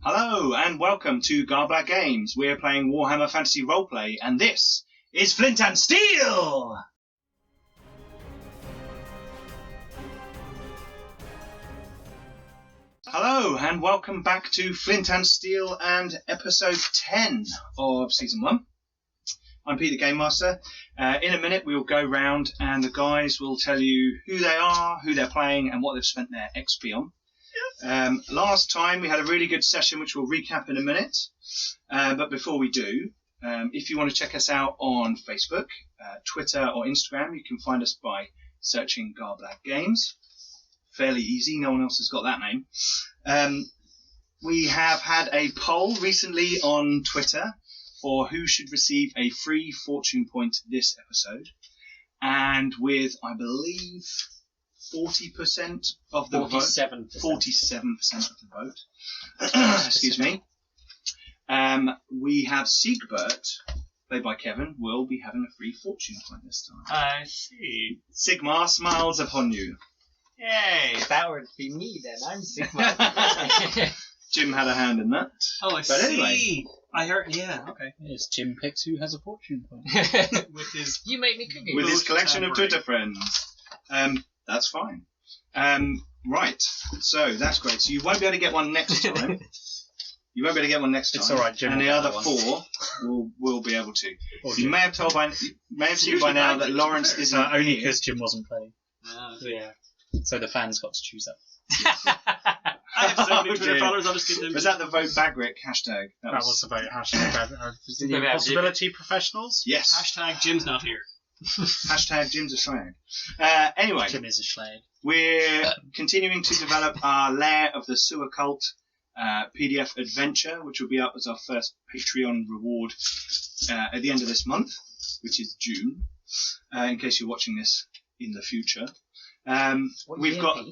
Hello and welcome to Garblag Games. We're playing Warhammer Fantasy Roleplay and this is Flint and Steel! Hello and welcome back to Flint and Steel and episode 10 of season 1. I'm Pete the Game Master. In a minute we'll go round and the guys will tell you who they are, who they're playing and what they've spent their XP on. Last time we had a really good session which we'll recap in a minute, but before we do, if you want to check us out on Facebook, Twitter or Instagram, you can find us by searching Garblag Games. Fairly easy, no one else has got that name. We have had a poll recently on Twitter for who should receive a free fortune point this episode, and with, I believe, 40% of the 47%. 47% of the vote. Excuse me. We have Siegbert, played by Kevin, will be having a free fortune point this time. I see. Sigmar smiles upon you. Yay! That would be me then. I'm Sigma. Jim had a hand in that. Oh, I But see. anyway. I heard. Yeah. Okay. Yes, Jim picks who has a fortune point. With his You make me cookies. With his Both collection of tambourine. Twitter friends. That's fine. Right, so that's great. So you won't be able to get one next time. You won't be able to get one next time. It's all right, Jim And will the get other that one. 4 will be able to. Or You Jim. may have seen by now that Lawrence isn't only here. because Jim wasn't playing. Yeah. So the fans got to choose that. I have so many Oh, Twitter dear. followers. I'll just give them. Was that the vote Bagric hashtag? That was about hashtag. Was it the About Impossibility Professionals? Yes. hashtag Jim's not here? Hashtag Jim's a slag. Anyway, Jim is a schlag. we're continuing to develop our Lair of the Sewer Cult PDF adventure, which will be up as our first Patreon reward at the end of this month, which is June, in case you're watching this in the future. We've got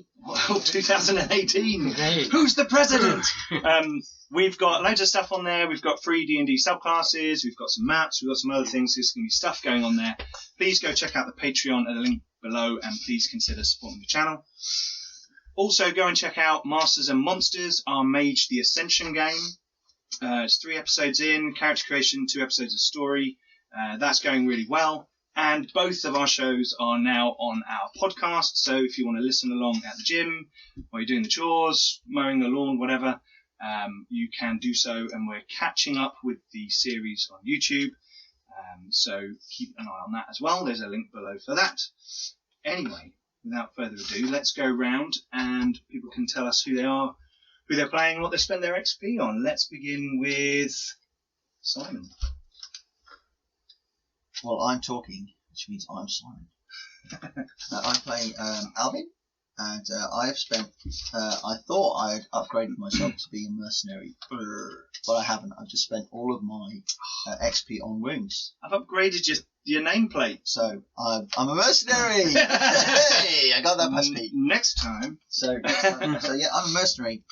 2018. Hey. Who's the president? We've got loads of stuff on there. We've got free D&D subclasses. We've got some maps. We've got some other things. There's going to be stuff going on there. Please go check out the Patreon at the link below, and please consider supporting the channel. Also, go and check out Masters and Monsters, our Mage the Ascension game. It's 3 episodes in, character creation, 2 episodes of story. That's going really well. And both of our shows are now on our podcast, so if you want to listen along at the gym, while you're doing the chores, mowing the lawn, whatever, you can do so, and we're catching up with the series on YouTube, so keep an eye on that as well. There's a link below for that. Anyway, without further ado, let's go round and people can tell us who they are, who they're playing, and what they spend their XP on. Let's begin with Simon. Well, I'm talking, which means I'm Simon. I'm playing Alvin, and I have spent. I thought I had upgraded myself to be a mercenary, but I haven't. I've just spent all of my XP on wounds. I've upgraded your nameplate. So I'm a mercenary. Hey, I got that past Pete. Next time. So yeah, I'm a mercenary.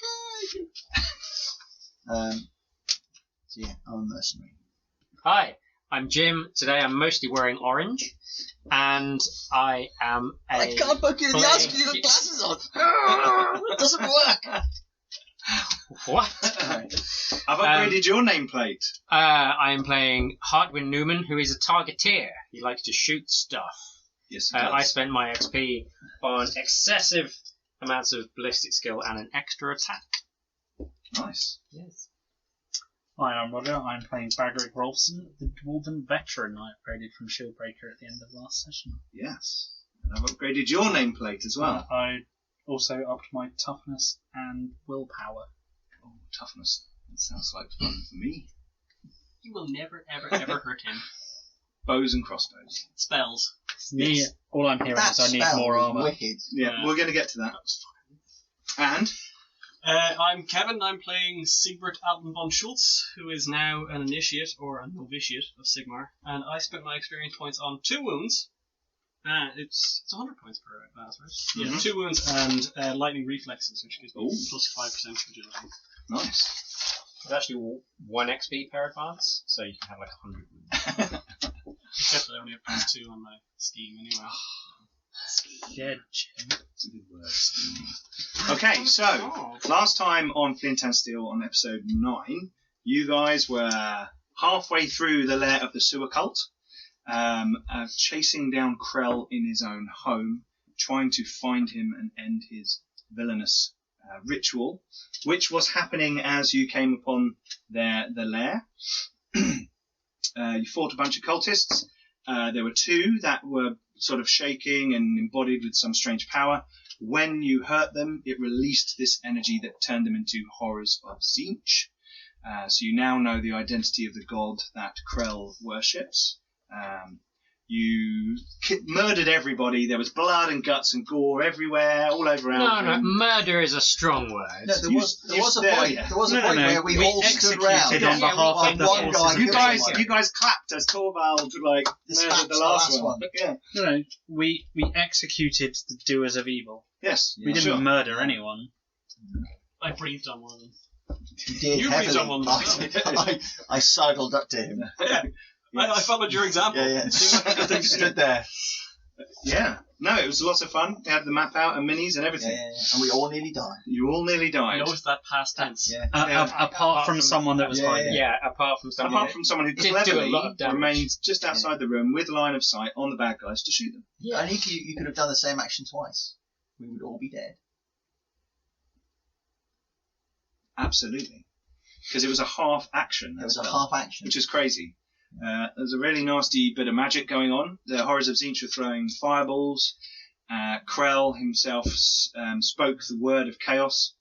So yeah, I'm a mercenary. Hi, I'm Jim. Today I'm mostly wearing orange, and I am a... I can't poke you in the eyes because you've got glasses on. It doesn't work. What? I've upgraded your nameplate. I am playing Hartwin Newman, who is a targeteer. He likes to shoot stuff. Yes, I spent my XP on excessive amounts of ballistic skill and an extra attack. Nice. Yes. Hi, I'm Roger. I'm playing Bagric Rolfson, the Dwarven Veteran I upgraded from Shieldbreaker at the end of last session. Yes. And I've upgraded your nameplate as well. I also upped my toughness and willpower. Oh, toughness. That sounds like fun for me. You will never, ever, ever hurt him. Bows and crossbows. Spells. Me, Yes. all I'm hearing That is I need spell more was armour. wicked. Yeah, Yeah. we're going to get to that. And I'm Kevin. I'm playing Siegbert Alten von Schultz, who is now an initiate or a novitiate of Sigmar, and I spent my experience points on 2 wounds. It's 100 points per advance, right? Mhm. Yeah, 2 wounds and lightning reflexes, which gives me Ooh. plus 5% agility. nice. It's actually 1 XP per advance, so you can have like 100 wounds. Except that I only have plus 2 on my scheme anyway. Scheme. Yeah, Jim. It's a good word, Steve. Okay, so last time on Flint and Steel on episode 9, you guys were halfway through the lair of the sewer cult, chasing down Krell in his own home, trying to find him and end his villainous ritual, which was happening as you came upon the lair. You fought a bunch of cultists. There were 2 that were sort of shaking and embodied with some strange power. When you hurt them, it released this energy that turned them into horrors of Tzeentch. So you now know the identity of the god that Krell worships. You murdered everybody. There was blood and guts and gore everywhere, all over Albion. No, murder is a strong word. No, there was a point where we all stood around on behalf of the one guy. You guys clapped as Torvald murdered the last one. Yeah. No, we executed the doers of evil. Yes. We didn't murder anyone. I breathed on one of them. You did You heavily. breathed on one of I sidled up to him. Yeah. I followed your example. Yeah. I stood there. Yeah. No, it was lots of fun. We had the map out and minis and everything. Yeah. And we all nearly died. You all nearly died. Notice that past tense. Yeah. Apart from someone that was hiding. Yeah, apart from someone. Apart from someone who Did do a cleverly lot of damage. remained just outside the room with line of sight on the bad guys to shoot them. Yeah. Only you could have done the same action twice. We would all be dead. Absolutely. Because it was a half action. It was a well, half action. which is crazy. There's a really nasty bit of magic going on. The horrors of Tzeentch were throwing fireballs. Krell himself spoke the word of chaos,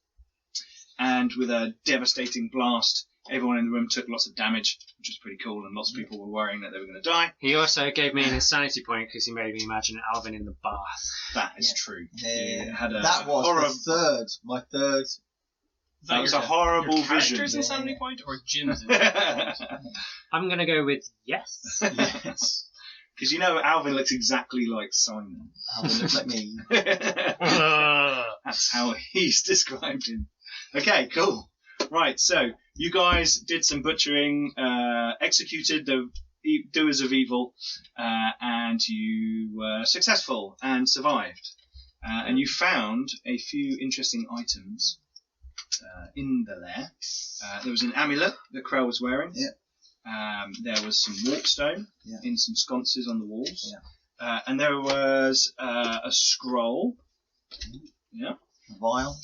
and with a devastating blast, everyone in the room took lots of damage, which was pretty cool, and lots of people were worrying that they were going to die. He also gave me an insanity point because he made me imagine Alvin in the bath. That is true. Yeah. It had a That was horror. my third. That was a horrible your vision. character's insanity point or Jim's insanity point? I'm going to go with yes. Yes. Because you know Alvin looks exactly like Simon. Alvin looks like me. That's how he's described him. Okay, cool. Right, so you guys did some butchering, executed the doers of evil, and you were successful and survived. And you found a few interesting items in the lair. There was an amulet that Krell was wearing. Yeah. There was some warpstone in some sconces on the walls. Yeah. And there was a scroll. Yeah. A vial.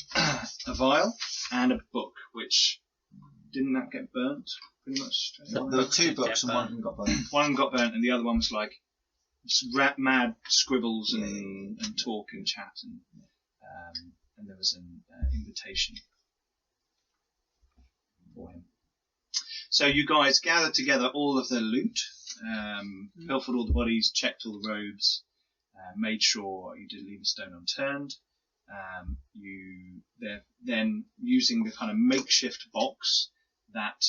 A vial and a book, which didn't that get burnt pretty much straight There away? were 2 books and one of them got burned. One of them got burnt and the other one was like mad scribbles and talk and chat and there was an invitation for him. So you guys gathered together all of the loot, pilfered all the bodies, checked all the robes, made sure you didn't leave a stone unturned. Then using the kind of makeshift box that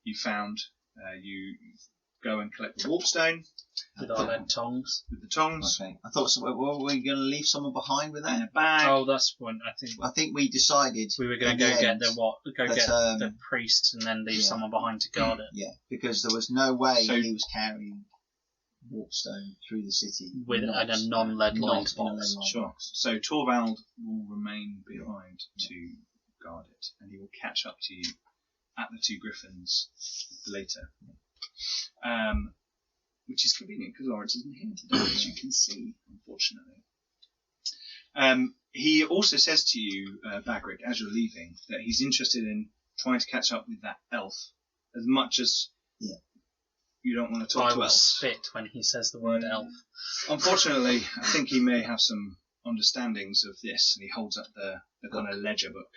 you found, you go and collect the warpstone With our lead tongs. with the tongs Okay. I thought, were we going to leave someone behind with in that? a bag. Oh, that's one. I think We decided we were going in to the go get end the that, priest and then leave yeah. someone behind to guard it. Yeah, because there was no way So- he was carrying warpstone through the city With not- in a non-lead not lined in a box. lead-lined Sure. box. So Torvald will remain behind to guard it, and he will catch up to you at the Two Griffons later. Which is convenient because Lawrence isn't here today, as you can see, unfortunately. He also says to you, Bagric, as you're leaving, that he's interested in trying to catch up with that elf, as much as you don't want to talk I to will elves. spit when he says the word elf. Unfortunately, I think he may have some understandings of this, and he holds up the kind of ledger book.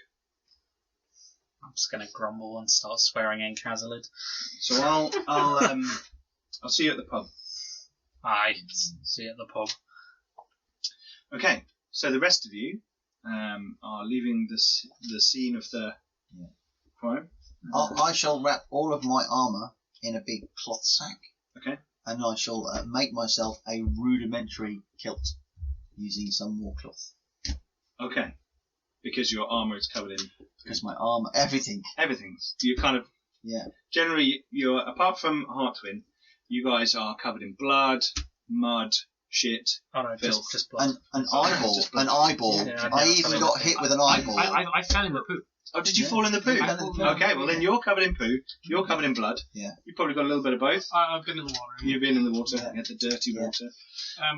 I'm just going to grumble and start swearing in Kazalid. So I'll see you at the pub. Aye, see you at the pub. Okay, so the rest of you are leaving the scene of the crime. I shall wrap all of my armour in a big cloth sack. Okay. And I shall make myself a rudimentary kilt using some war cloth. Okay, because your armour is covered in Because my armour, everything. everything. You kind of generally you're apart from Heartwind, you guys are covered in blood, mud, shit. Oh no, Filth. just blood. An eyeball. Just An eyeball. Yeah, I I even got hit with an eyeball. I fell in the poop. Oh, did you Yeah. fall in the poo? I fell in the poo. Okay, well then you're covered in poo. You're covered in blood. Yeah. You've probably got a little bit of both. I've been in the water. You've been in the water. Yeah. You had the dirty Yeah. water.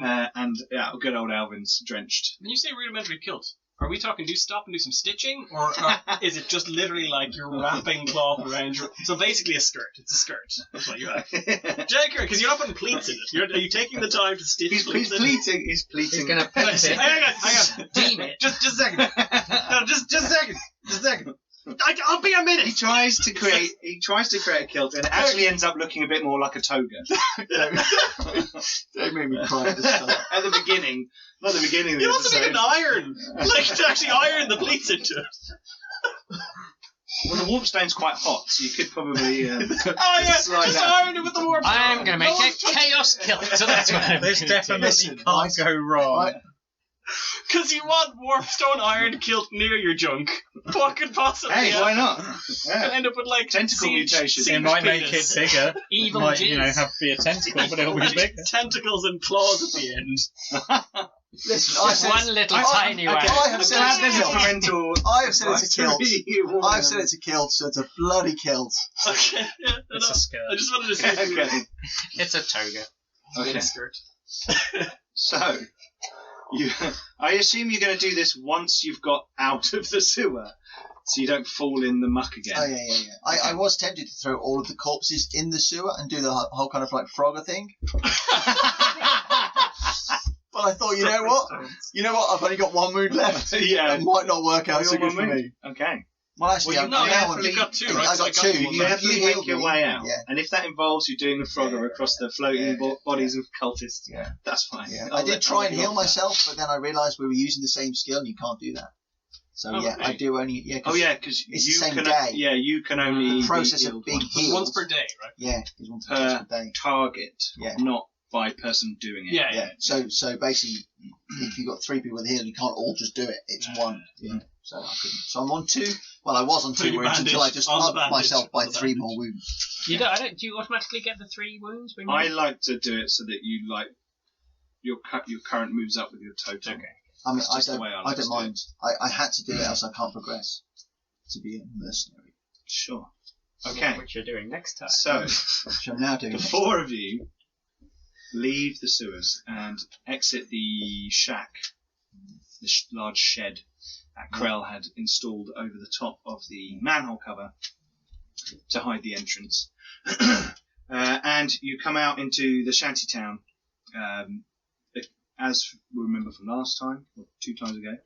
When And yeah, good old Alvin's drenched. you say rudimentary kilt, are we talking do stop and do some stitching, or is it just literally like you're wrapping cloth around your? So basically a skirt. It's a skirt. That's what you have. Jacker, because you're not putting pleats in it. Are you taking the time to stitch He's pleats in it? pleating. He's pleating. He's going to pleat it. Hang on. Deem it. Just a second. No, just a second. Just a second. I'll be a minute. He tries to create a kilt, and it actually ends up looking a bit more like a toga. Don't make me cry at the start. At the beginning, not the beginning of the You also need episode. an iron, like to actually iron the pleats into it. Well, the warp stone's quite hot, so you could probably. Oh yeah, slide just that. iron it with the warp. I'm going to make a chaos kilt. So that's what I'm This gonna do. definitely Listen, can't go wrong. Right. Because you want warpstone iron kilt near your junk. What could possibly Hey, why happen? not? You'll Yeah. end up with like Tentacle mutation. It might make it penis. bigger. Evil Might, jizz. have be a tentacle, but it'll be bigger. Tentacles and claws at the end. Listen, I Just said one little tiny one. I have I'm said glad it's a there's a kilt. parental. I have said it's a kilt. kilt. I've said it's a kilt, so it's a bloody kilt. Okay, yeah, It's a I skirt. just wanted to see if you were Okay. It's a toga. Okay. in a skirt. So, I assume you're going to do this once you've got out of the sewer, so you don't fall in the muck again. Oh, yeah. I was tempted to throw all of the corpses in the sewer and do the whole kind of like Frogger thing. But I thought, you know what? I've only got one mood left. Yeah. It might not work out so Your good for one me. Okay. Well, actually, Well, I'm you now know, on You've got two, right? I So got two. one. You Yeah, definitely you make healed your me. way out. Yeah. And if that involves you doing the Frogger Yeah. across the floating Yeah. bodies of cultists, Yeah. that's fine. Yeah. I'll I did let- try I'll and let you heal off that. myself, but then I realised we were using the same skill and you can't do that. So Oh, yeah, okay. I do only. Yeah, 'cause Oh yeah, because It's the you same can. day. Yeah, you can only the process be of healed being once. healed. Once per day, right? Yeah, is once Per per day. target, Yeah. not by person doing it. Yeah, Yeah. So basically, if you've got three people with heal, you can't all just do it. It's one. Yeah. So I couldn't. So I'm on two. Well, I was on Put two your wounds until I bandage just on the upped bandage, myself by on the 3 bandage. more wounds. You don't. Do you automatically get the 3 wounds? When you... I like to do it so that you like your current moves up with your total. Okay. I mean, That's I just the way I don't. like I don't to do mind. I had to do it, else I can't progress to be a mercenary, Sure. Okay. Which you're doing next time. So which I'm now doing. the 4 of you leave the sewers and exit the shack, the large shed that Krell had installed over the top of the manhole cover to hide the entrance. And you come out into the shanty town. As we remember from last time, or 2 times ago,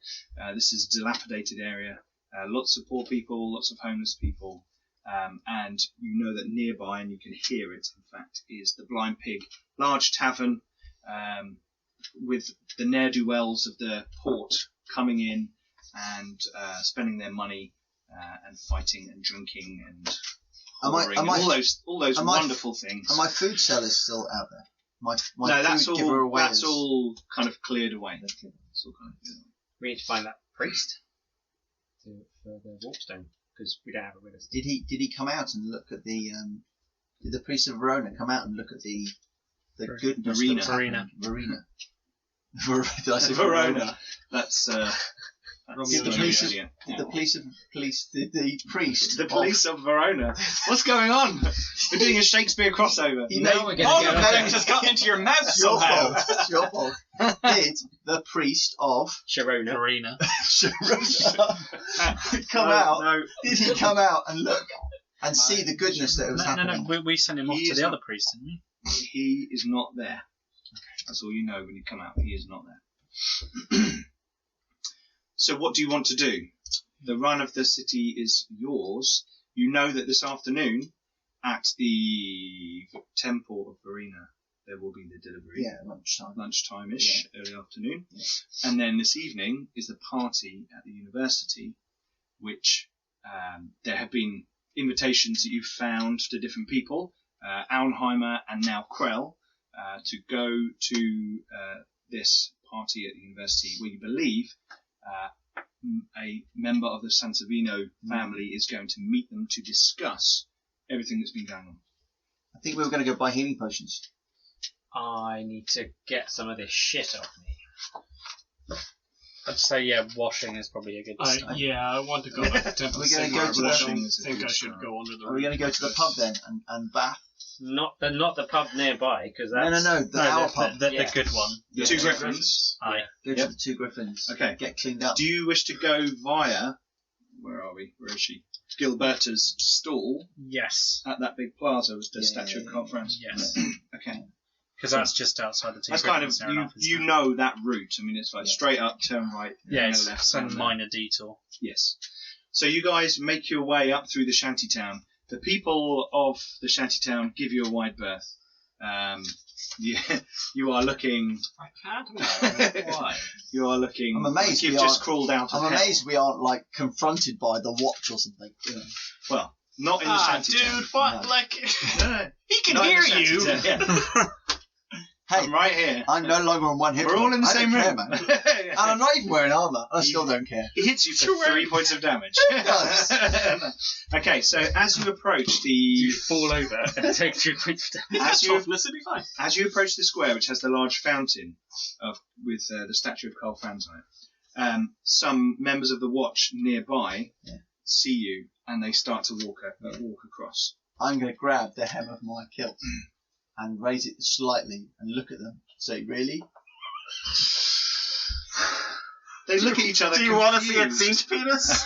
this is a dilapidated area. Lots of poor people, lots of homeless people. And you know that nearby, and you can hear it, in fact, is the Blind Pig, large tavern with the ne'er-do-wells of the port coming in and spending their money and fighting and drinking and whoring and all those wonderful things. And my food cellar's still out there. My No, that's food giver all. away That's is- all kind of cleared away. That's all kind of cleared away. We need to find that priest for the warpstone because we don't have it with us. Did he come out and look at the did the priest of Verona come out and look at the goodness Verena. that was happening? Did I say Verona. That's Did the police of, yeah. did the priest The police of Verona. What's going on? We're doing a Shakespeare crossover. Now we're going Oh, to the go. pen just got into your mouth It's your somehow. fault. It's your fault. Did the priest of Sharona. Arena. come No, out? No, Did he come out and look and see the goodness that was No, happening? we sent him off He to is the not- other priest, didn't we? he is not there. That's all you know when you come out. He is not there. So what do you want to do? The run of the city is yours. You know that this afternoon at the temple of Verena there will be the delivery. Yeah, lunchtime. Lunchtime-ish, early afternoon. Yeah. And then this evening is the party at the university, which there have been invitations that you've found to different people, Auenheimer and now Krell, to go to this party at the university where you believe a member of the Sansevino family is going to meet them to discuss everything that's been going on. I think we were going to go buy healing potions. I need to get some of this shit off me. I'd say, washing is probably a good start. I want to go back to Temple Are we gonna Sigmar, go to but I washing don't is a think good I should start. go under the Are we going to go to the pub then and bath? Not the pub nearby, because that's... No, our pub. The Yeah. good one. The Two Griffons. Aye. Go Yep. to the Two Griffons. Okay. Get cleaned up. Do you wish to go via, where are we? Where is she? Gilberta's stall Yes. at that big plaza with the Yeah, statue yeah, of Conference? Yes. Okay. Because that's just outside the two. That's kind of, Griffons, near enough, isn't you it? know that route. I mean, it's like Yeah. straight up, turn right, Yeah, turn it's left. some down there. minor detour. Yes. So you guys make your way up through the shantytown. The people of the shantytown give you a wide berth. You are looking. I can't imagine why. You are looking. I'm amazed like you've we just aren't- crawled out of I'm hell. amazed we aren't like confronted by the watch or something. You know. Well, not in the shantytown. Dude, what? No. Like, No, he can not in hear the you. shantytown. Yeah. Hey, I'm right here. I'm no longer on one hit. We're all in the I same don't care, room. man. And I'm not even wearing armour. I still don't care. He hits you for 3 points of damage. does. Okay, so as you approach You the fall over and take 2 points down. as you Toughness would be fine. as you approach the square, which has the large fountain with the statue of Carl Franz on it, some members of the watch nearby see you and they start to walk across. I'm going to grab the hem of my kilt and raise it slightly and look at them. Say, really? They look at each other. Do you want to see a confused. zinc penis?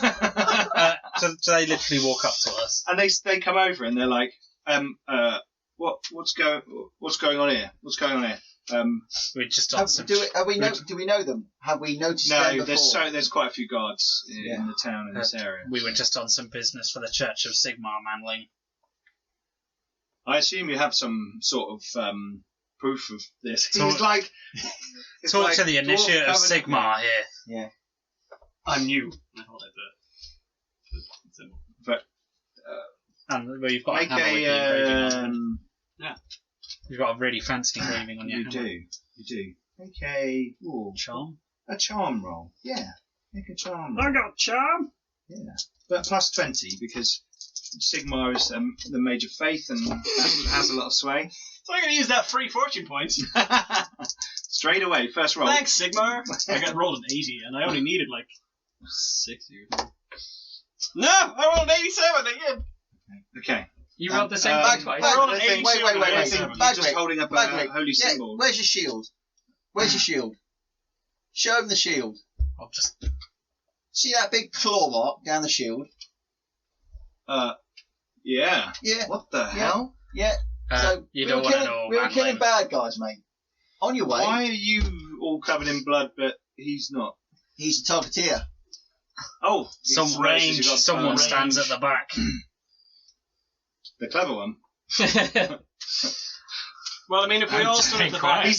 So they literally walk up to us. And they come over and they're like, what's going on here? What's going on here? We're just on some. Do we know them? Have we noticed them No, before? there's quite a few guards in Yeah. the town in this area. We were just on some business for the Church of Sigmar, Manling. I assume you have some sort of proof of this. Talk- He's like, it's Talk like to the initiate of Dwarf Sigmar here. Yeah. I'm new. I hold out the symbol. And we've got Make a hammer with the engraving on it. a. You've got a really fancy engraving on your You hammer. do. Make a Charm. a charm roll. Yeah, make a charm roll. I got charm. Yeah, but plus 20 because Sigmar is the Mage of Faith and has a lot of sway. So I'm going to use that free fortune point. Straight away, first roll. Thanks, Sigmar. I got rolled an 80, and I only needed like 60 or something. No, I rolled an 87 again. Okay. You rolled the same Um, back twice. I rolled an I think- 87. wait, I think you're Bagric, just holding up a Bagric, holy Yeah, symbol. where's your shield? Where's your shield? Show him the shield. I'll just. See that big claw mark down the shield? Yeah. Yeah. What the hell? Yeah. So You we don't were want to killing, know, we were killing Manling. bad guys, mate. On your way. Why are you all covered in blood, but he's not? He's a targeteer. Oh, Some he's- range. he's got, Someone range. stands at the back. The clever one. Well, I mean, if we I'm all just stood at the being back, He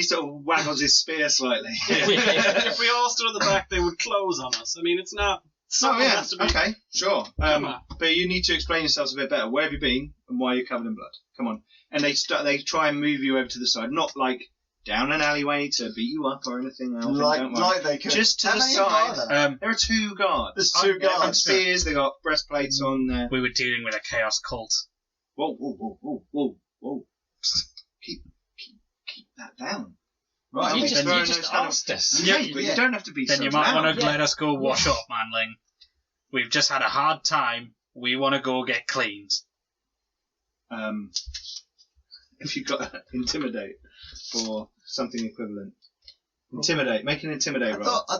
sort of waggles his spear slightly. if we all stood at the back, they would close on us. I mean, it's not. Oh Someone yeah, has to be. okay, sure. Come on. But you need to explain yourselves a bit better. Where have you been and why are you covered in blood? Come on. And they try and move you over to the side, not like down an alleyway to beat you up or anything. Don't worry. Like they could. Just to How the many side. are there? There are 2 guards. There's 2 They're on guards. spears. They got breastplates on there. We were dealing with a chaos cult. Whoa! Keep that down. Right, You I'm just, throwing you just those kind of- asked us. Yeah, Yeah, but yeah. you don't have to be Then so you might loud. want to let us go wash up, Manling. We've just had a hard time. We want to go get cleaned. If you've got intimidate or something equivalent. Intimidate. Make an intimidate roll. I'd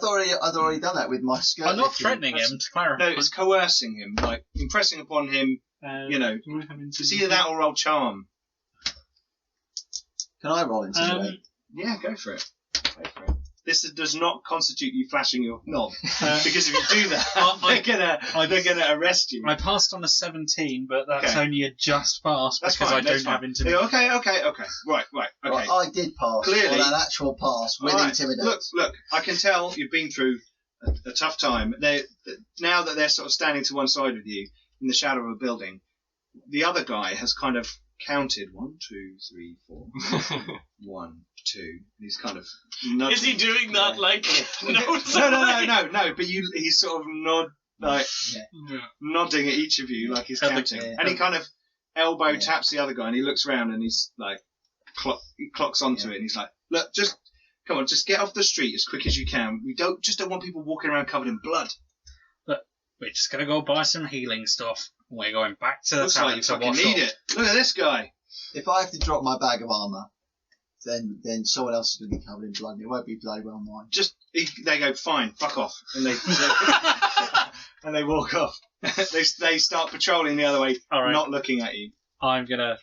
already done that with my skirt. I'm not lifting. threatening him, to clarify. No, it's coercing him, like impressing upon him. You know, it's either that or roll charm. Can I roll intimidate? Yeah, go for it. Go for it. This does not constitute you flashing your knob, because if you do that, they're gonna arrest you. I passed on a 17, but that's Okay. only a just pass That's because fine. I that's don't have fine. intimidation. Okay. Right. Okay. Right, I did pass. Clearly. On an actual pass with Alright, intimidate. Look, I can tell you've been through a tough time. Now that they're sort of standing to one side with you in the shadow of a building, the other guy has kind of counted 1, 2, 3, 4. 1, 2. He's kind of nudging. Is he doing that like? No. But he's sort of Yeah. nodding at each of you like he's At the- counting, yeah. and he kind of elbow taps the other guy, and he looks around and he's like, he clocks onto it, and he's like, "Look, just come on, just get off the street as quick as you can. We don't want people walking around covered in blood." Look, we're just gonna go buy some healing stuff. We're going back to the Looks tavern like you to fucking wash need up. it. Look at this guy. If I have to drop my bag of armour, then someone else is going to be covered in blood. It won't be bloody well mine. They go, "Fine, fuck off," and they and they walk off. they start patrolling the other way, All right. not looking at you. I'm gonna.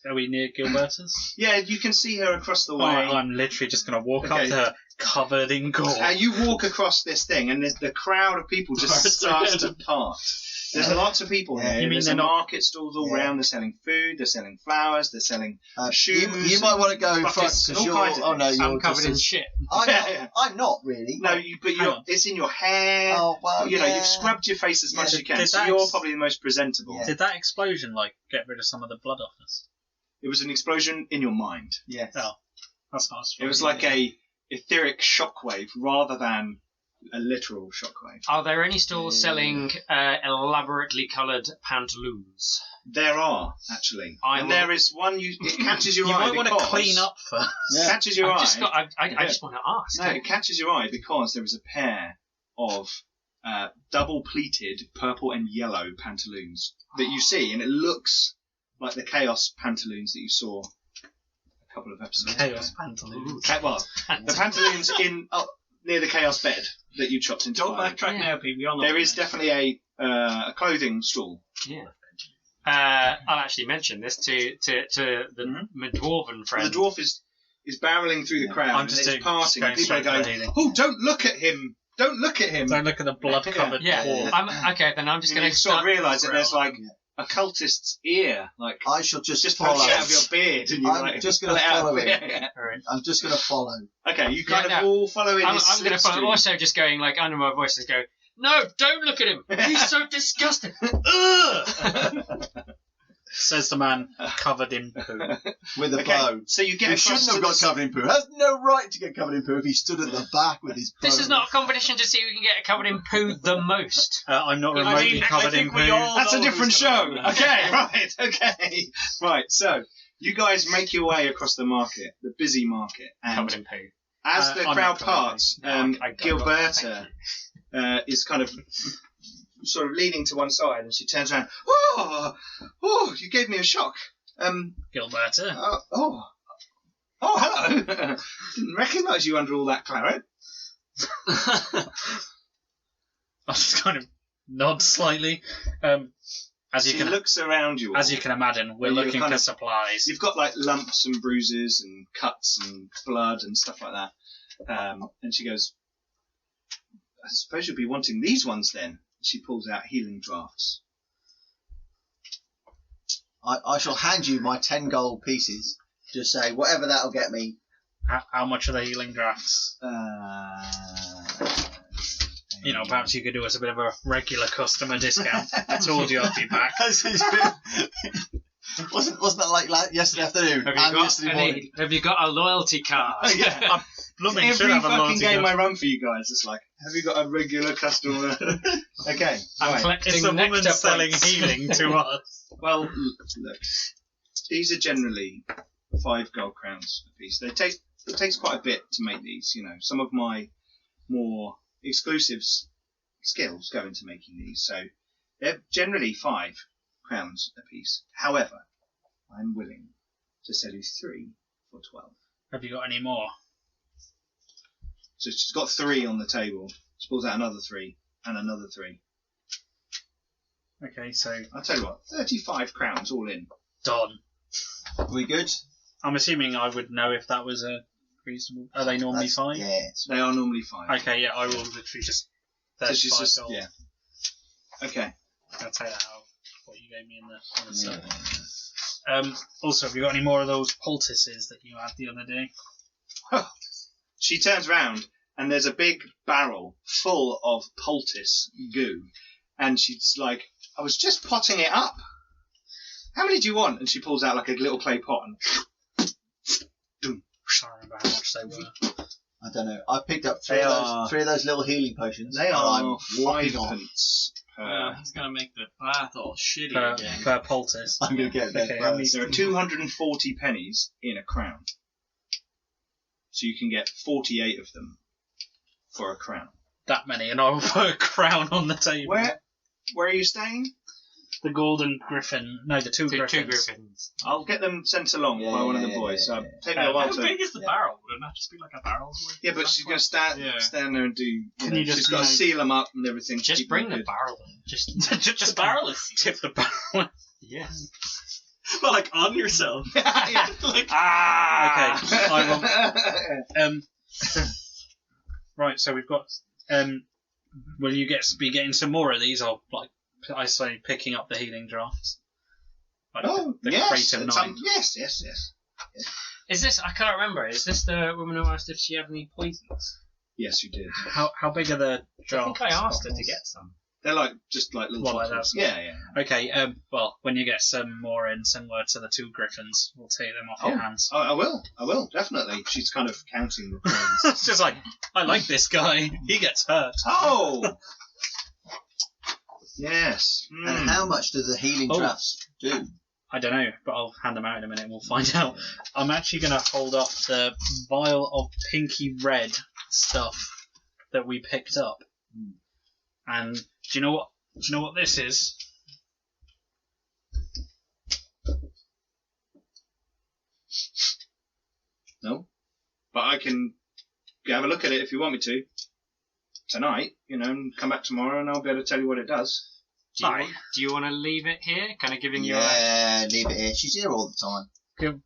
Are we near Gilberta's? Yeah, you can see her across the way. I'm literally just gonna walk up Okay. to her, covered in gore. You walk across this thing, and the crowd of people just starts to part. There's lots of people Yeah. here. You mean There's they're a not- market stalls all Yeah. around. They're selling food. They're selling flowers. They're selling shoes. You might want to go in front buckets, because all kinds of you're. Oh no, things. you're I'm covered just in as- shit. I'm not really. No, but Hang on. it's in your hair. Oh well, You know, yeah. you've scrubbed your face as much as you can, Did so that- you're probably the most presentable. Yeah. Did that explosion get rid of some of the blood off us? It was an explosion in your mind. Yes. Oh, that's nice. It was like a etheric shockwave rather than a literal shockwave. Are there any stalls selling elaborately coloured pantaloons? There are, actually. I And will- there is one, it catches your You eye might want to because... clean up first. It catches your eye. I just want to ask. No, it catches your eye because there is a pair of double-pleated purple and yellow pantaloons that you see, and it looks like the Chaos pantaloons that you saw a couple of episodes Chaos ago. pantaloons. Well, the pantaloons near the Chaos bed that you chopped into. Don't fire. backtrack Yeah. now, Pete. We all know There what is it definitely a clothing stall. Yeah. I'll actually mention this to the my dwarven friend. The dwarf is barreling through the crowd. I'm and just it's passing. going And people are straight for going, the healing. "Oh, don't look at him! Don't look at him!" Don't look at the blood-covered Yeah. wall. Okay, then I'm just And going you to sort of realise that there's like Yeah. a cultist's ear, like I shall just poking follow. out of your beard, and you're I'm like, just gonna pull it out. follow him. Yeah. I'm just going to follow. Okay, you kind Yeah, of no. all follow in I'm his going to slipstream. also just going like under my voice and go, "No, don't look at him. He's so disgusting." Ugh! Says the man covered in poo. With a Okay, bow. so you get He across shouldn't to have got the- covered in poo. Has no right to get covered in poo if he stood at the back with his bow. This is not a competition to see who can get covered in poo the most. I'm not I remotely mean, covered I in think we poo. all- That's a know different who's show. gonna win. Okay, right, okay. Right, so you guys make your way across the market, the busy market, and Covered in poo. as the I'm crowd not covered in parts, No, I got Gilberta is kind of sort of leaning to one side, and she turns around. Oh, you gave me a shock. Gilberta. Oh, hello. Didn't recognise you under all that claret. I just kind of nod slightly. As you She can looks around you. All. As you can imagine, we're Well, you're looking kind for of- supplies. You've got like lumps and bruises and cuts and blood and stuff like that. And she goes, "I suppose you'll be wanting these ones then." She pulls out healing drafts. I shall hand you my 10 gold pieces. Just say, whatever that'll get me. How much are the healing drafts? Perhaps you could do us a bit of a regular customer discount. I told you I'd be back. Wasn't that like yesterday afternoon? And yesterday morning? Have you got a loyalty card? Yeah. Blooming should Every have a fucking loyalty game card. I run for you guys, it's like, have you got a regular customer? Okay, I'm right. collecting It's a woman nectar selling plates. healing to us. Well, look, these are generally 5 gold crowns a piece. It takes quite a bit to make these. Some of my more exclusive skills go into making these, so they're generally 5 crowns a piece. However, I'm willing to sell you 3 for 12. Have you got any more? So she's got 3 on the table. She pulls out another 3 and another 3. Okay, so I'll tell you what, 35 crowns all in. done. Are we good? I'm assuming I would know if that was a reasonable. Are they normally That's- 5? Yeah. They are normally 5. Okay, yeah, I will literally just. So she's 35 just, gold. yeah. Okay. I'll take that out. What you gave me on the side. Also, have you got any more of those poultices that you had the other day? She turns round and there's a big barrel full of poultice goo. And she's like, I was just potting it up. How many do you want? And she pulls out like a little clay pot and I don't remember how much they were. I don't know. I picked up 3 They of are- those 3 of those little healing potions. they and are I'm 5 walking off. pence He's gonna make the bath all shitty again. per poultice. I'm going to get there Okay, first. There are 240 pennies in a crown. So you can get 48 of them for a crown. That many, and I'll put a crown on the table. Where are you staying? The Golden Griffin. No, the Two Griffons. Two Griffons. I'll get them sent along by one of the boys. So take me a How while to. big is the barrel? Wouldn't that just be like a barrel's worth? Yeah, but she's going to stand there and do. Can you just, she's got to seal them up and everything. Just keep bring them the good. barrel in. Just Just barrel is tip the barrel. yeah. But like on yourself. Yeah. Like, Okay, I will. Right, so we've got. Will you be getting some more of these? Or like I say, picking up the healing drafts. Like the yes. crate of 9. Yes. Is this? I can't remember. Is this the woman who asked if she had any poisons? Yes, you did. How big are the I drafts? think I asked her to get some. They're just like little Well, like bottles. that. Yeah. Okay. Well, when you get some more in, send word to the Two Griffons. We'll take them off your hands. I will, definitely. She's kind of counting the coins. It's just like, I like this guy. He gets hurt. Oh! Yes. And how much do the healing drafts do? I don't know, but I'll hand them out in a minute and we'll find out. I'm actually going to hold up the vial of pinky red stuff that we picked up. And do you know what this is? No. But I can have a look at it if you want me to. Tonight, and come back tomorrow and I'll be able to tell you what it does. Do you want to leave it here? Kind of giving you Yeah, leave it here. She's here all the time.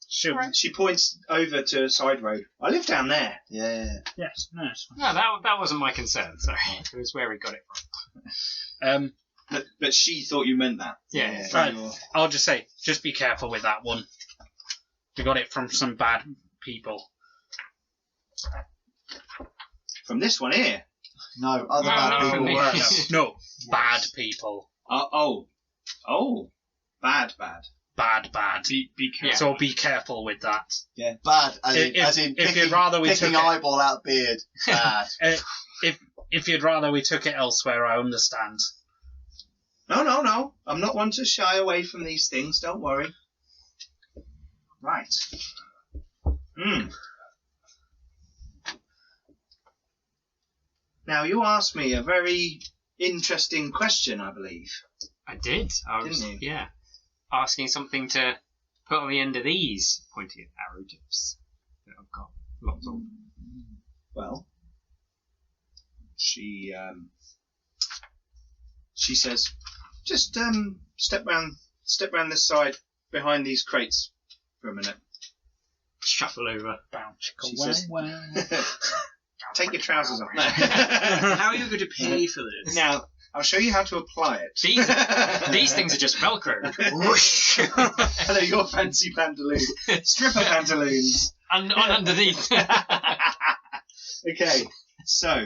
Sure. She points over to a side road. I live down there. Yeah. Yes, no, it's fine. No, that wasn't my concern. Sorry, it was where we got it from. But she thought you meant that. Yeah. Right. I'll just say, just be careful with that one. We got it from some bad people. From this one here. No, other bad no, people. no. No, bad people. Bad. Bad. be careful. So be careful with that. Yeah, bad. As in if picking, you'd rather we picking took it- eyeball out beard. Bad. If you'd rather we took it elsewhere, I understand. No. I'm not one to shy away from these things. Don't worry. Right. Now, you asked me a very interesting question, I believe. I did. I was, Didn't you? yeah, asking something to put on the end of these pointy arrow tips that I've got lots of. Well, she says, just step round this side behind these crates for a minute. Shuffle over. She says, take your trousers off. No. How are you going to pay for this? Now, I'll show you how to apply it. These things are just Velcro. Whoosh. Hello, your fancy pantaloons. Stripper pantaloons. Underneath. Okay, so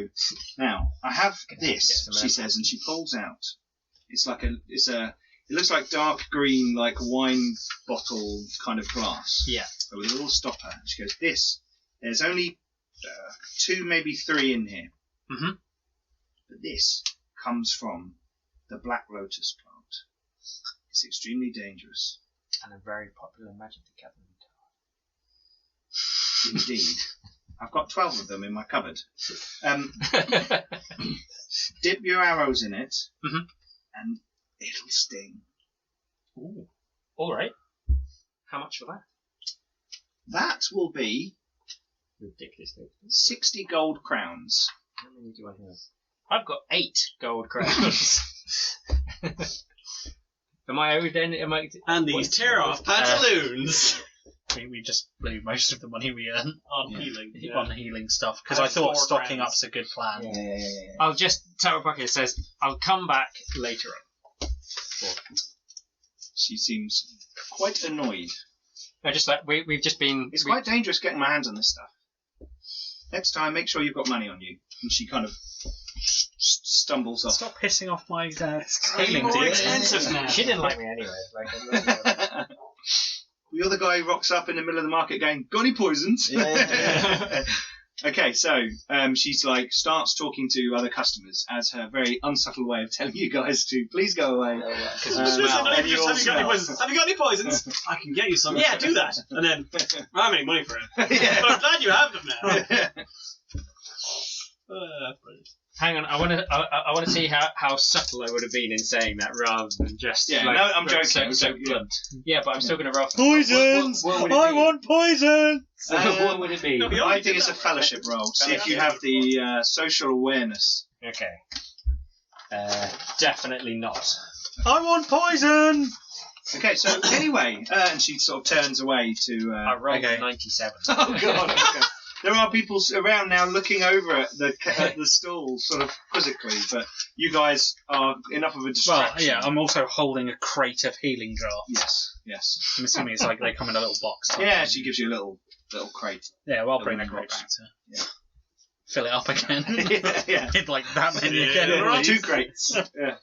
now I have Get this. some She says, and she pulls out. It looks like dark green, like wine bottle kind of glass. Yeah. With a little stopper. She goes, there's only 2, maybe 3 in here. Mm-hmm. But this comes from the Black Lotus plant. It's extremely dangerous. And a very popular Magic the Gathering Indeed. I've got 12 of them in my cupboard. card. Dip your arrows in it, Mhm. and it'll sting. Ooh. All right. How much for that? That will be Ridiculously. 60 gold crowns. How many do I have? I've got 8 gold crowns. Am I owed then? And these tear-off pantaloons We just blew most of the money we earned on healing. on healing stuff because I I have thought 4 stocking grand. up's a good plan. Yeah. I'll just tell Pocket says I'll come back later on. She seems quite annoyed. No, just like we've just been. It's quite dangerous getting my hands on this stuff. Next time, make sure you've got money on you. And she kind of stumbles off. Stop pissing off my Getting healing more deal. expensive now. She didn't like me anyway. Like, You're the guy who rocks up in the middle of the market going, got any poisons? Yeah. Okay, so she's like starts talking to other customers as her very unsubtle way of telling you guys to please go away. Have you got any poisons? Have you got any poisons? I can get you some. Yeah, do that. And then, I don't have any money for it. Yeah. But I'm glad you have them now. Brilliant. Hang on, I want to see how subtle I would have been in saying that rather than just. Yeah, like, no, I'm joking. So blunt. Yeah, but I'm still going to roll. Poisons! What would it I be? want poison! What would it be? No, I think it's a fellowship roll. See if you have the social awareness. Okay. Definitely not. I want poison! Okay, so anyway, and she sort of turns away to. I rolled Okay. 97. Oh God! Okay. There are people around now looking over at the stall, sort of quizzically, but you guys are enough of a Well, distraction. yeah, I'm also holding a crate of healing draughts. Yes. I'm assuming it's like they come in a little box. type Yeah, thing. she gives you a little crate. Yeah, well, I'll bring the that crate box. back to Yeah. fill it up again. Yeah. It's like that many Yeah, again. yeah, right? 2 crates. Yeah.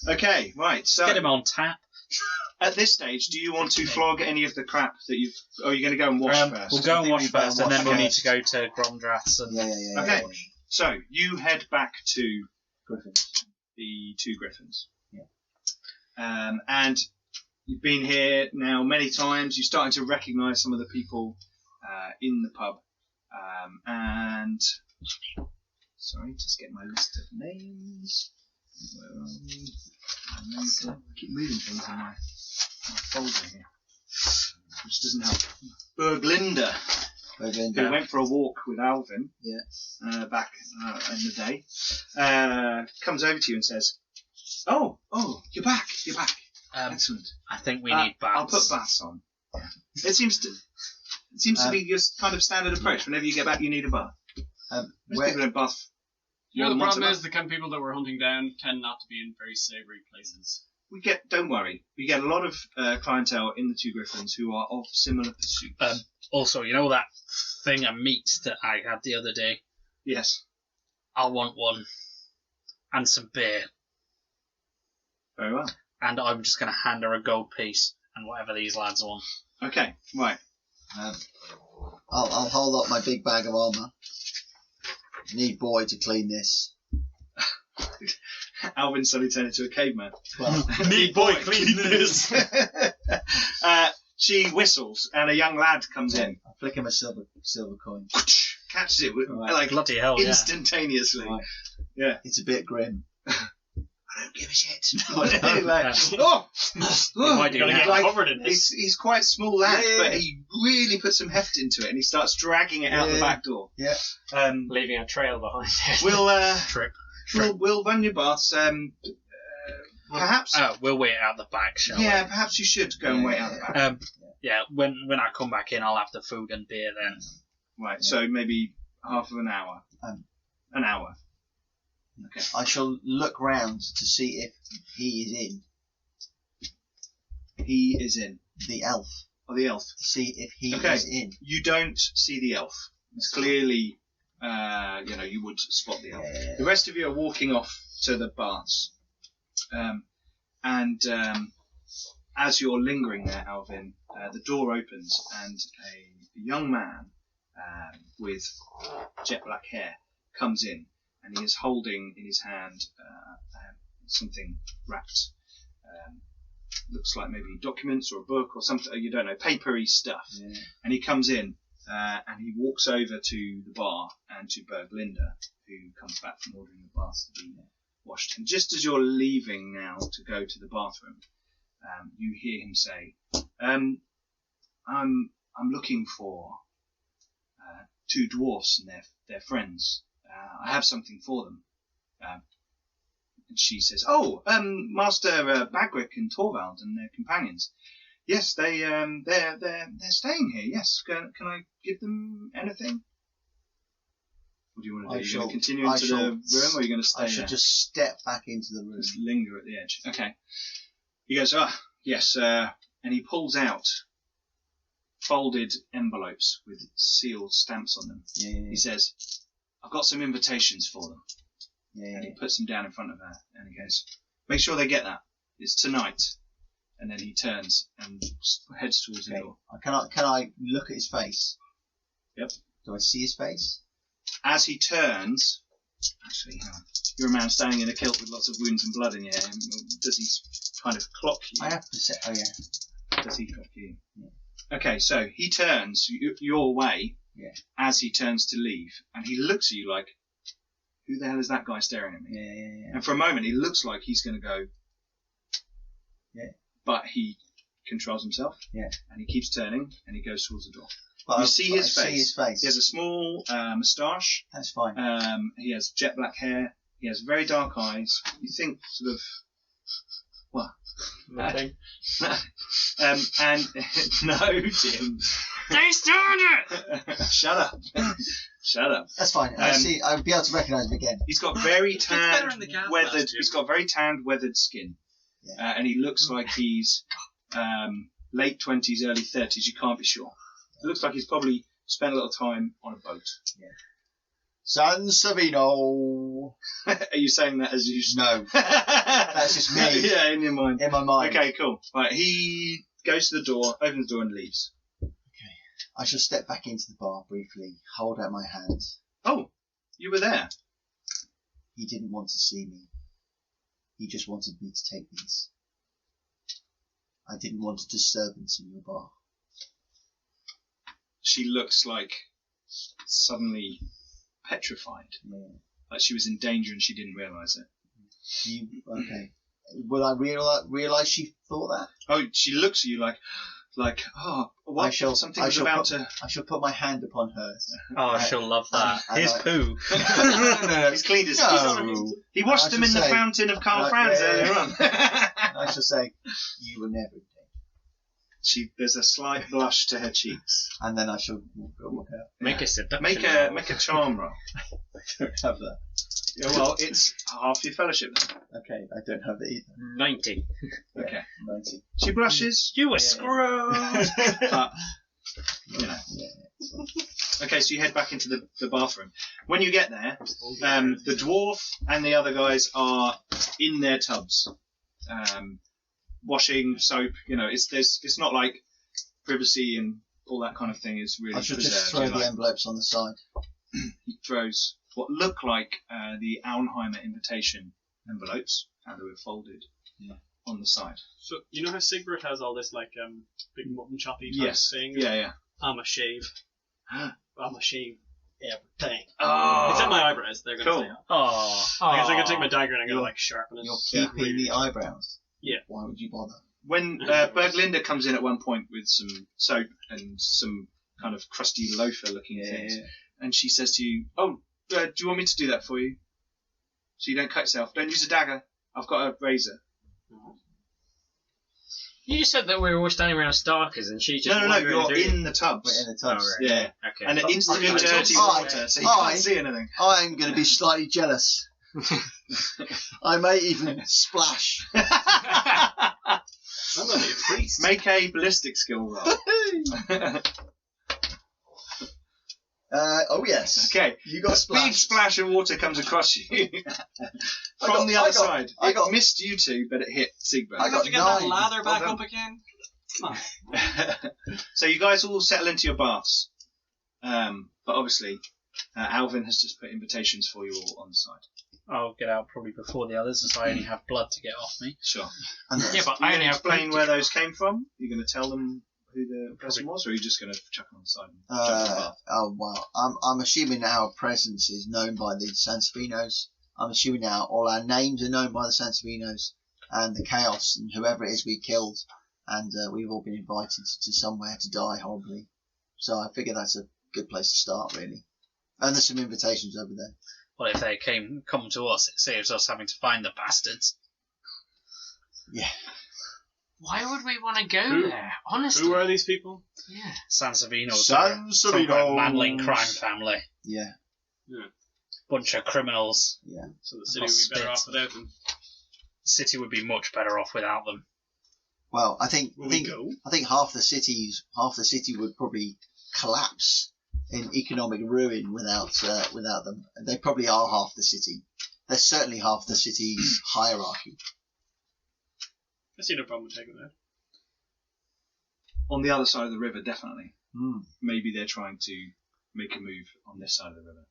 Okay, right. So Get him on tap. at this stage, do you want to flog any of the crap that you've? Or are you going to go and wash first? We'll go and think wash we better first, and wash then we'll need first. to go to Gromdrath's. And Yeah. Okay. So you head back to Griffins. the Two Griffons. Yeah. And you've been here now many times. You're starting to recognise some of the people in the pub. And sorry, just get my list of names. Where are we? I keep moving things in my folder here, which doesn't help. Berglinda, who went for a walk with Alvin back in the day, comes over to you and says, "Oh, you're back. Excellent. I think we need baths. I'll put baths on. It seems to be your kind of standard approach. Whenever you get back, you need a bath. Most people don't bath. You know, more the than once a problem month. is the kind of people that we're hunting down tend not to be in very savoury places. Don't worry. We get a lot of clientele in the Two Griffons who are of similar pursuits. Also, you know that thing of meat that I had the other day? Yes. I'll want one. And some beer. Very well. And I'm just going to hand her a gold piece and whatever these lads want. Okay. Right. I'll hold up my big bag of armour. Need boy to clean this. Alvin suddenly turned into a caveman. Well, Need boy, clean this. She whistles, and a young lad comes in, I flick him a silver coin. catches it with, Right. like Bloody hell, yeah. instantaneously. Right. Yeah. It's a bit grim. I don't give a shit. Yeah. Like, oh, Why do you Gotta get now? covered in this. he's quite a small lad, Yeah. but he really puts some heft into it, and he starts dragging it out the Yeah. back door. Yeah. Leaving a trail behind it. We'll Trip. we'll run your baths. Perhaps. We'll wait out the back, shall we? Yeah, perhaps you should go and wait out the back. Yeah, when I come back in, I'll have the food and beer then. Right. So maybe half of an hour. An hour. Okay. I shall look round to see if he is in. He is in. The elf. Oh, the elf. To see if he Okay. is in. You don't see the elf. It's clearly, you would spot the elf. Yeah. The rest of you are walking off to the baths. As you're lingering there, Alvin, the door opens and a young man with jet black hair comes in, and he is holding in his hand something wrapped. Looks like maybe documents or a book or something, you don't know, papery stuff. Yeah. And he comes in and he walks over to the bar and to Berglinda, who comes back from ordering the baths to be washed. And just as you're leaving now to go to the bathroom, you hear him say, I'm looking for 2 dwarfs and their friends. I have something for them. And she says, Master Bagric and Torvald and their companions. Yes, they're staying here. Yes, can I give them anything? What do you want to do? Are you going to continue into the room, or are you going to stay I should there? just step back into the room. Just linger at the edge. Okay. He goes, yes, and he pulls out folded envelopes with sealed stamps on them. Yeah. He says, I've got some invitations for them. Yeah. And he puts them down in front of her, and he goes, make sure they get that. It's tonight. And then he turns and heads towards the door. Can I look at his face? Yep. Do I see his face? as he turns, actually, hang on. You're a man standing in a kilt with lots of wounds and blood in your hair. Does he kind of clock you? I have to say, oh yeah. Does he clock you? Yeah. Okay, so he turns your way as he turns to leave, and he looks at you like, who the hell is that guy staring at me? Yeah. And for a moment, he looks like he's going to go. Yeah. But he controls himself. Yeah. And he keeps turning, and he goes towards the door. But You see his face. See his face. He has a small moustache. That's fine. He has jet black hair. He has very dark eyes. You think sort of, what? Nothing. And no, Jim. They started it! Shut up. Shut up. That's fine. I would be able to recognise him again. He's got very better tanned, in the gas weathered. mask, Jim. He's got very tanned, weathered skin, and he looks like he's late 20s, early 30s. You can't be sure. It looks like he's probably spent a little time on a boat. Yeah. San Savino. Are you saying that as you? No. That's just me. Yeah, in your mind. In my mind. Okay, cool. Right, he goes to the door, opens the door, and leaves. I shall step back into the bar briefly, hold out my hand. Oh, you were there. He didn't want to see me. He just wanted me to take these. I didn't want a disturbance in your bar. She looks like suddenly petrified. Yeah. Like she was in danger and she didn't realise it. Okay. Will I realise she thought that? Oh, she looks at you like, oh, what? Something was about to. I shall put my hand upon hers. Oh, she'll love that. His poo. No. He's cleaned his No. He washed them in the fountain of Karl Franz earlier on. I shall say, you were never dead. There's a slight blush to her cheeks. And then I shall walk out. Make a seduction. Make a charm roll. I don't have that. Yeah, well, it's half your fellowship then. Okay, I don't have that either. 90. Yeah, Okay. 90. She blushes. You were Yeah. screwed! But, you know. Okay, so you head back into the bathroom. When you get there, the dwarf and the other guys are in their tubs, washing, soap. You know, it's not like privacy and all that kind of thing is really I should preserved. just throw You the like- envelopes on the side. He throws what look like the Auenheimer invitation envelopes, how they were folded, on the side. So you know how Sigbert has all this like big mutton choppy type Yes. thing? Yeah. I'ma shave. I'ma shave everything. Oh, It's in my eyebrows. They're gonna cool. say. Oh. I guess I'm gonna take my dagger and I'm gonna like sharpen it. You're keeping the eyebrows. Yeah. Why would you bother? When Berglinda comes in at one point with some soap and some kind of crusty loafer-looking things, and she says to you, "Oh, do you want me to do that for you? So you don't cut yourself. Don't use a dagger. I've got a razor." You just said that we were all standing around Starkers and she just No. wandered You're through. in the tubs. We're in the tubs. Oh, right. Yeah. Okay. And it's instantly I- dirty I- water, so you I- can't see anything. I'm going to be slightly jealous. I may even splash. I'm gonna be a priest. Make a ballistic skill roll. Oh yes. Okay. You got A big splash. splash of water comes across you from the other side. It missed you two, but it hit Siegbert. I I got got to get that 9. lather back Well up again. Come on. So you guys all settle into your baths. But obviously, Alvin has just put invitations for you all on the side. I'll get out probably before the others, as I only have blood to get off me. Sure. Yeah, but Are I you only going to have explain plenty where to- those came from? You're going to tell them who the person was, or are you just going to chuck them on the side and jump in the bath? Oh well, I'm assuming our presence is known by the Sansavinos. I'm assuming now all our names are known by the Sansavinos and the Chaos and whoever it is we killed, and we've all been invited to somewhere to die horribly. So I figure that's a good place to start, really. And there's some invitations over there. Well, if they come to us, it saves us having to find the bastards. Yeah. Why would we want to go Who- there? Honestly. Who are these people? Yeah. Sansevino's Sansavinos. manling crime family. Yeah. Bunch of criminals. Yeah. So the city would be better off without them. City would be much better off without them. Well, I think Will we go? half the city would probably collapse in economic ruin without them. They probably are half the city. They're certainly half the city's hierarchy. I see no problem with taking that. On the other side of the river, definitely. Hmm. Maybe they're trying to make a move on this side of the river.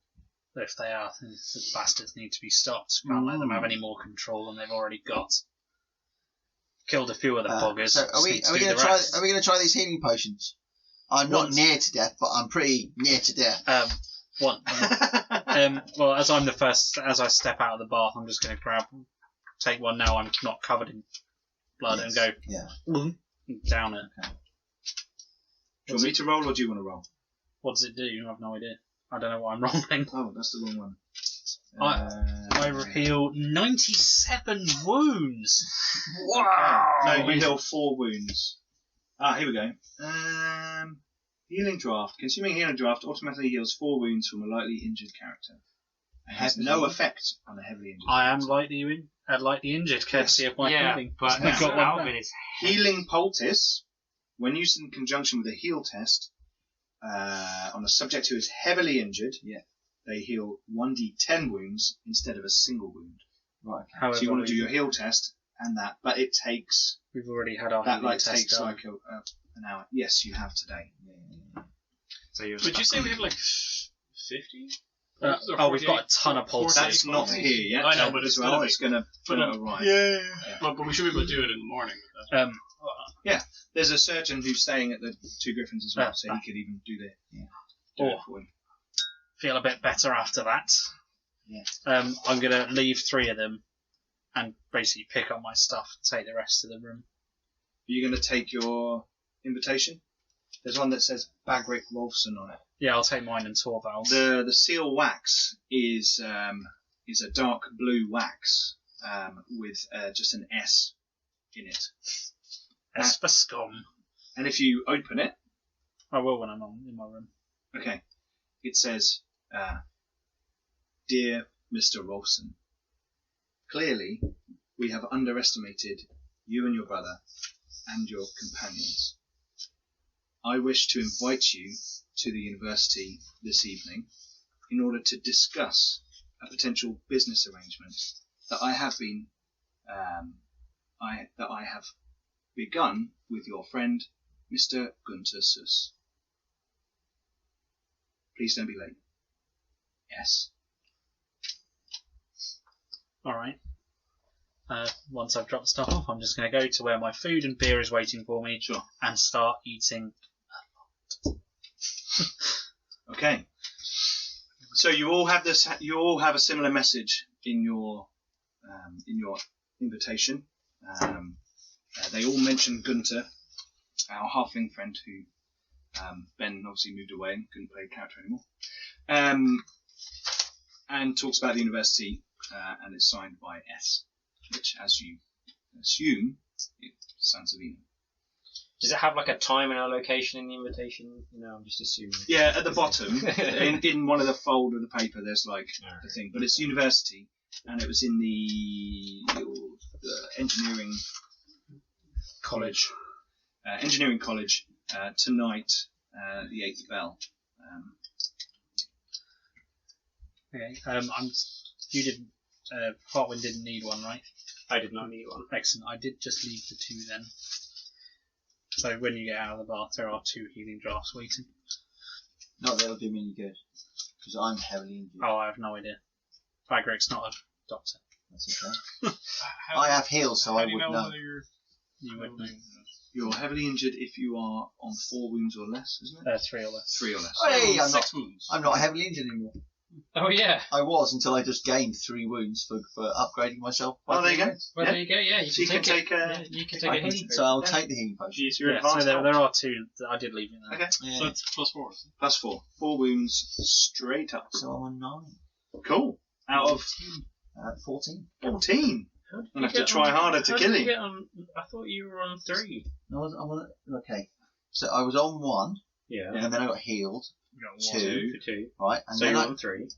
If they are, then the bastards need to be stopped. Can't let them have any more control than they've already got. Killed a few of the buggers. So are we going to try these healing potions? I'm not near to death, but I'm pretty near to death. One. Well, as I'm the first, as I step out of the bath, I'm just going to take one now. I'm not covered in blood and go down it. Okay. Do you want me to roll or do you want to roll? What does it do? I have no idea. I don't know what I'm rolling. Oh, that's the wrong one. I heal 97 wounds. Wow! No, you heal 4 wounds. Here we go. Healing draft. Consuming healing draft automatically heals 4 wounds from a lightly injured character. It has no effect on a heavily injured. I am lightly injured, courtesy of my healing. But I've got Alvin is Healing poultice, when used in conjunction with a heal test, on a subject who is heavily injured, they heal 1d10 wounds instead of a single wound. Right. However, so you want to do your heal test and that, but it takes. We've already had our that healing test takes done. like an hour. Yes, you have today. So you're Would you say we have like 50? We've got a ton of poultices. That's not here yet. I know, but it's gonna be. It's going to arrive. Yeah. But we should be able to do it in the morning. There's a surgeon who's staying at the Two Griffons as well, so he could even do it for you. Feel a bit better after that. Yeah. I'm going to leave 3 of them and basically pick up my stuff and take the rest of the room. Are you going to take your invitation? There's one that says Bagric Rolfson on it. Yeah, I'll take mine and Torvald's. The seal wax is a dark blue wax with just an S in it. S for scum. And if you open it, I will when I'm in my room. okay, it says, "Dear Mr. Rolfson, clearly we have underestimated you and your brother and your companions. I wish to invite you to the university this evening in order to discuss a potential business arrangement that I have begun with your friend, Mr. Gunter Suss. Please don't be late. Yes." Alright. Once I've dropped stuff off, I'm just going to go to where my food and beer is waiting for me. Sure. And start eating. Okay. So you all have this. You all have a similar message in your invitation. They all mention Gunter, our halfling friend who Ben obviously moved away and couldn't play a character anymore. And talks about the university, and it's signed by S, which, as you assume, it's San Savino. Does it have like a time and a location in the invitation? No, I'm just assuming. Yeah, at the bottom, in one of the fold of the paper, there's like the thing, but it's university, and it was in the engineering college. Engineering college tonight, the 8th bell. Okay. You didn't. Hartwin didn't need one, right? I did not need one. Excellent. I did just leave the 2 then. So when you get out of the bath, there are 2 healing drafts waiting. Not that it'll do me any good, because I'm heavily injured. Oh, I have no idea. Bagric's not a doctor. That's okay. I have heals, so I would know. Whether you're... You would know. You're heavily injured if you are on 4 wounds or less, isn't it? 3 or less. 3 or less. Hey, I'm 6 wounds. not heavily injured anymore. Oh yeah. I was until I just gained 3 wounds for upgrading myself. Oh, there you go. Well, there you go. Yeah, So you can take a. you can take a healing. So I'll take the healing potion. Use your Yeah, so advanced there help. are 2 that I did leave in there. Okay. Yeah. So it's +4. Plus 4. 4 wounds straight up. So I'm on 9. Cool. Out of 14. 14. I'm going to have to try harder to kill him. I thought you were on 3. No, I'm on. Okay. So I was on 1, Yeah. and then I got healed. You got 2. 2. Right, and So then you're I on 3.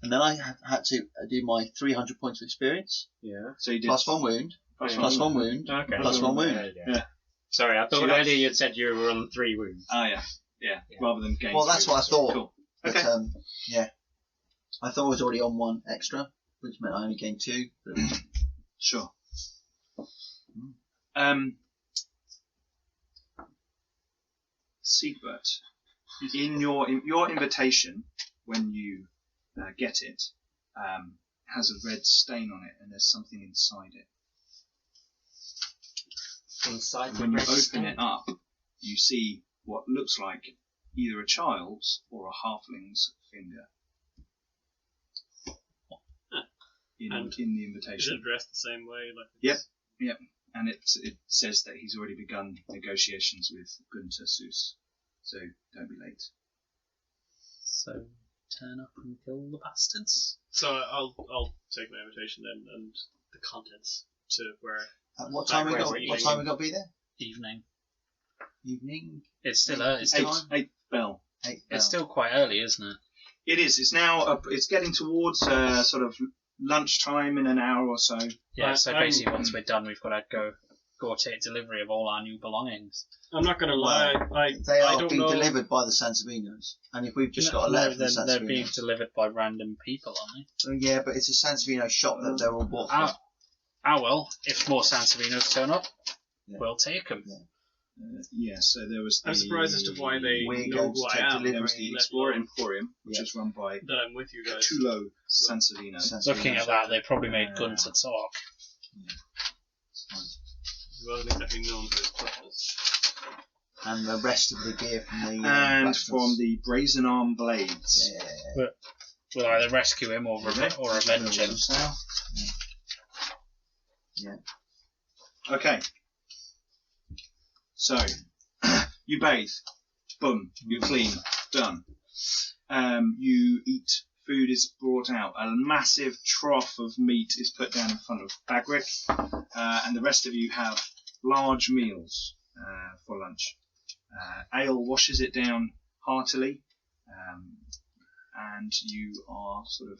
had to do my 300 points of experience, Yeah. So you did. plus 1 wound, Plus plus one 1 wound, Okay. plus 1 wound. Yeah. Sorry, I So thought that's- earlier you'd said you were on 3 wounds. Oh, yeah. Yeah. Rather than gain. Well, that's what I thought. Cool. But Okay. yeah, I thought I was already on 1 extra, which meant I only gained 2. But Sure. Siegbert, in your invitation, when you get it, has a red stain on it, and there's something inside it. Inside the When you red open stain. it up, you see what looks like either a child's or a halfling's finger in the Is invitation. it addressed the same way? Like Yep. And it says that he's already begun negotiations with Gunter Seuss, so don't be late. So turn up and kill the bastards. So I'll take my invitation then and the contents to where. At what time we Where got? we're What eating. time we got to be there? Evening. Evening. It's still early. It's still, Eight bell. 8 it's still quite early, isn't it? It is. It's now up. It's getting towards sort of lunchtime in an hour or so. Yeah. So I'm- basically, once we're done, we've got to go take delivery of all our new belongings. I'm not going to lie. They I are don't being know. delivered by the Sansavinos, and if we've just got a No, letter from the they're being Sansavinos, delivered by random people, aren't they? yeah, but it's a Sansavino shop that they're all bought from. Well, if more Sansavinos turn up, Yeah. we'll take them. Yeah. So there was. I'm surprised as to why they We're know going who to I take am. delivery. There was the Explorer Emporium, which is run by That I'm with you guys. Catulo Sansavino. Sansavinos. Looking at that, they probably made Gunter talk. It's fine. He wasn't exactly known for his toughness. And the rest of the gear from the And blacksmiths. from the Brazen Arm Blades. Yeah. We'll either rescue him or avenge him. Yeah. Okay. So, you bathe. Boom. You're clean. Done. You eat. Food is brought out. A massive trough of meat is put down in front of Bagric. And the rest of you have large meals for lunch. Ale washes it down heartily. And you are sort of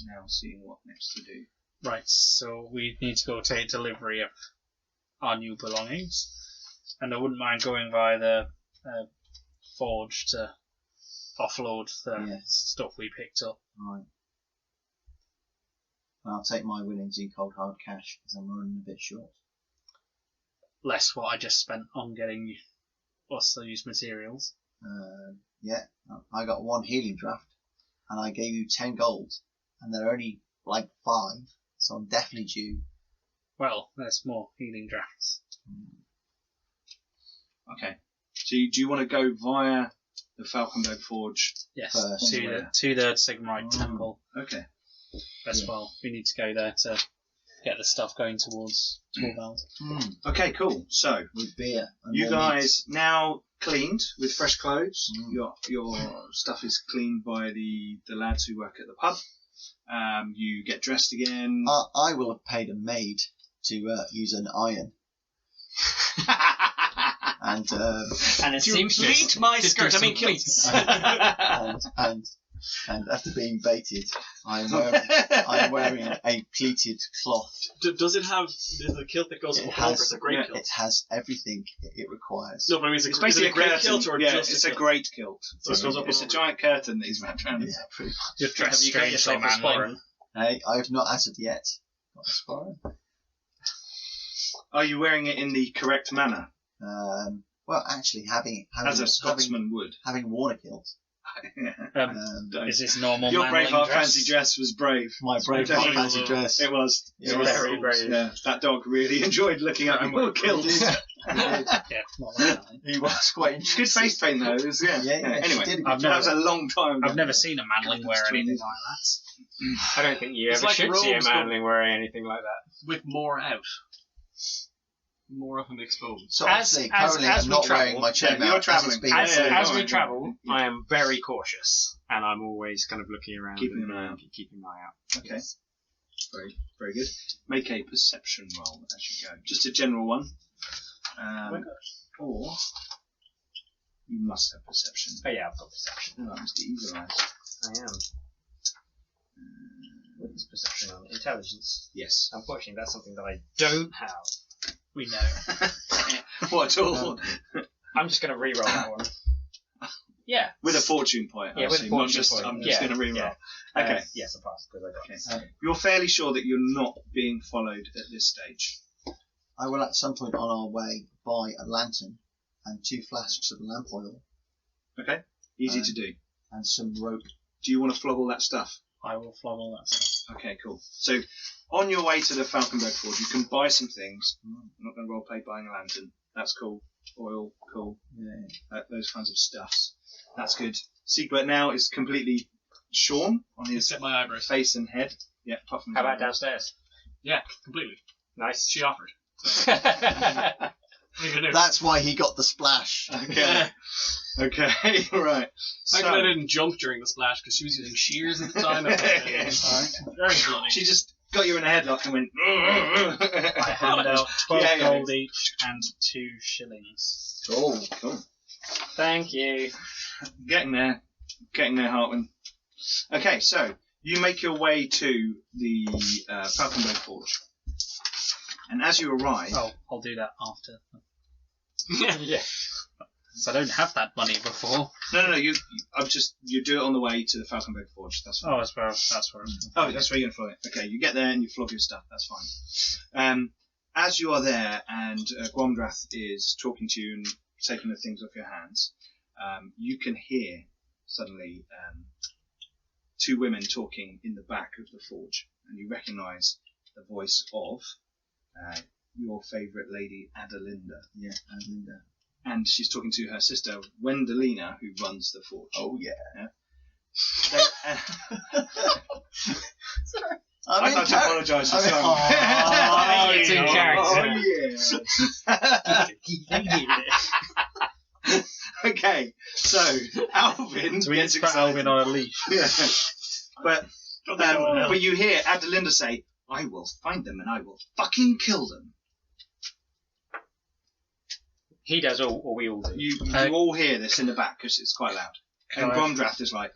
now seeing what next to do. Right, so we need to go take delivery of our new belongings. And I wouldn't mind going via the forge to offload the stuff we picked up. Right. I'll take my winnings in cold hard cash because I'm running a bit short. Less what I just spent on getting us these materials. Yeah, I got 1 healing draft, and I gave you 10 gold, and they're only like 5, so I'm definitely due. Well, there's more healing drafts. Okay. So do you want to go via the Falconberg Forge? Yes, First. to the Sigmarite Temple Okay. as well. We need to go there to get the stuff going towards Torvald. Okay, cool. So, With beer. And you more guys now cleaned with fresh clothes. Mm. Your stuff is cleaned by the lads who work at the pub. You get dressed again. meat. I will have paid a maid to use an iron. And And it seems Bleat my skirt. I mean, kilts. and after being baited, I'm wearing a pleated cloth. Does it have the kilt that goes It over? has- It's a great yeah, kilt. It has everything it requires. No, but I mean, It's is basically it a great curtain. kilt or yeah, just it's a a kilt? great kilt. So it goes up It's a over- giant curtain that he's wrapped around. Yeah, pretty much. You're dressed Have you got strangely yourself a manly. sporran? Hey, I have not as of yet got a sporran. Are you wearing it in the correct manner, Well, actually, having as a Scotsman would? having worn a kilt, Is this normal Your manling Braveheart dress? fancy dress was brave. my brave Definitely fancy was. dress. It was. It It was was very brave. Yeah, that dog really enjoyed looking at your kilts. Yeah, not that manly. He was quite Good interesting. face paint though. It was, yeah. Yeah, she Anyway, did a good I've that never- was a long time ago. I've never seen a manling wear anything like that. I don't think you It's ever like should see a robes, but- manling wearing anything like that. With more out. More of them exposed. So As- obviously, as- currently as I'm we not travel- wearing my yeah, chain you're mount travelling. it's been As, Yeah, as go we on. travel, Yeah. I am very cautious, and I'm always kind of looking around, Keeping and an eye out. keeping an eye out. Okay. Very, very good. Make a perception roll as you go. Just a general one. Or you must have perception. Oh yeah, I've got perception. Oh, Mr. Eagle Eyes. I am. What is perception on? Intelligence. Yes. Unfortunately, that's something that I don't have. We know. What at all? I'm just going to re-roll that one. Yeah. With a fortune point. I Yeah, with a assume, not fortune just, point. I'm just Yeah, going to reroll. yeah. Okay. Yes, I passed because I got Okay. You're fairly sure that you're not being followed at this stage. I will at some point on our way buy a lantern and 2 flasks of lamp oil Okay. Easy to do. and some rope. Do you want to flog all that stuff? I will flog all that stuff. Okay, cool. So, on your way to the Falconberg Forge, you can buy some things. I'm not going to roleplay buying a lantern. That's cool. Oil, cool. Yeah. Those kinds of stuffs. That's good. Siegbert now is completely shorn on his Except my eyebrows. face and head. Yeah, apart from his How about eyebrows. downstairs? Yeah, completely. Nice. She offered. So, what are you gonna do? That's why he got the splash. Okay. Okay, right. How come I didn't jump during the splash because she was using shears at the time? Very bloody. She just got you in a headlock and went. I hand out 12 Yeah, gold each and 2 shillings. Cool, cool. Thank you. Getting there, Hartman. Okay, so you make your way to the Falconberg Forge, and as you arrive, Oh, I'll do that after. Yeah. So I don't have that money before. no, you do it on the way to the Falconberg Forge. That's fine. Oh, that's where. Oh, that's where you're going to flog it. Okay, you get there and you flog your stuff. That's fine. As you are there and Gwomdrath is talking to you and taking the things off your hands, you can hear suddenly 2 women talking in the back of the forge, and you recognise the voice of your favourite lady, Adelinda. Yeah, Adelinda. And she's talking to her sister, Wendelina, who runs the forge. Oh, yeah. Sorry. I'm I'd like to apologise for some. Oh, it's in character. Yeah. Okay, so Alvin So we gets need to put excited. Alvin on a leash. Yeah. But you hear Adelinda say, "I will find them and I will fucking kill them." He does all, or we all do. You all hear this in the back because it's quite loud. And Gwomdrath is like,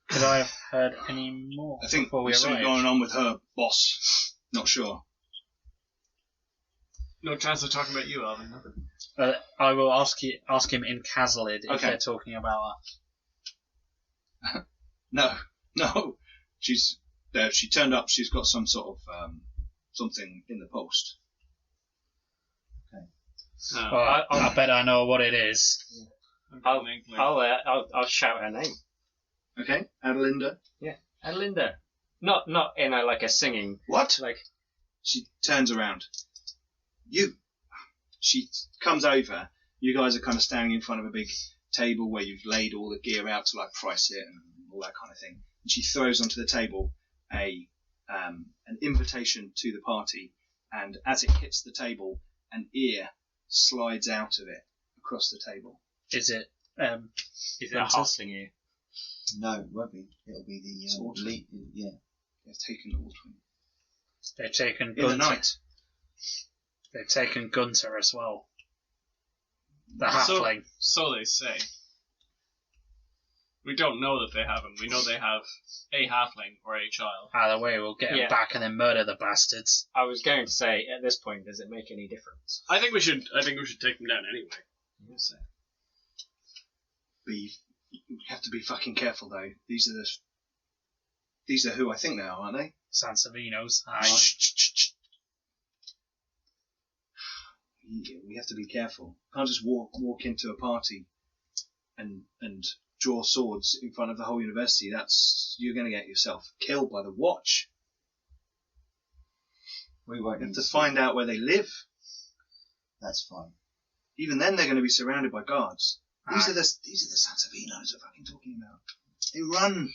Could I have heard any more I think before we there's something arrived? going on with her boss. Not sure. No chance of talking about you, Alvin. I will ask him in Kazalid if Okay. they're talking about us. No. She turned up. She's got some sort of something in the post. No. Well, I bet I know what it is. I'll shout her name. Okay, Adelinda. Adelinda. Not in a singing. What? Like, She turns around. She comes over. You guys are kind of standing in front of a big table where you've laid all the gear out to price it and all that kind of thing. And she throws onto the table an invitation to the party, and as it hits the table, an ear slides out of it across the table. Is it? is it a halfling ear? No, it won't be. It'll be the Autumn. lead. Yeah. They've taken Aldrin. They've taken In the Gunter. night. They've taken Gunter as well. The So- halfling. So they say. We don't know that they have him. We know they have a halfling or a child. Either way, we'll get him Yeah. back and then murder the bastards. I was going to say, at this point, does it make any difference? I think we should take them down anyway. I'm gonna say. We have to be fucking careful though. These are who I think they are, aren't they? Sansavinos. Aye. Shh. We have to be careful. Can't just walk into a party and draw swords in front of the whole university. You're going to get yourself killed by the watch. We won't You have need to find out where they live. That's fine. Even then, they're going to be surrounded by guards. These Aye. are the Sansavinos we're fucking talking about. They run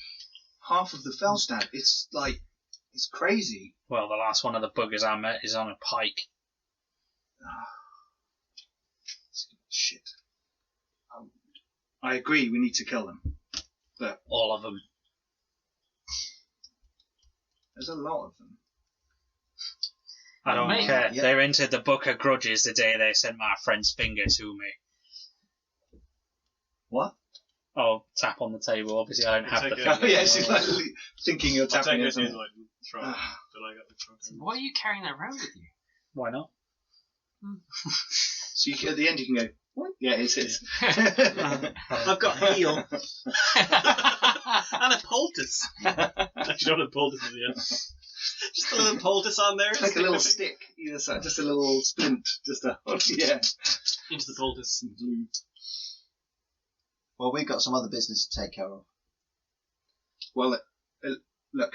half of the Felstad. It's crazy. Well, the last one of the buggers I met is on a pike. Shit. I agree, we need to kill them. But All of them. there's a lot of them. I don't Mate. care. Yeah. They're into the book of grudges the day they sent my friend's finger to me. What? Oh, tap on the table. Obviously, I don't have the Take it. finger. Oh, yeah, she's like thinking you're I'll take tapping it it. as like throw it. Till I got the throw. Why are you carrying that around with you? Why not? So at the end you can go, what? Yeah, it's his. I've got a heel and a poultice. Actually, don't have a poultice at the end. Just a little poultice on there. Like a little stick either side, just a little splint, yeah. Into the poultice. Well, we've got some other business to take care of. Well, look,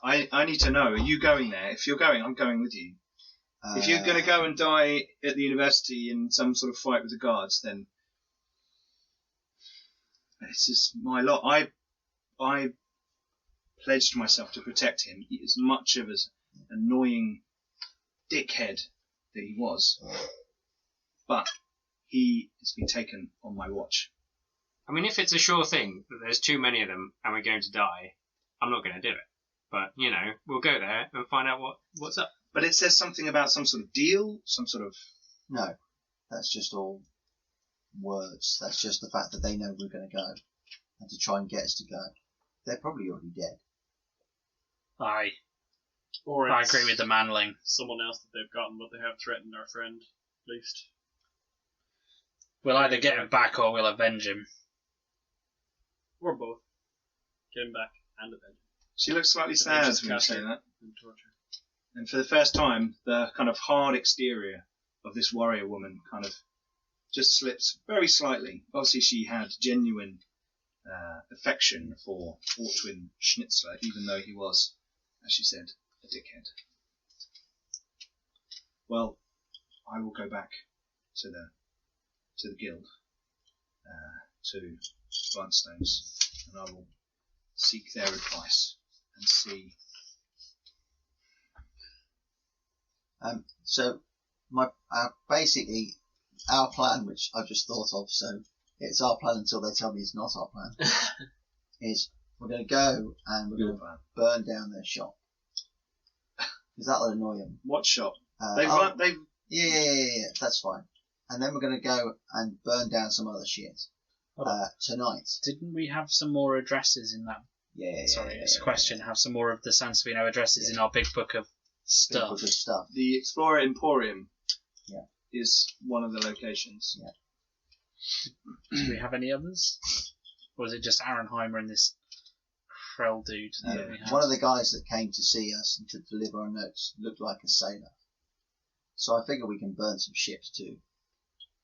I need to know, are you going there? If you're going, I'm going with you. If you're going to go and die at the university in some sort of fight with the guards, then this is my lot. I pledged myself to protect him, as much of an annoying dickhead that he was. But he has been taken on my watch. I mean, if it's a sure thing that there's too many of them and we're going to die, I'm not going to do it. But, we'll go there and find out what's up. But it says something about some sort of deal, some sort of... No, that's just all words. That's just the fact that they know we're going to go and to try and get us to go. They're probably already dead. I Or it's agree with the manling. someone else that they've gotten, but they have threatened our friend, at least. We'll either get him back or we'll avenge him. Or both. Get him back and avenge him. She looks slightly sad just when you say capture that. and torture. And for the first time, the kind of hard exterior of this warrior woman kind of just slips very slightly. Obviously, she had genuine affection for Ortwin Schnitzler, even though he was, as she said, a dickhead. Well, I will go back to the guild, to Bluntstones, and I will seek their advice and see. So, basically, our plan, which I've just thought of, so it's our plan until they tell me it's not our plan, is we're going to go and we're going to burn down their shop. Because that'll annoy them. What shop? Yeah, that's fine. And then we're going to go and burn down some other shit tonight. Didn't we have some more addresses in that? Sorry, it's a question. Have some more of the San Savino addresses in our big book of stuff. Big book of stuff. The Explorer Emporium Yeah. is one of the locations. Yeah. Do we have any others? Or was it just Aaronheimer and this Krell dude? That we had? One of the guys that came to see us and to deliver our notes looked like a sailor. So I figure we can burn some ships too.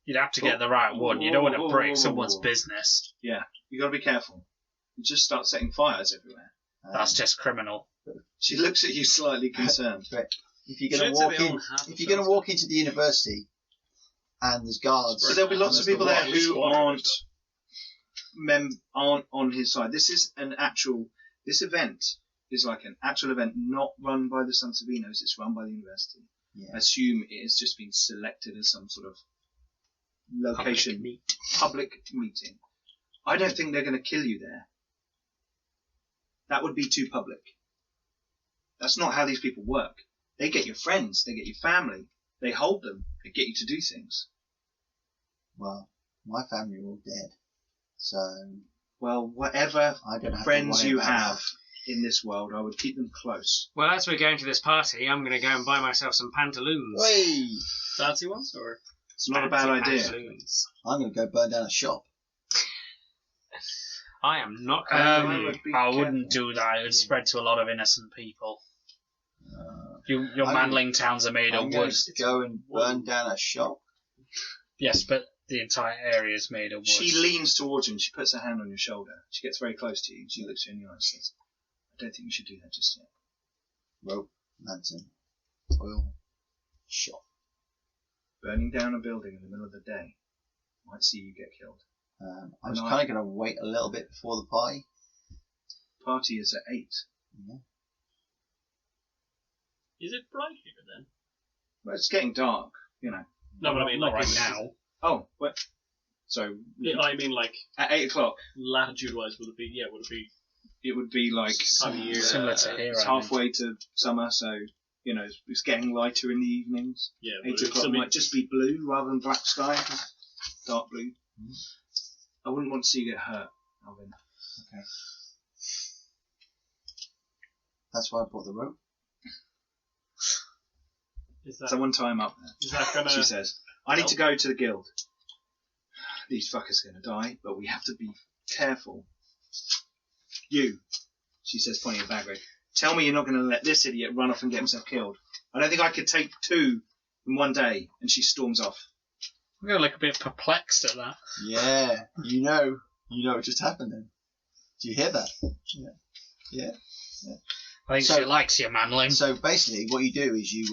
You'd have to get the right one. You don't want to break someone's business. Yeah, you got to be careful. You just start setting fires everywhere. That's just criminal. She looks at you slightly concerned. But if you're going to walk into the university and there's guards, So there'll be lots of people there who squad aren't and aren't on his side. This is an actual. This event is like an actual event, not run by the San Savinos. It's run by the university. Yeah. I assume it has just been selected as some sort of location, public meeting. I don't think they're going to kill you there. That would be too public. That's not how these people work. They get your friends, they get your family, they hold them, they get you to do things. Well, my family are all dead. So Well, whatever I don't have friends to worry you about have in this world, I would keep them close. Well, as we're going to this party, I'm going to go and buy myself some pantaloons. Hey, fancy ones, or It's not a bad Fancy idea. pantaloons. I'm going to go burn down a shop. I am not going with you. I wouldn't do that. It would spread to a lot of innocent people. Your I'm- manling towns are made I'm of going wood. to go and burn down a shop. Yes, but the entire area is made of wood. She leans towards you and she puts her hand on your shoulder. She gets very close to you and she looks you in the eye and says, I don't think you should do that just yet. Rope, lantern, oil, shop. Burning down a building in the middle of the day might see you get killed. I'm just kind of going to wait a little bit before the party. Party is at 8. Yeah. is it bright here then? Well, it's getting dark, you know. No, but I mean, Not like right now. Oh, what? So, I mean, like at 8 o'clock, latitude-wise, would it be? Yeah, would it be? it would be like Time of year. Similar to here. it's I think. halfway to summer, so, you know, it's getting lighter in the evenings. Yeah, 8 would it o'clock still be? might just be blue rather than black sky. Dark blue. I wouldn't want to see you get hurt, Alvin. Okay. That's why I brought the rope. Is that? Someone tie him up there. Is that gonna? She says, I need to go to the guild. These fuckers are going to die, but we have to be careful. You, she says, pointing at Bagwig, tell me you're not going to let this idiot run off and get himself killed. I don't think I could take 2 in one day. And she storms off. I'm going to look a bit perplexed at that. Yeah, you know what just happened then. Do you hear that? Yeah. I think she likes your manling. So basically, what you do is you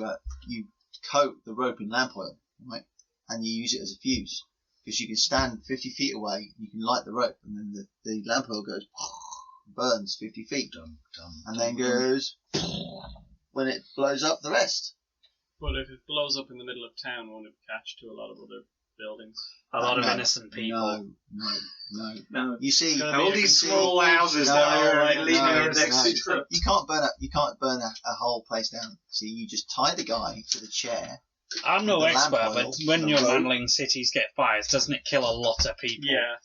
coat the rope in lamp oil, right? And you use it as a fuse. Because you can stand 50 feet away, you can light the rope, and then the lamp oil goes, burns 50 feet, and then goes, when it blows up the rest. Well, if it blows up in the middle of town, won't it catch to a lot of other buildings? A lot of innocent people. No. You see, all these small houses that are leaning next to each other. You can't burn a whole place down. See, you just tie the guy to the chair. I'm no The expert, lamp but oil, when the your rope. manling cities get fires, doesn't it kill a lot of people? Yeah.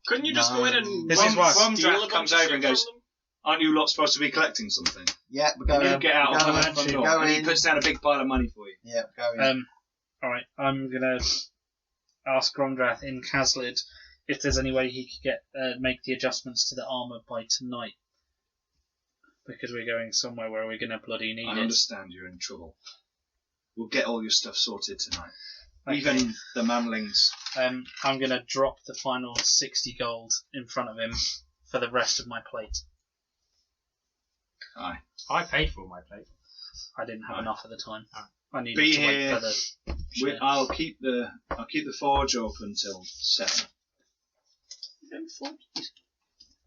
Couldn't you just No. go in and This is why steal a Rumdrath bunch comes of over shit and goes, from them? aren't you lot supposed to be collecting something? Yeah, we're going. You get out of the front door. Go And he in. puts down a big pile of money for you. Yeah, go in. Alright, I'm gonna ask Gromdrath in Caslid if there's any way he could make the adjustments to the armour by tonight. Because we're going somewhere where we're gonna bloody need I it. understand you're in trouble. We'll get all your stuff sorted tonight. Okay. Even the manlings. I'm gonna drop the final 60 gold in front of him for the rest of my plate. Aye. I paid for all my plate. I didn't have enough at the time. I needed Be to wait here. for the share. I'll keep the forge open till 7.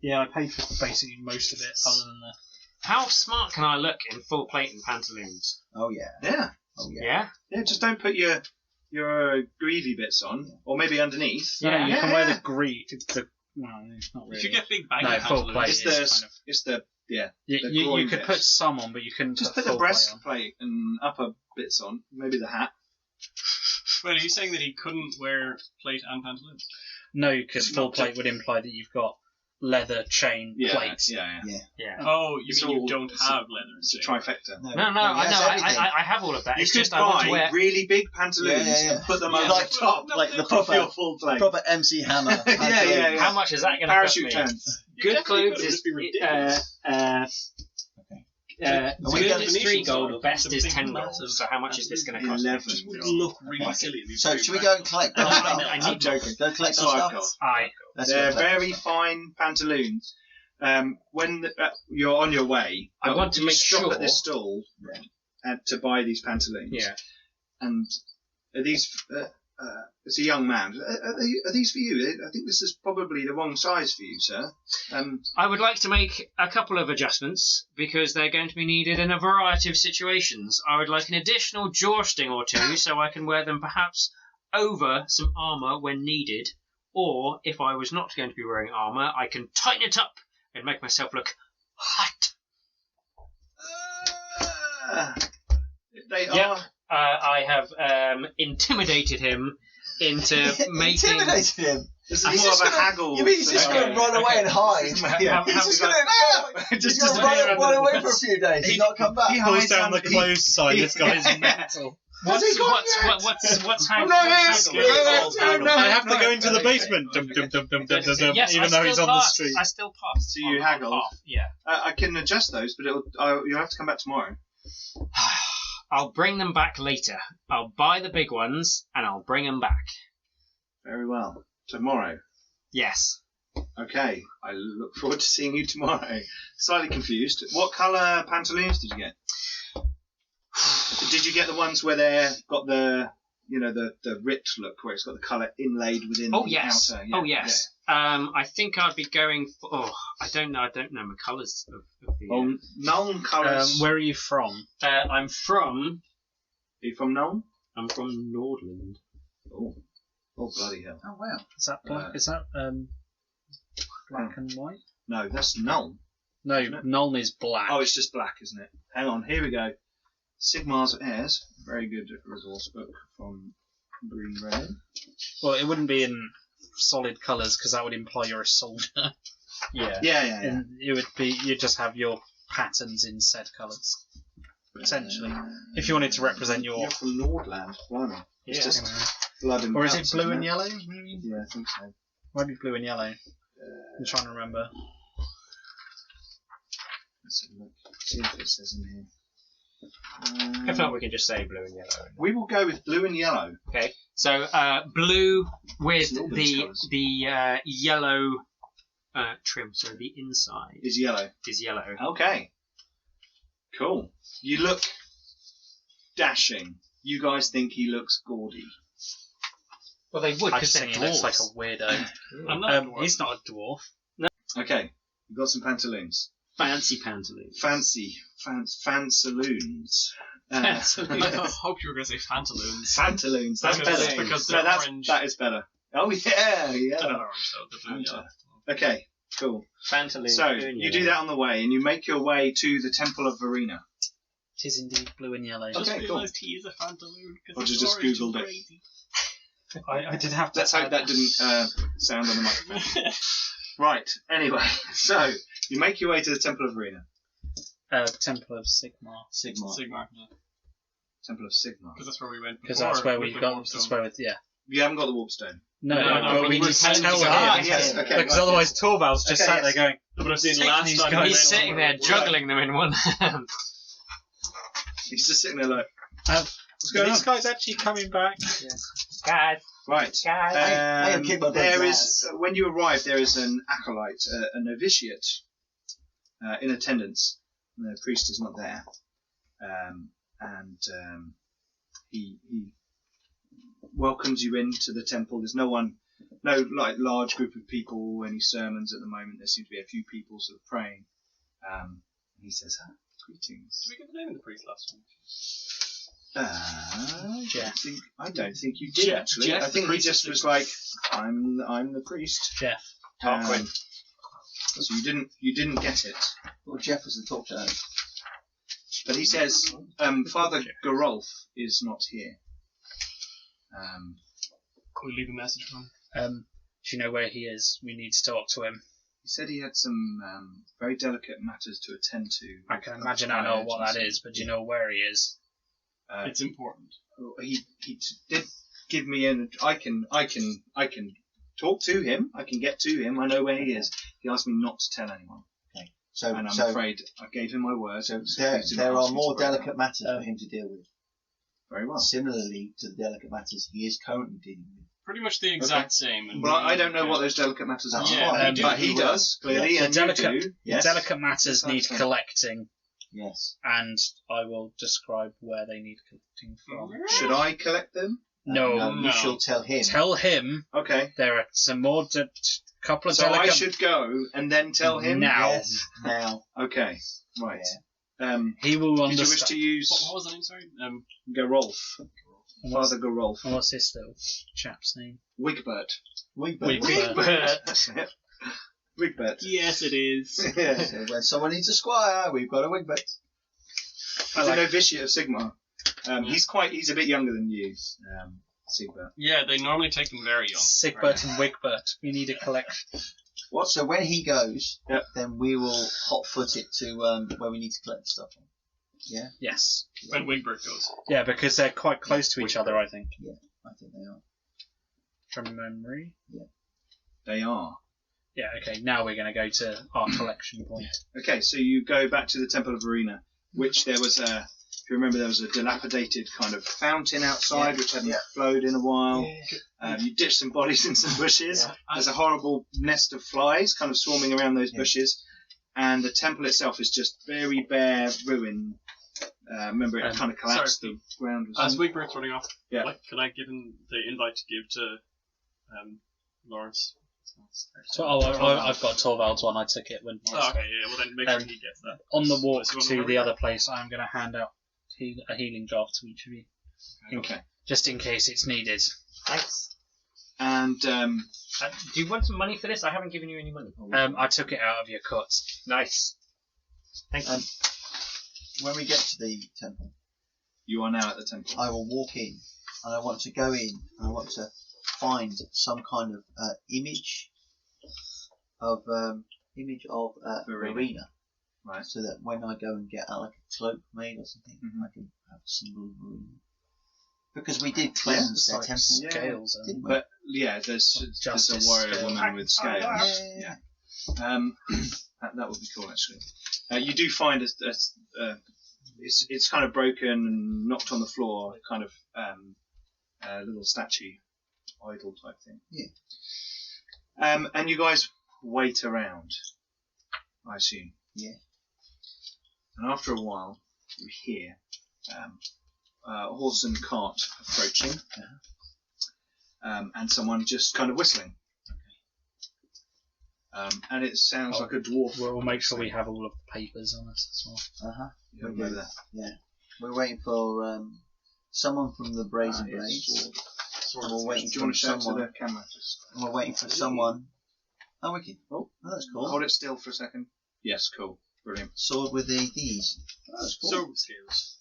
Yeah, I paid for basically most of it, other than the... How smart can I look in full plate and pantaloons? Oh yeah. Yeah. Oh yeah. Yeah? Yeah, just don't put your greavy bits on, or maybe underneath. Yeah, you can wear Yeah. the green... Well, it's not really. If you get big baggy No, full pantaloons, plate. It's It's the, kind of- it's the, yeah. You, the you groin could bits. put some on, but you couldn't Just put put the full plate on. breastplate and upper bits on, maybe the hat. Wait, are you saying that he couldn't wear plate and pantaloons? No, because full Not plate would imply that you've got leather chain plates. Yeah. Yeah. Oh, you It's mean you all- don't it's have leather? It's a and trifecta. No, he I has know. everything. I have all of that. You It's could just I want to buy wear. really big pantaloons Yeah. and put them Yeah. over Like- the top, like the of proper- your full plate. Proper MC Hammer. Yeah. How much is that going to cost Parachute me? pants. You Good definitely clothes could is just be ridiculous. we good going is Venetian 3 gold. style? Best is Big 10 gold. massive So how much is this going to cost? 11. Just would look really silly. So should we go and collect No, our I stuff? need I'm joking. Go collect That's our what I've stuff. got. Aye. Let's They're go collect very fine pantaloons. When you're on your way, I want to you make stop sure- at this stall to buy these pantaloons. Yeah. And are these? It's a young man. Are these for you? I think this is probably the wrong size for you, sir. I would like to make a couple of adjustments because they're going to be needed in a variety of situations. I would like an additional jousting or two so I can wear them perhaps over some armour when needed. Or, if I was not going to be wearing armour, I can tighten it up and make myself look hot. They Yep. are. I have intimidated him into making... Intimidated him. This is He's more of just a gonna- haggle. You mean he's just Okay, going to run away and hide? Yeah. He's just going Just to to run away for a few days and not come back. he Pulls hides down the under- closed sign. This guy's Yeah. mental. Has he gone yet? What's happening? No, I have to go into the basement. Dum, dum, dum, dum, dum, dum, dum, Yes, even I though he's still on the passed. street. I still passed. So you on haggled? half, yeah. I can adjust those, but you'll have to come back tomorrow. I'll bring them back later. I'll buy the big ones and I'll bring them back. Very well. Tomorrow. Yes. Okay. I look forward to seeing you tomorrow. Slightly confused. What colour pantaloons did you get? Did you get the ones where they've got the ripped look, where it's got the colour inlaid within Oh the yes. outer? Oh yes. I think I'd be going for. Oh, I don't know my colours of the. Yeah. Oh, Nuln colours. Where are you from? I'm from. Are you from Nuln? I'm from Nordland. Oh bloody hell. Oh, wow. Is that black? Is that black and white? No, that's Nuln. No, Isn't it? Nuln is black. Oh, it's just black, isn't it? Hang on, here we go. Sigmar's Heirs, very good resource book from Green Red. Well, it wouldn't be in solid colours because that would imply you're a soldier. Yeah. And it would be you just have your patterns in said colours. Essentially, if you wanted to represent your, You're from Nordland, blimey. It's Yeah. just blood and or is it guts, blue isn't and it? yellow? Maybe? Yeah, I think so. Might be blue and yellow. I'm trying to remember. Let's have a look. See if it says in here. If not, we can just say blue and yellow. We will go with blue and yellow. Okay. So blue with It's not these the colours. yellow trim. So the inside Is yellow. is yellow. Okay. Cool. You look dashing. You guys think he looks gaudy. Well, they would I because just they're think he looks like dwarves. a weirdo. I'm not a dwarf. He's not a dwarf. Okay, you've got some pantaloons. Fancy pantaloons. Fancy. Fansaloons. I hope you were going to say Fantaloons. Pantaloons. That's Because- better. because No, they're orange. that is better. Oh, yeah, They're yeah. not orange though, they're blue. Fanta. Okay, cool. Pantaloons. So, you do that on the way, and you make your way to the Temple of Verena. It is indeed blue and yellow. I just Okay, cool. realised he is a Fantaloon Or because he's just orange Googled and it. crazy. I did have to. Let's hope that didn't sound on the microphone. Right, anyway, so you make your way to the Temple of Verena. Temple of Sigmar. Sigmar. Sigmar, yeah. Temple of Sigmar. Because that's where we went Because before. that's where with we the got. Warpstone. That's where yeah. You haven't got the warpstone. No, No, but we we need to were tell telling him. you. Yes, okay. Because right, otherwise Torvald's just Okay, sat there yes. going, But I've seen Take last these time guys. we He's went sitting there somewhere. juggling them in one hand. He's just sitting there like, what's "Are going on? these guys actually coming back?" Guys, Right. I am kicked my There brother's is, when you arrive, there is an acolyte, a novitiate, in attendance. The priest is not there, he welcomes you into the temple. There's no like large group of people, any sermons at the moment. There seem to be a few people sort of praying. And he says, "Greetings." Did we get the name of the priest last time? I don't think you did actually. Jeff, I think the he priest just was like, "I'm the priest." Jeff. Um, so you didn't get it. Well, Jeff was the talk show. But he says, Father Gerolf is not here. Could we leave a message for him? Do you know where he is? We need to talk to him. He said he had some very delicate matters to attend to. I can imagine I know what that is, but do you know where he is? It's important. He did give me I can talk to him. I can get to him. I know where he is. He asked me not to tell anyone, So, and I'm so afraid I gave him my word. So Please there do not are ask me more to break delicate them. matters for him to deal with. Very well. Similarly to the delicate matters he is currently dealing with. Pretty much the exact same. And Well, I don't know what those delicate matters are, Yeah, but he does clearly, Yeah. and The you delicate- do. Yes. Delicate matters Yes, need that's collecting, Yes. and I will describe where they need collecting from. Should I collect them? No, You No. shall tell him. tell him Okay. there are some more, couple of So I delicate... should go and then tell him. Now. Yes. Now. Okay. Right. He will Did you wish understand. to use What was the name? Sorry. Gerolf? And what's, Father Gerolf. and what's this little chap's name? Wigbert. Wigbert. That's it. Wigbert. Yes, it is. Yeah. So when someone needs a squire, we've got a Wigbert. He's a novitiate of Sigmar. He's a bit younger than you, Sigbert. Yeah, they normally take them very young. Sigbert and Wigbert. We need a collection. What? So when he goes, Yep. then we will hot foot it to where we need to collect stuff from. Yeah, Yes. When Wigbert goes. Yeah, because they're quite close to each other, I think. I think they are. From memory. They are. Yeah, okay, now we're going to go to our collection point. Okay, so you go back to the Temple of Verena, which there was if you remember, there was a dilapidated kind of fountain outside, which hadn't flowed in a while. You ditch some bodies in some bushes. Yeah. There's a horrible nest of flies kind of swarming around those bushes. And the temple itself is just very bare ruin. Remember, it kind of collapsed. sorry, The ground was... As Wigbert's running off, Yeah. can I give him the invite to give to Lawrence? So, I've got Torvald's one. I took it when. Oh, okay, yeah. Well, then make sure he gets that. On the walk So you want to to the hurry? other place, I'm going to hand out a healing jar to each of you, Okay. just in case it's needed. Thanks. And Do you want some money for this? I haven't given you any money. I took it out of your cut. Nice. Thank you. When we get to the temple, you are now at the temple. I will walk in, and I want to go in, and I want to find some kind of image of Verena, Right. so that when I go and get like a cloak made or something, Mhm. I can have a symbol of Verena. Because we did cleanse their like temple, scales. didn't we? But yeah, there's a Justice warrior scale. woman with scales. Yeah. That would be cool actually. You do find it's kind of broken and knocked on the floor, kind of a little statue, idol type thing. Yeah. And you guys wait around, I assume. Yeah. and after a while, you hear a horse and cart approaching, and someone just kind of whistling. And it sounds like a dwarf. We'll make sure we have all of the papers on us as well. You haven't got that. Yeah. We're waiting for someone from the Brazen Blades. And we're waiting Do you want for to shout to someone. the camera? And we're waiting for someone. Oh, wicked. Oh, that's cool. Hold it still for a second. Yes, cool. Brilliant. Sword with the these. Oh, that's cool. Sword skills.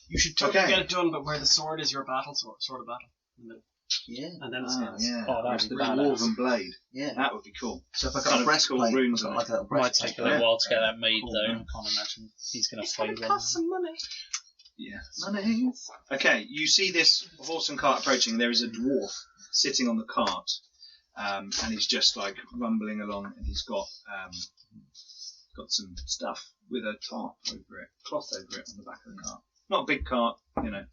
You should totally Okay. get it done, but where the sword is your battle sword of battle. In the middle. Yeah. And then the Ah, scales. yeah. Oh, that'd With be the badass. dwarven blade. Yeah. That would be cool. So if I Kind got a of breastplate, cool runes I've got on like a little Might breastplate. take a little while to get that made, Cool. though. I can't imagine he's going to find one. some money. Yeah. Money. Okay, you see this horse and cart approaching. There is a dwarf sitting on the cart, and he's just like rumbling along, and he's got some stuff with a tarp over it, cloth over it on the back of the cart. Not a big cart, you know.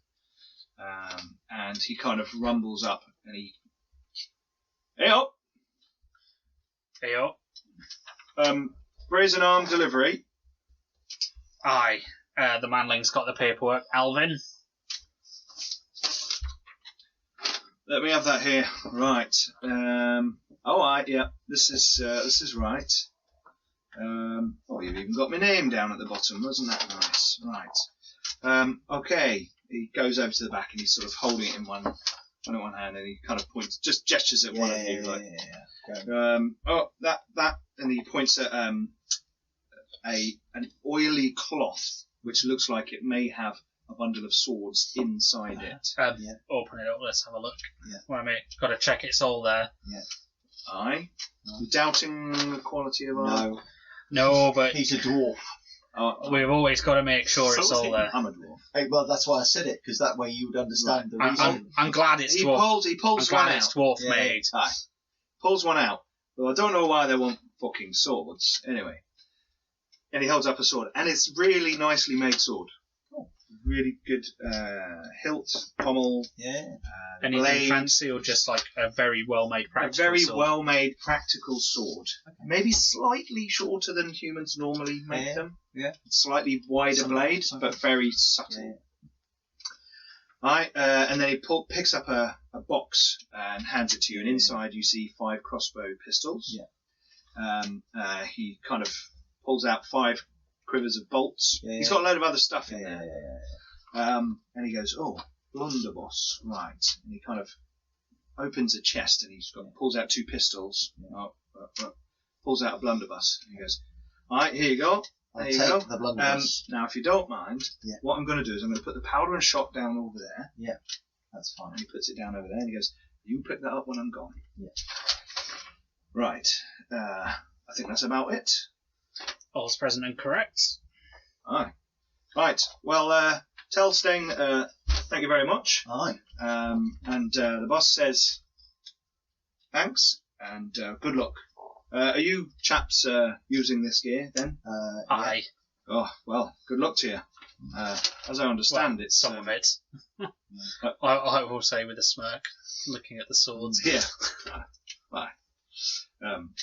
And he kind of rumbles up, and he, hey up, Hey, oh. brazen arm delivery. Aye. The manling's got the paperwork. Alvin? Let me have that here. Right. Yeah. This is right. You've even got my name down at the bottom. Wasn't that nice? Right. Okay. He goes over to the back and he's sort of holding it in one hand, and he kind of points, just gestures at one of you, like, that, and he points at an oily cloth which looks like it may have a bundle of swords inside it. Open it up, let's have a look. Yeah. Well, mate, got to check it's all there. Aye. You doubting the quality of our... No. No, but He's a dwarf. we've always got to make sure So it's is all he. there. I'm a dwarf. Hey, well, that's why I said it, because that way you would understand the reason. I'm glad it's He dwarf. pulls I'm one glad out. it's dwarf Yeah. made. Aye. Pulls one out. Well, I don't know why they want fucking swords. Anyway. And he holds up a sword. And it's really nicely made sword. Really good hilt, pommel, Anything blade. fancy or just like a very well made A practical very sword? well-made practical sword. Maybe slightly shorter than humans normally make them. Yeah. Slightly wider blade, but very subtle. Right, and then he picks up a box and hands it to you, and inside you see 5 crossbow pistols. He kind of pulls out 5 quivers of bolts. He's got a load of other stuff in there. And he goes, "Oh, blunderbuss, right?" And he kind of opens a chest, and pulls out 2 pistols. Pulls out a blunderbuss. And he goes, "All right, here you go. There you go. The blunderbuss. Now, if you don't mind, what I'm going to do is I'm going to put the powder and shot down over there." That's fine. And he puts it down over there, and he goes, "You pick that up when I'm gone." Right. I think that's about it. All's present and correct. Aye. Right. Well, tell Steng, thank you very much. Aye. And the boss says, "Thanks, and good luck." Are you chaps using this gear then? Aye. Oh, well, good luck to you. As I understand, it's some of it. I will say with a smirk, looking at the swords. Yeah. Right.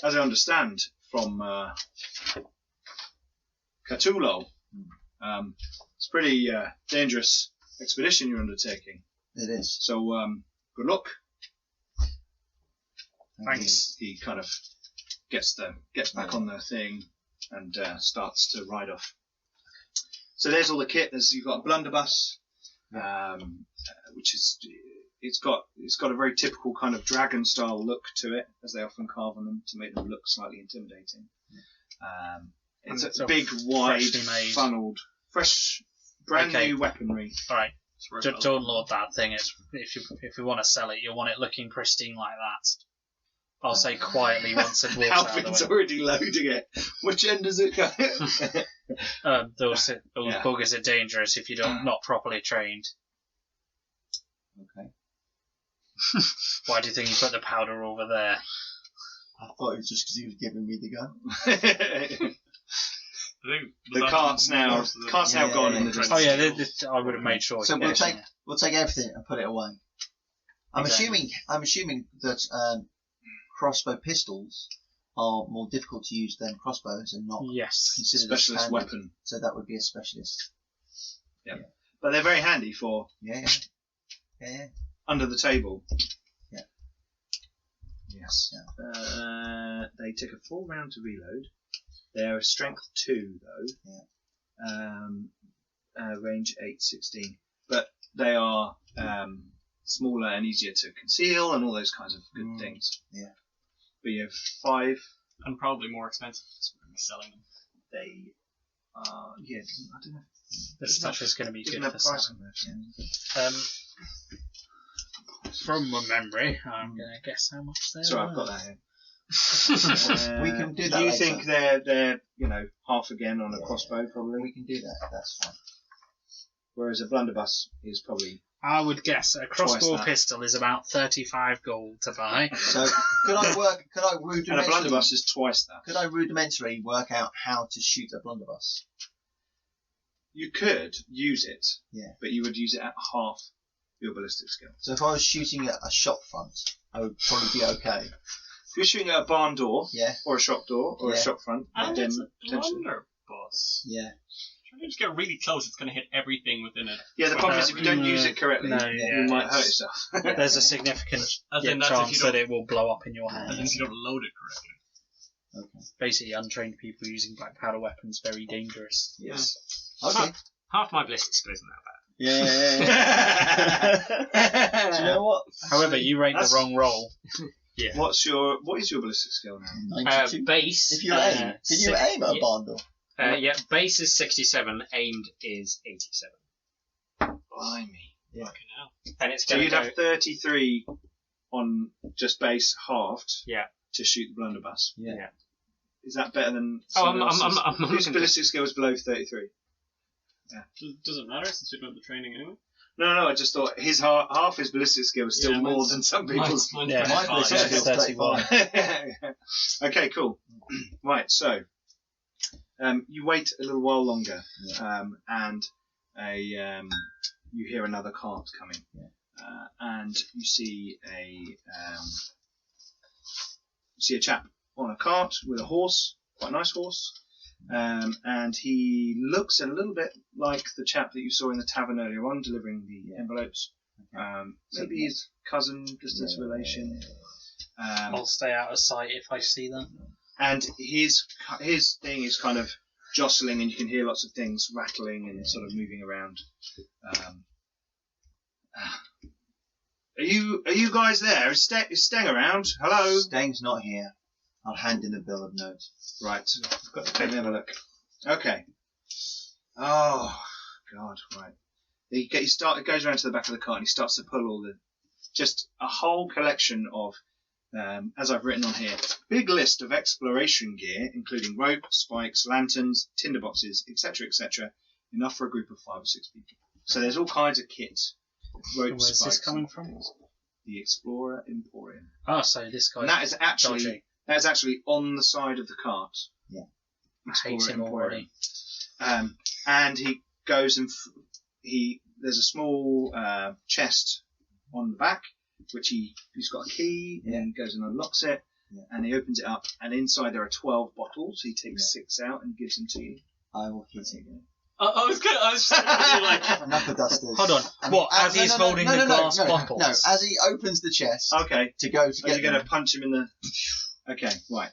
As I understand from Catulo, it's a pretty dangerous expedition you're undertaking. It is. So, good luck. Thanks. He kind of gets back on the thing and starts to ride off. So there's all the kit. You've got a blunderbuss, which is it's got a very typical kind of dragon style look to it, as they often carve on them to make them look slightly intimidating. It's a big, wide, funneled, fresh, brand new weaponry. All right. Don't load that thing. If you want to sell it, you want it looking pristine like that. I'll say quietly once a dwarf's out of Alvin's the way. already loading it. Which end does it go? Those buggers are dangerous if you're not properly trained. Okay. Why do you think you put the powder over there? I thought it was just because he was giving me the gun. The cart's now gone in the distance. Oh yeah, I would have made sure. So yes. we'll take everything and put it away. I'm Exactly. assuming that crossbow pistols are more difficult to use than crossbows and not Yes. considered Specialist a standard. weapon. So that would be a specialist. But they're very handy for Yeah. under the table. Yeah. Yes. They take a full round to reload. They're a strength 2 though. Range 8, 16. But they are smaller and easier to conceal and all those kinds of good things. Yeah. But you have 5. And probably more expensive because we're going to be selling them. They are, I don't know. The stuff is going to be Doesn't good have for price selling. on there. From my memory, I'm going to guess how much they Sorry, are. I've got that here. We can do that You later. think they're half again on a Yeah. crossbow probably, We can do that. That's fine. whereas a blunderbuss is probably. I would guess a crossbow that. pistol is about 35 gold to buy. So could I And a rudimentarily? blunderbuss is twice that. Could I rudimentarily work out how to shoot a blunderbuss? You could use it, Yeah. but you would use it at half your ballistic skill. So if I was shooting at a shop front, I would probably be okay. If you're shooting at a barn door, Yeah. or a shop door, or a Yeah. shop front, And then it's a potentially. blunderbuss. Yeah. Trying to just get really close, it's going to hit everything within it. Yeah, the problem is if you don't use it correctly, no, you might hurt it's- yourself. There's a significant As in that's if chance you that don't, it will blow up in your as in hand. if you don't load it correctly. Okay. Basically, untrained people using black powder weapons very dangerous. Yes. Okay. Half my ballistic skill isn't that bad. Yeah. Do you know what? However, you rate the That's- wrong roll. Yeah. What is your ballistic skill now? 92. Base. If you aim, can you aim at a barn door? Yeah, base is 67, aimed is 87. Blimey. Fucking hell. And it's So going you'd to go... have 33 on just base halved. Yeah. To shoot the blunderbuss. Yeah. Is that better than? Oh, someone else's? I'm Whose looking ballistic skill is below 33? Does it matter since we don't have the training anyway? No, I just thought his half his ballistic skill is still Yeah, more mine's- than some people's. Mine's Yeah, pretty my fine. ballistic Yeah, skill's 31. 35. Okay, cool. Right, so you wait a little while longer, and you hear another cart coming, and you see a chap on a cart with a horse, quite a nice horse, and he looks a little bit like the chap that you saw in the tavern earlier on, delivering the envelopes. Maybe his cousin, distance relation. I'll stay out of sight if I see them. And his thing is kind of jostling, and you can hear lots of things rattling and sort of moving around. Are you guys there? Is Steng around? Hello. Steng's not here. I'll hand in the bill of notes. Right. Let me have a look. Okay. Oh God. Right. He goes around to the back of the cart and he starts to pull just a whole collection of. As I've written on here, big list of exploration gear, including rope, spikes, lanterns, tinderboxes, etc., etc., enough for a group of 5 or 6 people. So there's all kinds of kit. Rope, Where's spikes, this coming from? The Explorer Emporium. Oh, so this guy. And that is actually dodgy. on the side of the cart. Yeah. I hate him already. And he goes and there's a small chest on the back, which he's got a key, and goes and unlocks it, and he opens it up, and inside there are 12 bottles. He takes 6 out and gives them to you. I will hit it. I was just like, Knuckle dusters. Hold on. What? As he's holding the glass bottles? No, as he opens the chest Okay. to go to So get you're going to them. punch him in the... Okay, right.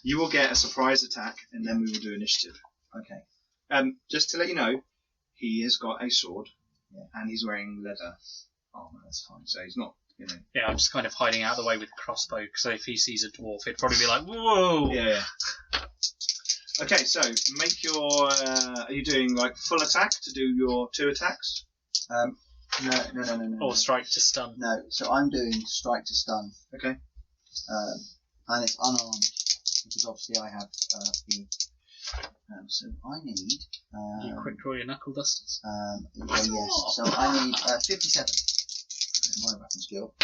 You will get a surprise attack, and then we will do initiative. Okay. Just to let you know, he has got a sword, and he's wearing leather armor. That's fine. So he's not, Yeah, I'm just kind of hiding out of the way with the crossbow, so if he sees a dwarf, he'd probably be like, whoa! Yeah. Okay, so make your... are you doing, like, full attack to do your 2 attacks? No. Or strike to stun. No, so I'm doing strike to stun. Okay. And it's unarmed, because obviously I have the... so I need... You quick draw your knuckle dusters. yes, so I need 57. My weapon skill.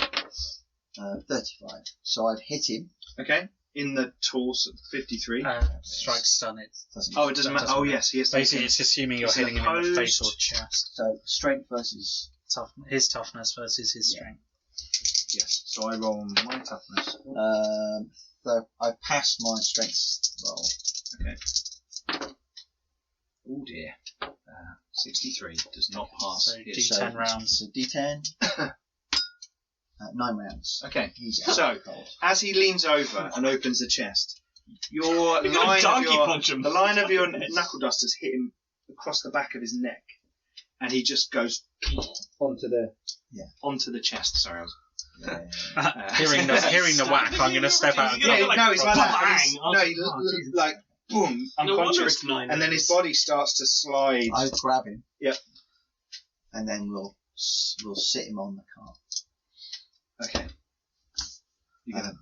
35. So I've hit him. Okay. In the torso, 53. Strike to stun, it doesn't. Oh, it doesn't matter. Oh, yes, he has to Basically, hit it's assuming you're It's hitting him in the opposed. face or chest. So strength versus... His toughness versus his strength. Yes. So I roll my toughness. So I passed my strength roll. Okay. Oh dear. 63 does not pass. So his- D10 rounds. So D10. 9 rounds. Okay. He's So, out cold. as he leans over and opens the chest, your You're gonna line of donkey your punch him. the line of your knuckle dusters hit him across the back of his neck, and he just goes onto the chest. Sorry, I was. Hearing the whack, I'm going to step out. And Yeah, cover. No, he's like that. Bang! He's- No, he like boom, No wonder unconscious, it's 9 and then his rounds. body starts to slide. I grab him. Yep. And then we'll sit him on the cart. Okay. You're gonna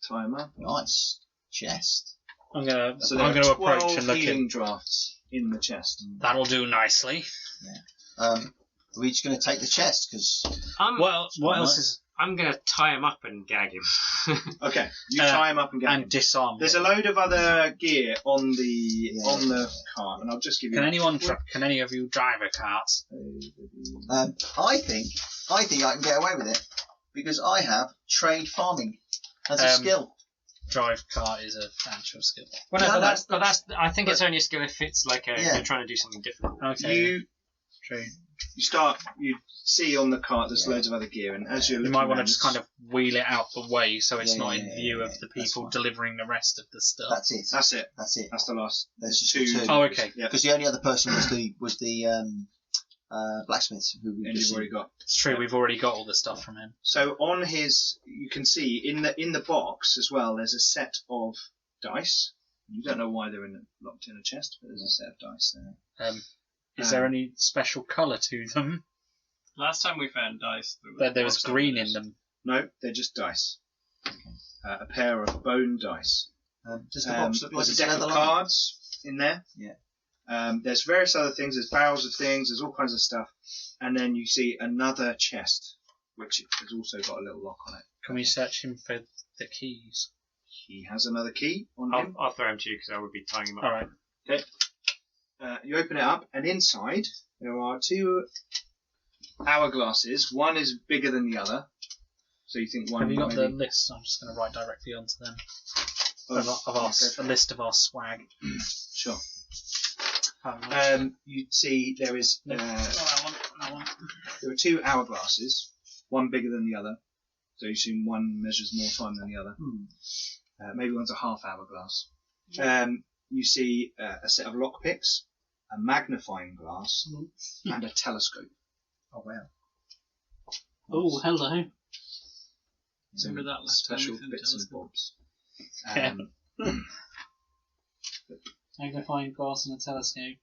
tie him up. Nice chest. I'm going So there are to approach 12 and look healing in. drafts in the chest. That'll do nicely. Are we just going to take the chest? Because What else is I'm going to tie him up and gag him. Okay, you tie him up and get him. and disarm? There's a him. load of other gear on the cart, and I'll just give you. Can any of you drive a cart? I think I can get away with it because I have trade farming as a skill. Drive cart is a actual skill. Well, no, No, but that's. I think it's only a skill if it's like Yeah. you're trying to do something difficult. Okay. You see on the cart there's loads of other gear, and as you're You looking might want to around, just kind of wheel it out the way so it's not in view of the That's people fine. delivering the rest of the stuff. That's it. That's it. That's it. That's the last. There's just two. two. Oh, okay. Yeah, Because the only other person was the blacksmith who we and just you've already got. It's true, we've already got all the stuff from him. So on his, you can see in the box as well. There's a set of dice. You don't know why they're locked in a chest, but there's a set of dice there. Is there any special colour to them? Last time we found dice, There was green in them. No, they're just dice. A pair of bone dice. Does the box look like There's a it's deck leather of lined? cards in there. Yeah. There's various other things. There's barrels of things. There's all kinds of stuff. And then you see another chest, which has also got a little lock on it. Can we search him for the keys? He has another key on him. I'll throw him to you because I would be tying him up. Alright. You open it up, and inside there are two hourglasses. One is bigger than the other. So you think one Have you got maybe... the list? I'm just going to write directly onto them. Oh, A list of our swag. Sure. Oh, You'd see there is that one. there are two hourglasses, one bigger than the other. So you assume one measures more time than the other. Maybe one's a half hourglass. You see a set of lockpicks, a magnifying glass, and a telescope. Oh wow. Oh, hello. So Remember that last time we special found bits and telescope? bobs. Magnifying glass and a telescope.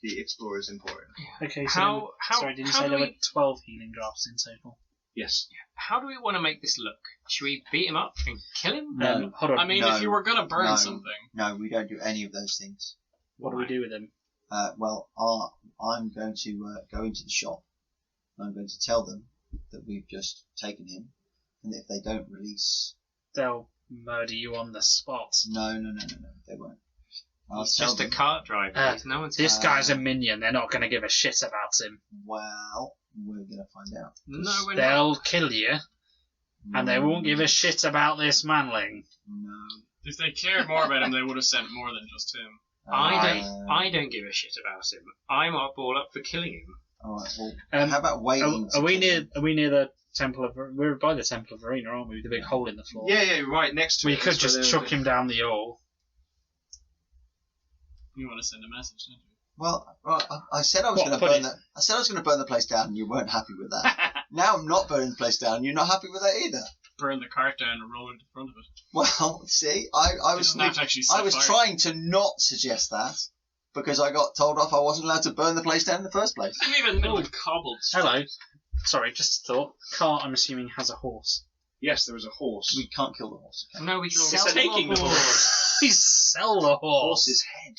The explorer's emporium. Okay, How sorry, did you how say do there were we 12 healing drafts in total? Yes. how do we want to make this look? Should we beat him up and kill him? No. Hold on. I mean, No. if you were gonna burn No. something, No, we don't do any of those things. What do we do with him? Well, I'm going to go into the shop. And I'm going to tell them that we've just taken him, and if they don't release, They'll murder you on the spot. no, they won't. I'll He's tell just a them, cart driver. No one's. This guy's a minion. They're not going to give a shit about him. well, we're going to find out. No, we're not. They'll kill you, and they won't give a shit about this manling. No. if they cared more about him, they would have sent more than just him. I don't give a shit about him. I'm all up for killing him. Alright, well, how about waiting? Are we near the Temple of... We're by the Temple of Verena, aren't we? With the big hole in the floor. Yeah, right next to We it. could That's where just they're- chuck him down the hole. You want to send a message, don't you? Well, I said I was What, going to put burn it- that. I said I was going to burn the place down, and you weren't happy with that. Now I'm not burning the place down, and you're not happy with that either. Burn the cart down and roll into the front of it. Well, see, I was It's not actually set I was fire. trying to not suggest that because I got told off I wasn't allowed to burn the place down in the first place. You live in the middle of cobbled street. Hello. Sorry, just a thought. Cart, I'm assuming, has a horse. Yes, there was a horse. We can't kill the horse. Okay? No, we can He's sell taking the horse. We sell the horse. Horse's head.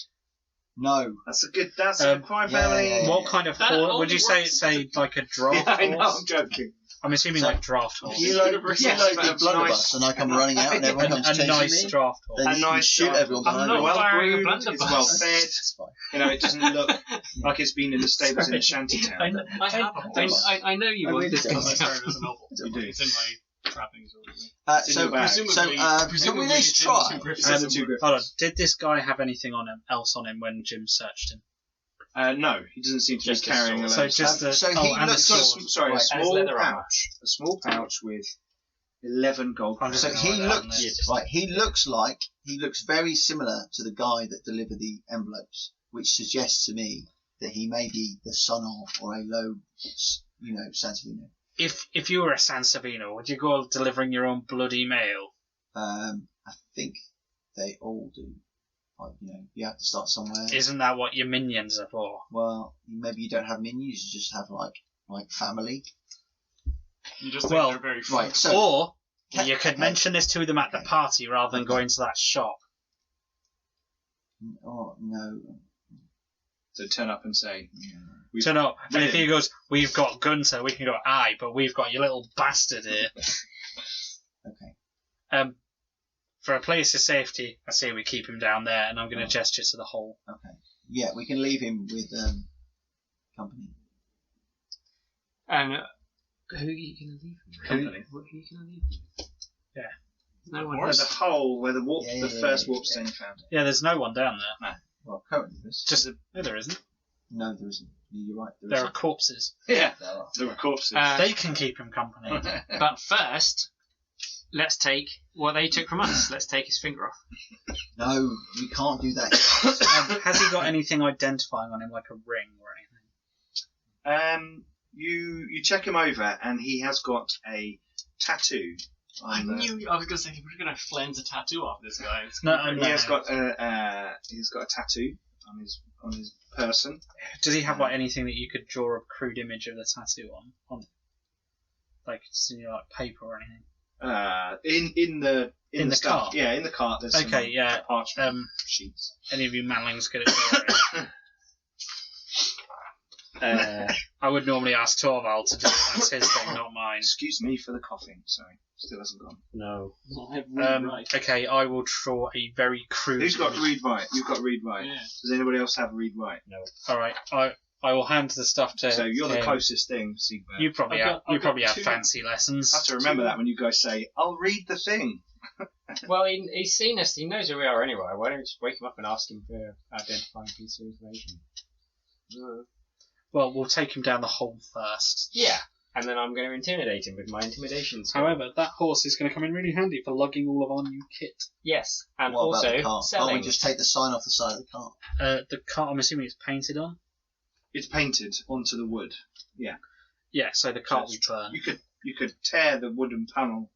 No. That's a good. That's a crime yeah, family. yeah, yeah. What kind of That horse? only Would you say works it's like a draft Yeah, I know. horse? I'm joking. I'm assuming So, like draft horse. If you load, Yes, the blunderbuss and I come running out and everyone comes a chasing nice me, draft horse. then A you can nice shoot draft everyone horse. behind I'm me. not well firing a groomed, blunderbuss. it's well fed. That's fine. You know, it doesn't look like it's been in the stables in a shanty town. I have a horse. I know you I want really this. don't. I started as a noble. You do. It's in my trappings or whatever. It's in So, your bag. can Presumably we at least it's in try? the Two Griffons. It's in the Two Griffons. Hold on. Did this guy have anything on him else on him when Jim searched him? No, he doesn't seem to Just be a carrying a sword. load. So just a so he and a looks- sword. Sorry, Right, a and small leather armor. pouch. A small pouch with 11 gold. I'm just So crowns. he Like that, looks yeah. right. He looks very similar to the guy that delivered the envelopes, which suggests to me that he may be the son of or a low, Sansevino. If you were a Sansevino, would you go delivering your own bloody mail? I think they all do. Like, you have to start somewhere. Isn't that what your minions are for? Well, maybe you don't have minions. You just have like family. You just think Well, they're very Right. So Or Ca- you could okay. mention this to them at the Okay. party rather than going to that shop. Oh no. So turn up and say, we've- So no, and if Brilliant. he goes, we've got Gunter, we can go, aye, but we've got your little bastard here. Okay. For a place of safety, I say we keep him down there, and I'm going to gesture to the hole. Okay. Yeah, we can leave him with company. And who are you going to leave? Company. Who are you going to leave? Yeah. No one. There's a hole where the Yeah, first yeah, warp stone found. Yeah, there's no one down there. Well, currently there's. No, there isn't. No, there isn't. You're right. There are isn't. corpses. Yeah, There are. there were corpses. They can keep him company. But first, let's take what they took from us. Let's take his finger off. No, we can't do that. Has he got anything identifying on him, like a ring or anything? You check him over, and he has got a tattoo. I knew. I was going to say we're going to cleanse a tattoo off this guy. It's No, gonna be He great. has got a tattoo on his person. Does he have like anything that you could draw a crude image of the tattoo on? Like, just in your like paper or anything? In the stuff. cart? Yeah, in the cart. There's some Okay, yeah. parchment sheets. Any of you manlings could draw it? I would normally ask Torvald to do it. That's his thing, not mine. Excuse me for the coughing. Sorry, still hasn't gone. No. I have read right. Okay, I will draw a very crude. Who's got image. read right? You've got read right. Yeah. Does anybody else have read right? All right, I will hand the stuff to. So you're the him. closest thing, Siegbert. You probably I've have. got- You I've probably got have two- fancy lessons. I have to remember that when you guys say, "I'll read the thing." Well, he's seen us. He knows who we are anyway. Why don't we just wake him up and ask him for identifying piece of information? Well, we'll take him down the hole first. Yeah. And then I'm going to intimidate him with my intimidation skill. However, that horse is going to come in really handy for lugging all of our new kit. Yes. And What about the also cart? Can't selling. we just take the sign off the side of the cart? The cart, I'm assuming, is painted on. It's painted onto the wood. Yeah, so the cart we burn. You could tear the wooden panel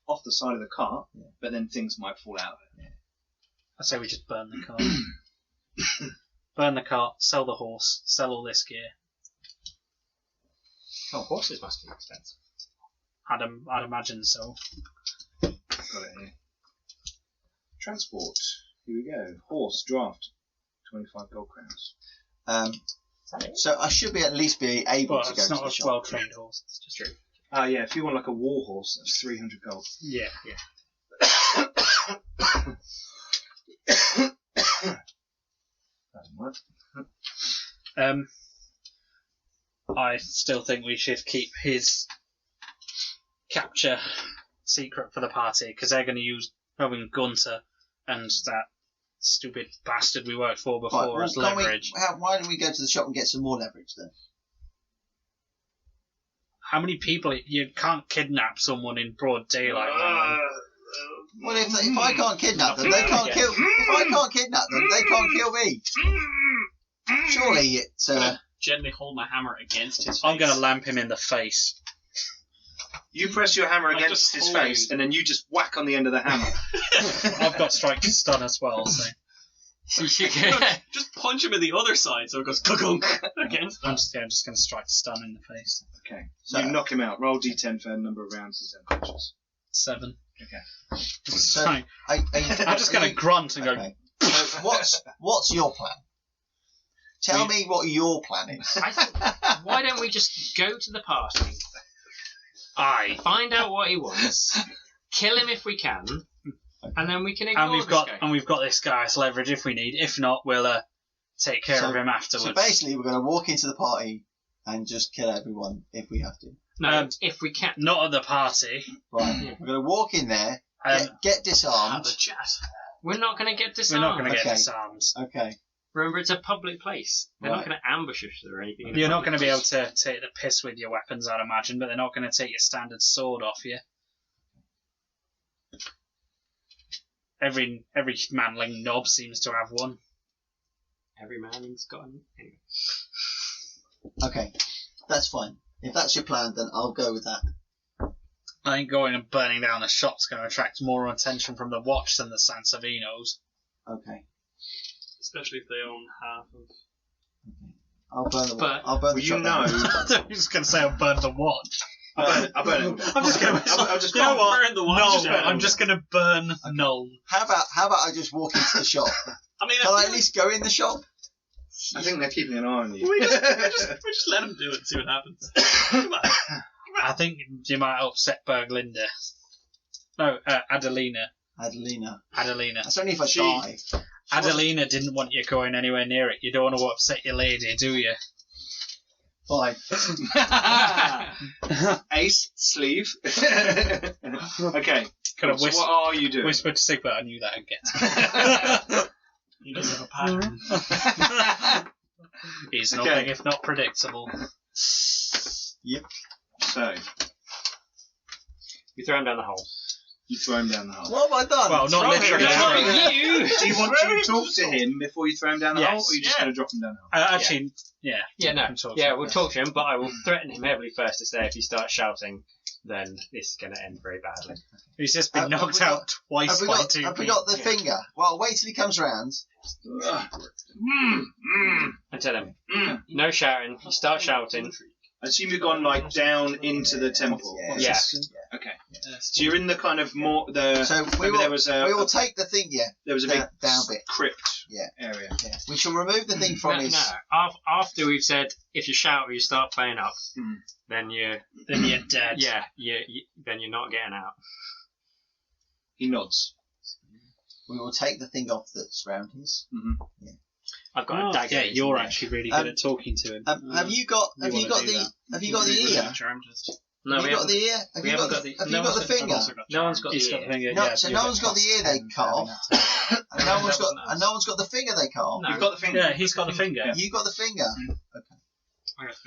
off the side of the cart, but then things might fall out of it. I say we just burn the cart. Burn the cart, sell the horse, sell all this gear. Oh, horses must be expensive. I'd imagine so. Got it here. Transport. Here we go. Horse draft. 25 gold crowns. So I should at least be able Well, to go it's to not the a shop. well-trained horse. It's just true. Yeah, if you want like a war horse, that's 300 gold. Yeah. Doesn't work. I still think we should keep his capture secret for the party, because they're going to use knowing Gunter and that stupid bastard we worked for before Right, well, as can't leverage. why don't we go to the shop and get some more leverage then? How many people? You can't kidnap someone in broad daylight. man. Well, if I can't kidnap them, they can't kill. If I can't kidnap them, they can't kill me. Surely it's. Gently hold my hammer against his face. I'm going to lamp him in the face. You press your hammer I'm against just his holding- face, and then you just whack on the end of the hammer. I've got strike to stun as well, so Just punch him in the other side so it goes gunk against them. I'm just going to strike to stun in the face. Okay. So- You knock him out. Roll d10 for the number of rounds he's unconscious. 7. Okay. So, Fine. I'm I'm just going to grunt and go. Okay. So what's your plan? Tell me what your plan is. I think, why don't we just go to the party Aye. Find out what he wants. Kill him if we can. And then we can ignore We've got this guy as leverage if we need. If not, we'll take care of him afterwards. So basically, we're going to walk into the party and just kill everyone if we have to. No, if we can. Not at the party. Right. Yeah. We're going to walk in there, get disarmed. Have a chat. We're not going to get disarmed. We're not going to Okay. get disarmed. Okay. Remember, it's a public place. They're not Right. going to ambush us or anything. You're not going to be able to take the piss with your weapons, I'd imagine, but they're not going to take your standard sword off you. Every manling knob seems to have one. Every man's got an... Anyway. Okay. That's fine. If that's your plan, then I'll go with that. I think going and burning down the shop's going to attract more attention from the Watch than the Sansavinos. Okay. Especially if they own half of... I'll burn the. But I'll burn the shop down. I'm just going to say I'll burn the Watch. I'll burn it. I'm just going to. I'll just You know what? burn the watch No, down. I'm just going to burn Null. How about I just walk into the shop? I mean, Can I at least go in the shop? I think they're keeping an eye on you. we just let him do it and see what happens. Come on. I think you might upset Berglinda. No, Adelina. Adelina. Adelina. That's only if I She- die. Adelina didn't want you going anywhere near it. You don't want to upset your lady, do you? Fine. Ace, sleeve. Okay. Could have So what are you doing? whispered to Sigma, I knew that again. He doesn't have a pattern. He's Okay. nothing if not predictable. So, We throw him down the hole. you throw him down the hole. What have I done? Well, not Throw him literally. down. You! Do you want to talk to him before you throw him down the Yes. hole, or are you just Yeah. going to drop him down the hole? Actually, yeah. Yeah, no. Can talk to Yeah, him. we'll talk to him, but I will threaten him heavily first to say if he starts shouting, then this is going to end very badly. He's just been Have knocked we got- out twice by two Have we people. got the finger? Well, wait till he comes round. And tell him, no shouting. If you start shouting, I assume you've gone like down into the temple. Yeah. Okay. So you're in the kind of more the. So we maybe will, there was we will take the thing. Yeah. there was a big down bit. crypt Yeah. area. Yeah. We shall remove the thing from no, his. no. After we've said if you shout or you start playing up, Mm. then you're dead. yeah, then you're not getting out. He nods. We will take the thing off that's round his. I've got a dagger. Yeah, you're actually really good at talking to him. Have you got? Have you wanna got do the? that. Have you got the ear? I'm just... No, Have we you got haven't. the ear? Have we you haven't got the? Have no you got the one's finger? No one's got He's the got the ear. finger. No, yeah, so you no get one's got the ear they cut off, and no one's got, and no one's got the finger they cut off. No. You've got the finger. Yeah, he's got the finger. Yeah. You got the finger.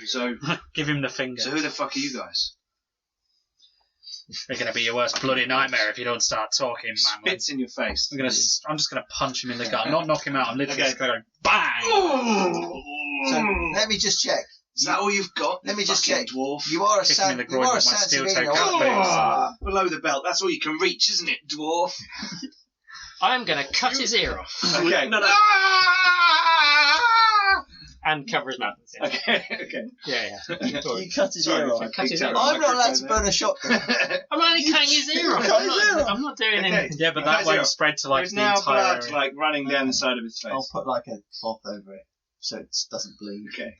So Give him the finger. who the fuck are you guys? They're going to be your worst bloody nightmare if you don't start talking, man. Spits in your face. I'm just gonna punch him in the gut, not knock him out. I'm literally Okay. just gonna go bang. So let me just check. Is that all you've got? Let me just Fucking check. dwarf. You are a Kick him in the you groin are a with my steel toe Sansevino, cut aren't you? boots. Below the belt. That's all you can reach, isn't it, dwarf? I'm going to cut his ear off Okay. No. and cover his mouth. Okay. Okay. Yeah. You cut his Sorry, ear off. I Cut his picked ear out off. the I'm not allowed to microphone burn a shotgun. I'm only cutting his ear off. Cut his ear off. I'm not doing Okay. anything. Yeah, but Cut that his ear won't off. spread to like There's the now entire blood area. like running down the side of his I'll face. put like a cloth over it so it doesn't bleed. Okay.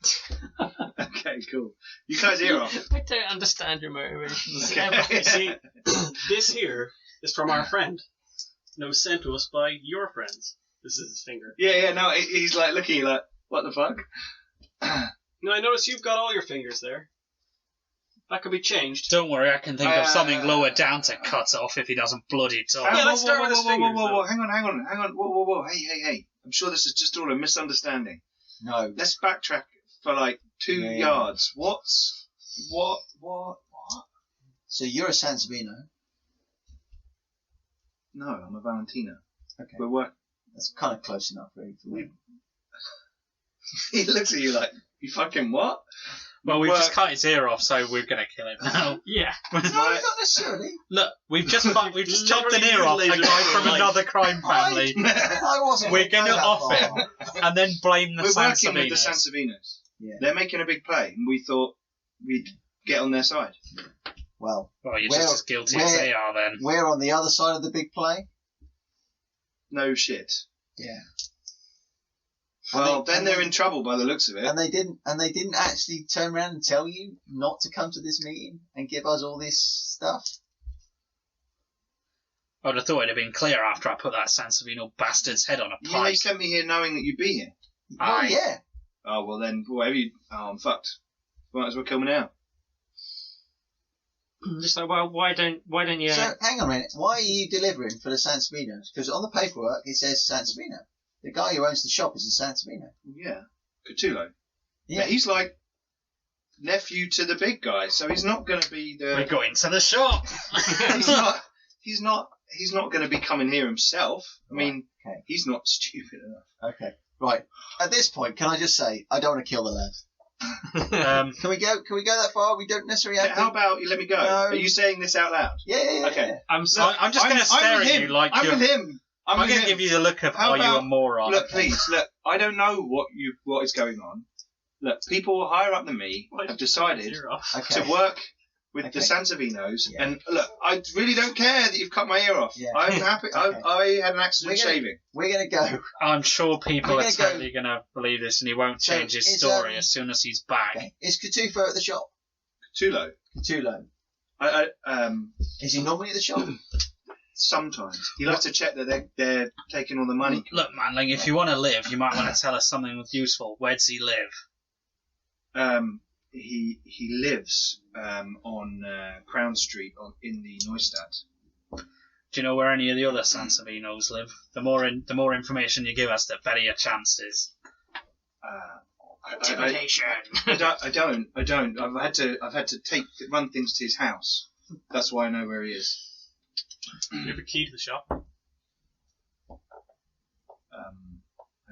Okay, cool. You cut his ear off. I don't understand your motivations. Okay. You see, this here is from our friend. And it was sent to us by your friends. This is his finger. Yeah, no, he's like looking at you like, what the fuck? Now, I notice you've got all your fingers there. That could be changed. Don't worry, I can think of something lower Uh, down to cut off if he doesn't bloody talk. Yeah, let's start with his fingers, Whoa, though. hang on. Whoa. Hey. I'm sure this is just all a misunderstanding. No. Let's backtrack for like 2 Yeah. yards. What? So you're a Sansevino. No, I'm a Valentina. Okay. We're work. That's kind of close enough, really. For me. He looks at you like, you fucking what? Well, we've Work- just cut his ear off, so we're gonna kill him now. Yeah. No, not necessarily. Look, we've just chopped an ear off a Literally guy from like- another crime family, I wasn't. We're gonna that off far. and then blame the We're working with the Sansavinos. Sansavinos. Yeah. They're making a big play, and we thought we'd get on their side. Well, Well, you're Where- just as guilty as where- they are then. we're on the other side of the big play. No shit. Yeah. Well, then they're in trouble by the looks of it. And they didn't actually turn around and tell you not to come to this meeting and give us all this stuff. I would have thought it'd have been clear after I put that Sansevino bastard's head on a You pike. sent me here knowing that you'd be here. Oh yeah. Oh, well then, whatever you... Oh, I'm fucked. Might as well kill me now. Just like, well, why don't you? So hang on a minute. Why are you delivering for the Sansevinos? Because on the paperwork it says Sansevino. The guy who owns the shop is a Sansevino. Yeah. Cthulhu. Yeah. But he's like nephew to the big guy, so he's not going to be the... We're going to the shop. He's not going to be coming here himself. I mean, okay. He's not stupid enough. Okay. Right. At this point, can I just say I don't want to kill the lad. Can we go that far? We don't necessarily have How to. about you let me go? No. Are you saying this out loud? Yeah. Okay. I'm just going to stare at you like I'm you're... with him. I'm going to give you the look of, How are you a about- moron? Look, please, look. I don't know what is going on. Look, people higher up than me have decided Okay. to work with Okay. the Sansevinos, Yeah. and look, I really don't care that you've cut my ear off. Yeah. I'm happy. Okay. I had an accident We're gonna- shaving. We're gonna go. I'm sure people I'm are gonna go- totally going to believe this and he won't So, change his is, story as soon as he's back. Okay. Is Cthulhu at the shop? Cthulhu. Cthulhu. I Is he normally at the shop? sometimes he likes to check that they're taking all the money. Look, Manling, if you want to live, you might want to tell us something useful. Where does he live? He lives on Crown Street in the Neustadt. Do you know where any of the other Sansevinos live? The more information you give us, the better your chances. Intimidation. I don't. I've had to run things to his house. That's why I know where he is. You have a key to the shop. I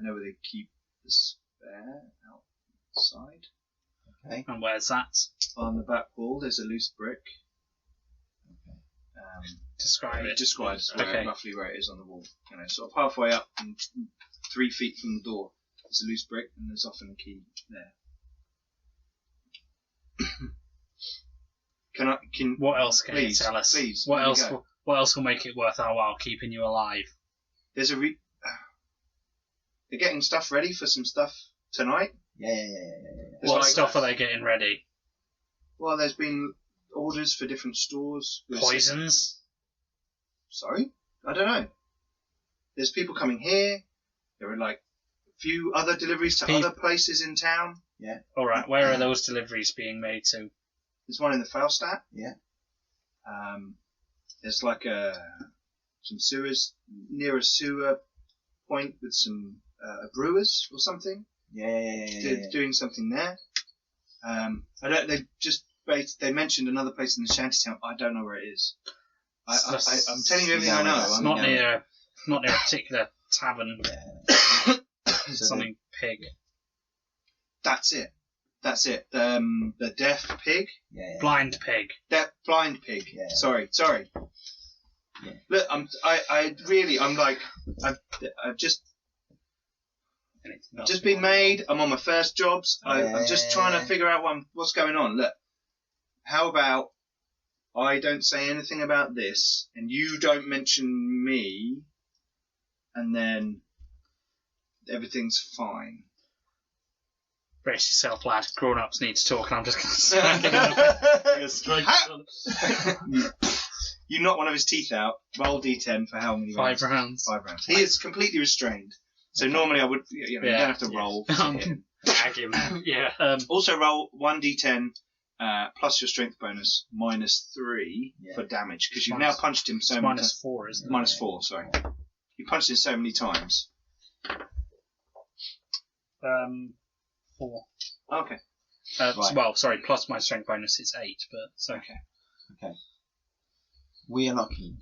know where they keep the spare outside. Okay. And where's that? On the back wall, there's a loose brick. Describe It it. describes Okay. roughly where it is on the wall. You know, sort of halfway up and 3 feet from the door. There's a loose brick, and there's often a key there. Can What else can please, you tell us? Please, What let me else? go. What else will make it worth our while keeping you alive? There's they're getting stuff ready for some stuff tonight. Yeah. There's What like- stuff are they getting ready? Well, there's been orders for different stores. Poisons? Sorry? I don't know. There's people coming here. There are like a few other deliveries to other places in town. All right. Where are those deliveries being made to? There's one in the Faustat. Yeah. There's like some sewers near a sewer point with some brewers or something. Yeah. Doing something there. They mentioned another place in the shantytown. I don't know where it is. I'm telling you everything I know. It's not near a particular tavern. Something pig. That's it. The deaf pig. Yeah. Blind pig. That blind pig. Yeah. Sorry. Yeah. Look, I've just been made. I'm on my first jobs. I'm just trying to figure out what's going on. Look, how about I don't say anything about this, and you don't mention me, and then everything's fine. Brace yourself, lad. Grown-ups need to talk, and I'm just going to smack it up. You knock one of his teeth out. Roll d10 for how many rounds? 5 rounds. 5 rounds. He is completely restrained. So normally I would, you don't have to roll. to hit him. Tag him. Yeah. Also roll 1d10 plus your strength bonus -3 for damage because you've now punched him so many times. -4, isn't it? -4, sorry. You punched him so many times. 4. Okay. Right. Well, sorry, plus my strength bonus is 8, but so Okay. We are not keen.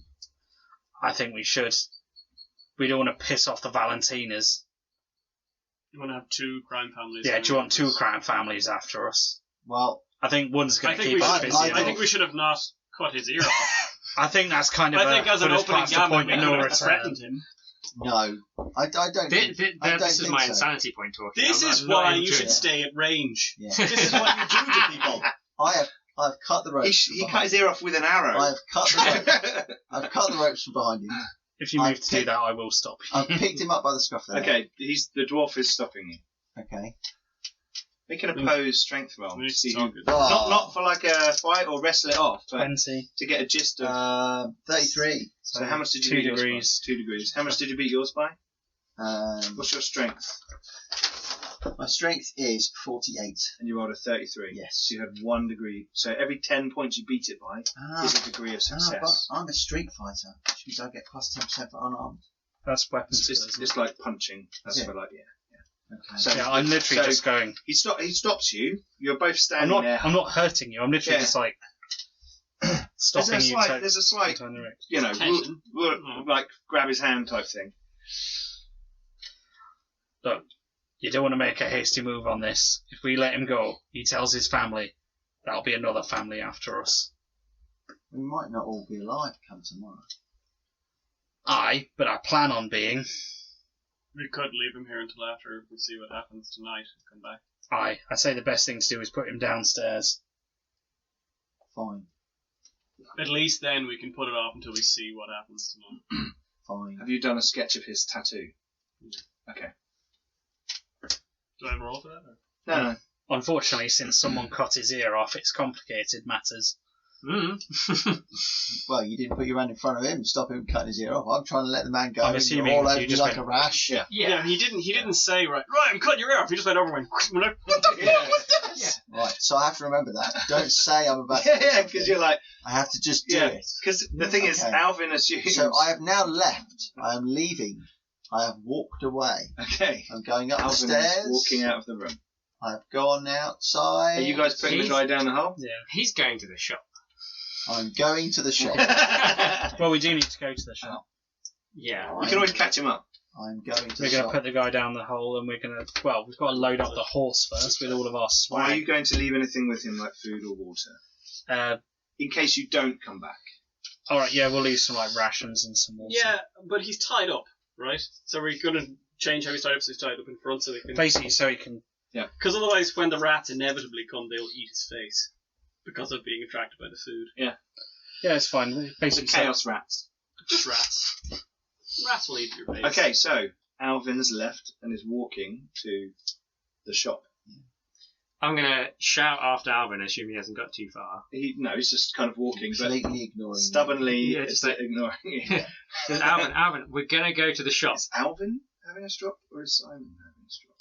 I think we should. We don't want to piss off the Valentinas. You want to have 2 crime families. Yeah, do you want 2 crime families after us? Well, I think one's going I to think keep we us should. busy. I think we should have not cut his ear off. I think that's kind of I think as an put us opening past the gambit, point we of could no have return. threatened him. no. I don't think I don't This is think my so. insanity point talking. This I'm is not why into you should it. stay at range. Yeah. This is what you do to people. I've cut the ropes. He cut his ear off with an arrow. I've cut the ropes from behind him. If you move to do that, I will stop you. I've picked him up by the scruff of the neck. Okay, the dwarf is stopping you. Okay. Make an opposed strength roll. To see who, Oh. not for like a fight or wrestle it off, but 20. to get a gist of. 33. So how much did you 2 beat yours degrees. by? 2 degrees. How much did you beat yours by? Um, What's your strength? my strength is 48. And you rolled a 33. Yes. So you had 1 degree. So every 10 points you beat it by is a degree of but success. I'm a street fighter, which means I get plus 10% for unarmed. That's weapons. It's like punching. That's Yeah. for like, Okay. So Yeah, I'm literally just going. He stops you. You're both I'm standing there. not hurting you. I'm literally Yeah. just like stopping There's you. there's a slight, turn the wreck. you know, Tension. like grab his hand type thing. Look, you don't want to make a hasty move on this. If we let him go, he tells his family. That'll be another family after us. We might not all be alive come tomorrow. Aye, but I plan on being. We could leave him here until after we see what happens tonight and come back. Aye, I say the best thing to do is put him downstairs. Fine. At least then we can put it off until we see what happens tonight. Fine. Have you done a sketch of his tattoo? Okay. Do I have a roll for that? Or? No. Unfortunately, since someone cut his ear off, it's complicated matters. Well, you didn't put your hand in front of him and stop him cutting his ear off. I'm trying to let the man go. I'm and assuming you're all you over me just like went- a rash. Yeah. Yeah, he didn't say right, I'm cutting your ear off. He just went over and went, Right, so I have to remember that. Don't say I'm about to Yeah, do yeah, something. because you're like, I have to just do yeah. it. Because the thing is, Okay. Alvin assumes. So I have now left. I am leaving. I have walked away. Okay. I'm going up the Alvin stairs. is walking out of the room. I've gone outside. Are you guys putting the guy down the hole? Yeah. He's going to the shop. I'm going to the shop. Well, we do need to go to the shop. Yeah. You can always catch him up. I'm going to We're the going to shop. put the guy down the hole, and we're going to. Well, we've got to load up the horse first with all of our Or are swag. you going to leave anything with him, like food or water? In case you don't come back. All right, yeah, we'll leave some like rations and some water. Yeah, but he's tied up, right? So we're going to change how he's tied up so he's tied up in front so they can... Basically, so he can. Because otherwise when the rats inevitably come, they'll eat his face. Because of being attracted by the food. Yeah, it's fine. The Basically, chaos rats. Just rats. Rats will eat your face. Okay, so Alvin's left and is walking to the shop. I'm going to shout after Alvin, assuming he hasn't got too far. He's just kind of walking, but Completely ignoring you. stubbornly Yeah, just like- ignoring you. Says, Alvin, we're going to go to the shop. Is Alvin having a stroke or is Simon having a stroke?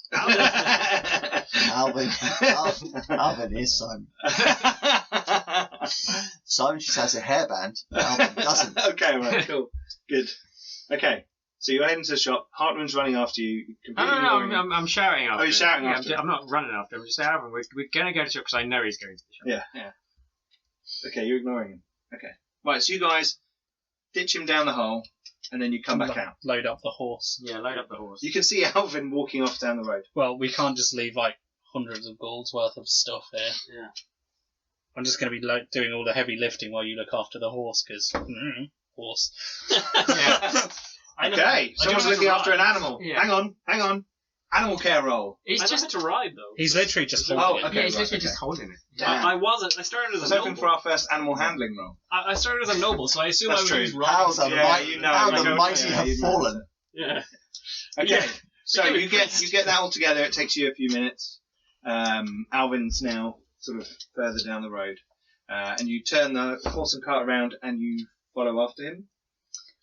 Alvin is Simon. Simon just has a hairband, but Alvin doesn't. Okay, right, cool. Good. Okay, so you're heading to the shop. Hartman's running after you. No, completely ignoring him. I'm shouting after you're him. shouting Yeah, after him. I'm not running after him. I'm just saying, Alvin, we're going to go to the shop because I know he's going to the shop. Yeah. Okay, you're ignoring him. Okay. Right, so you guys ditch him down the hole, and then you come back out. load up the horse. Yeah, load up the horse. You can see Alvin walking off down the road. Well, we can't just leave like hundreds of gold's worth of stuff here. Yeah. I'm just going to be doing all the heavy lifting while you look after the horse, because horse. Yeah. I know Okay, how- I someone's know how to looking after ride. an animal. Yeah. Hang on. Animal care roll. He's I know just how to ride though. He's literally just Oh, holding it. okay. yeah, he's right, literally okay. just holding it. Damn. I wasn't. I started I as was a hoping noble. for our first animal handling roll. I started as a noble, so I assume That's I would true. use How riding. the, Yeah, mighty, you know, how you the know, mighty yeah, have you know. fallen. Yeah. Okay, Yeah. so Give me you get fist. that all together. It takes you a few minutes. Alvin's now sort of further down the road, and you turn the horse and cart around, and you follow after him.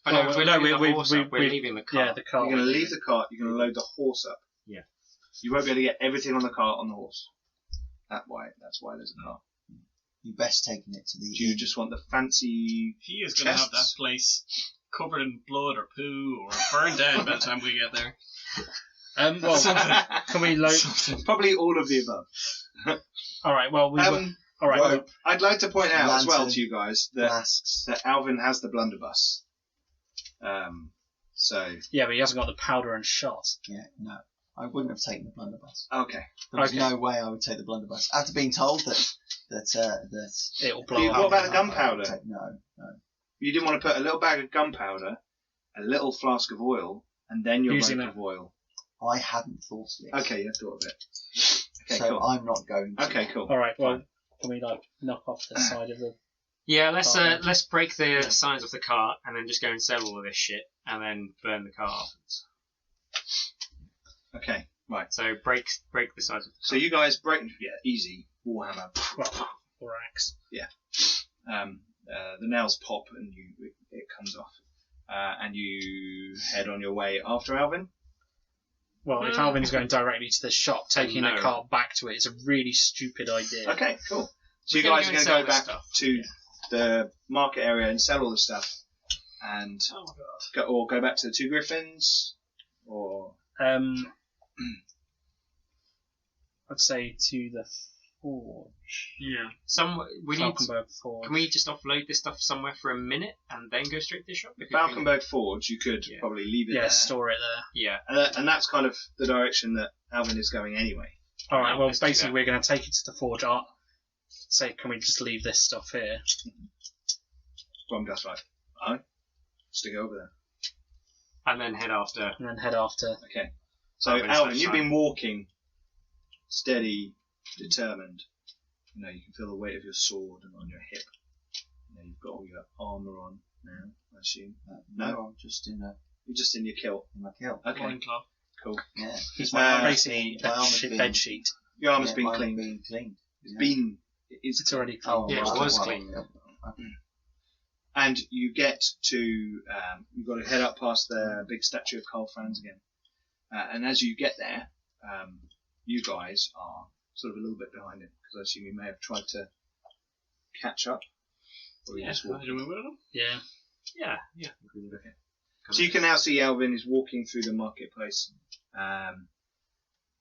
Oh, no, we're leaving the we- horse we- up. We're we- leaving the car. Yeah, the car. You're going to leave the cart. You're going to load the horse up. Yeah. You won't be able to get everything on the cart on the horse. That's why there's a car. You best taking it to the. Do you just want the fancy? He is going to have that Chests. place covered in blood or poo or burned down by the time we get there. Well, can we load? Probably all of the above. All right. Well, we. All right. rope, I'd like to point out as well Lantern. to you guys that flasks. Alvin has the blunderbuss. So Yeah, but he hasn't got the powder and shot. Yeah, no. I wouldn't have taken the blunderbuss. okay. There was Okay. no way I would take the blunderbuss. After being told that It'll blow What up. about the gunpowder? No. You didn't want to put a little bag of gunpowder, a little flask of oil, and then your Using rope a- of oil. I hadn't thought of it. Okay, you thought of it. Okay, so cool. I'm not going to. Okay, cool. All right. Well, can we knock off the side of the Yeah, let's break the sides of the cart and then just go and sell all of this shit and then burn the cart afterwards. Okay, right. So break the sides of the cart. So you guys break. Yeah, easy. Warhammer. Or axe. The nails pop and it comes off. And you head on your way after Alvin. Well, if Alvin is going directly to the shop, taking No. the cart back to it is a really stupid idea. Okay, cool. So you We're gonna guys are go and going to sell go this back stuff. to the market area and sell all the stuff, and Oh my god. go back to the Two Griffons, or I'd say to the forge. Yeah. We need. Falkenberg Forge. Can we just offload this stuff somewhere for a minute and then go straight to the shop? Because Falkenberg Forge. You could Yeah. probably leave it Yeah, there, store it there. Yeah. and that's kind of the direction that Alvin is going anyway. All right. No, Well, let's do basically, that. we're going to take it to the forge. I'll say, can we just leave this stuff here? Gromdust's like, oh, stick it over there. And then head after. And then head after. Okay. So Alvin's Alvin, you've lunchtime. been walking, steady, determined. You know, you can feel the weight of your sword on your hip. You know, you've got all your armour on now, I assume. No, I'm just in You're just in your kilt. my kill. Okay, Loincloth. cool. Yeah. Basically, my armor's a been- bed sheet. Your armour's Yeah, been mine's cleaned. been cleaned. It's already clean. Oh, Yeah, it right, was well, clean. okay. And you get to, you've got to head up past the big statue of Karl Franz again. And as you get there, you guys are sort of a little bit behind him, because I assume you may have tried to catch up. Or you Yeah. just walk. Do we with them? Yeah. Yeah. Yeah. Okay. So you can now see Alvin is walking through the marketplace.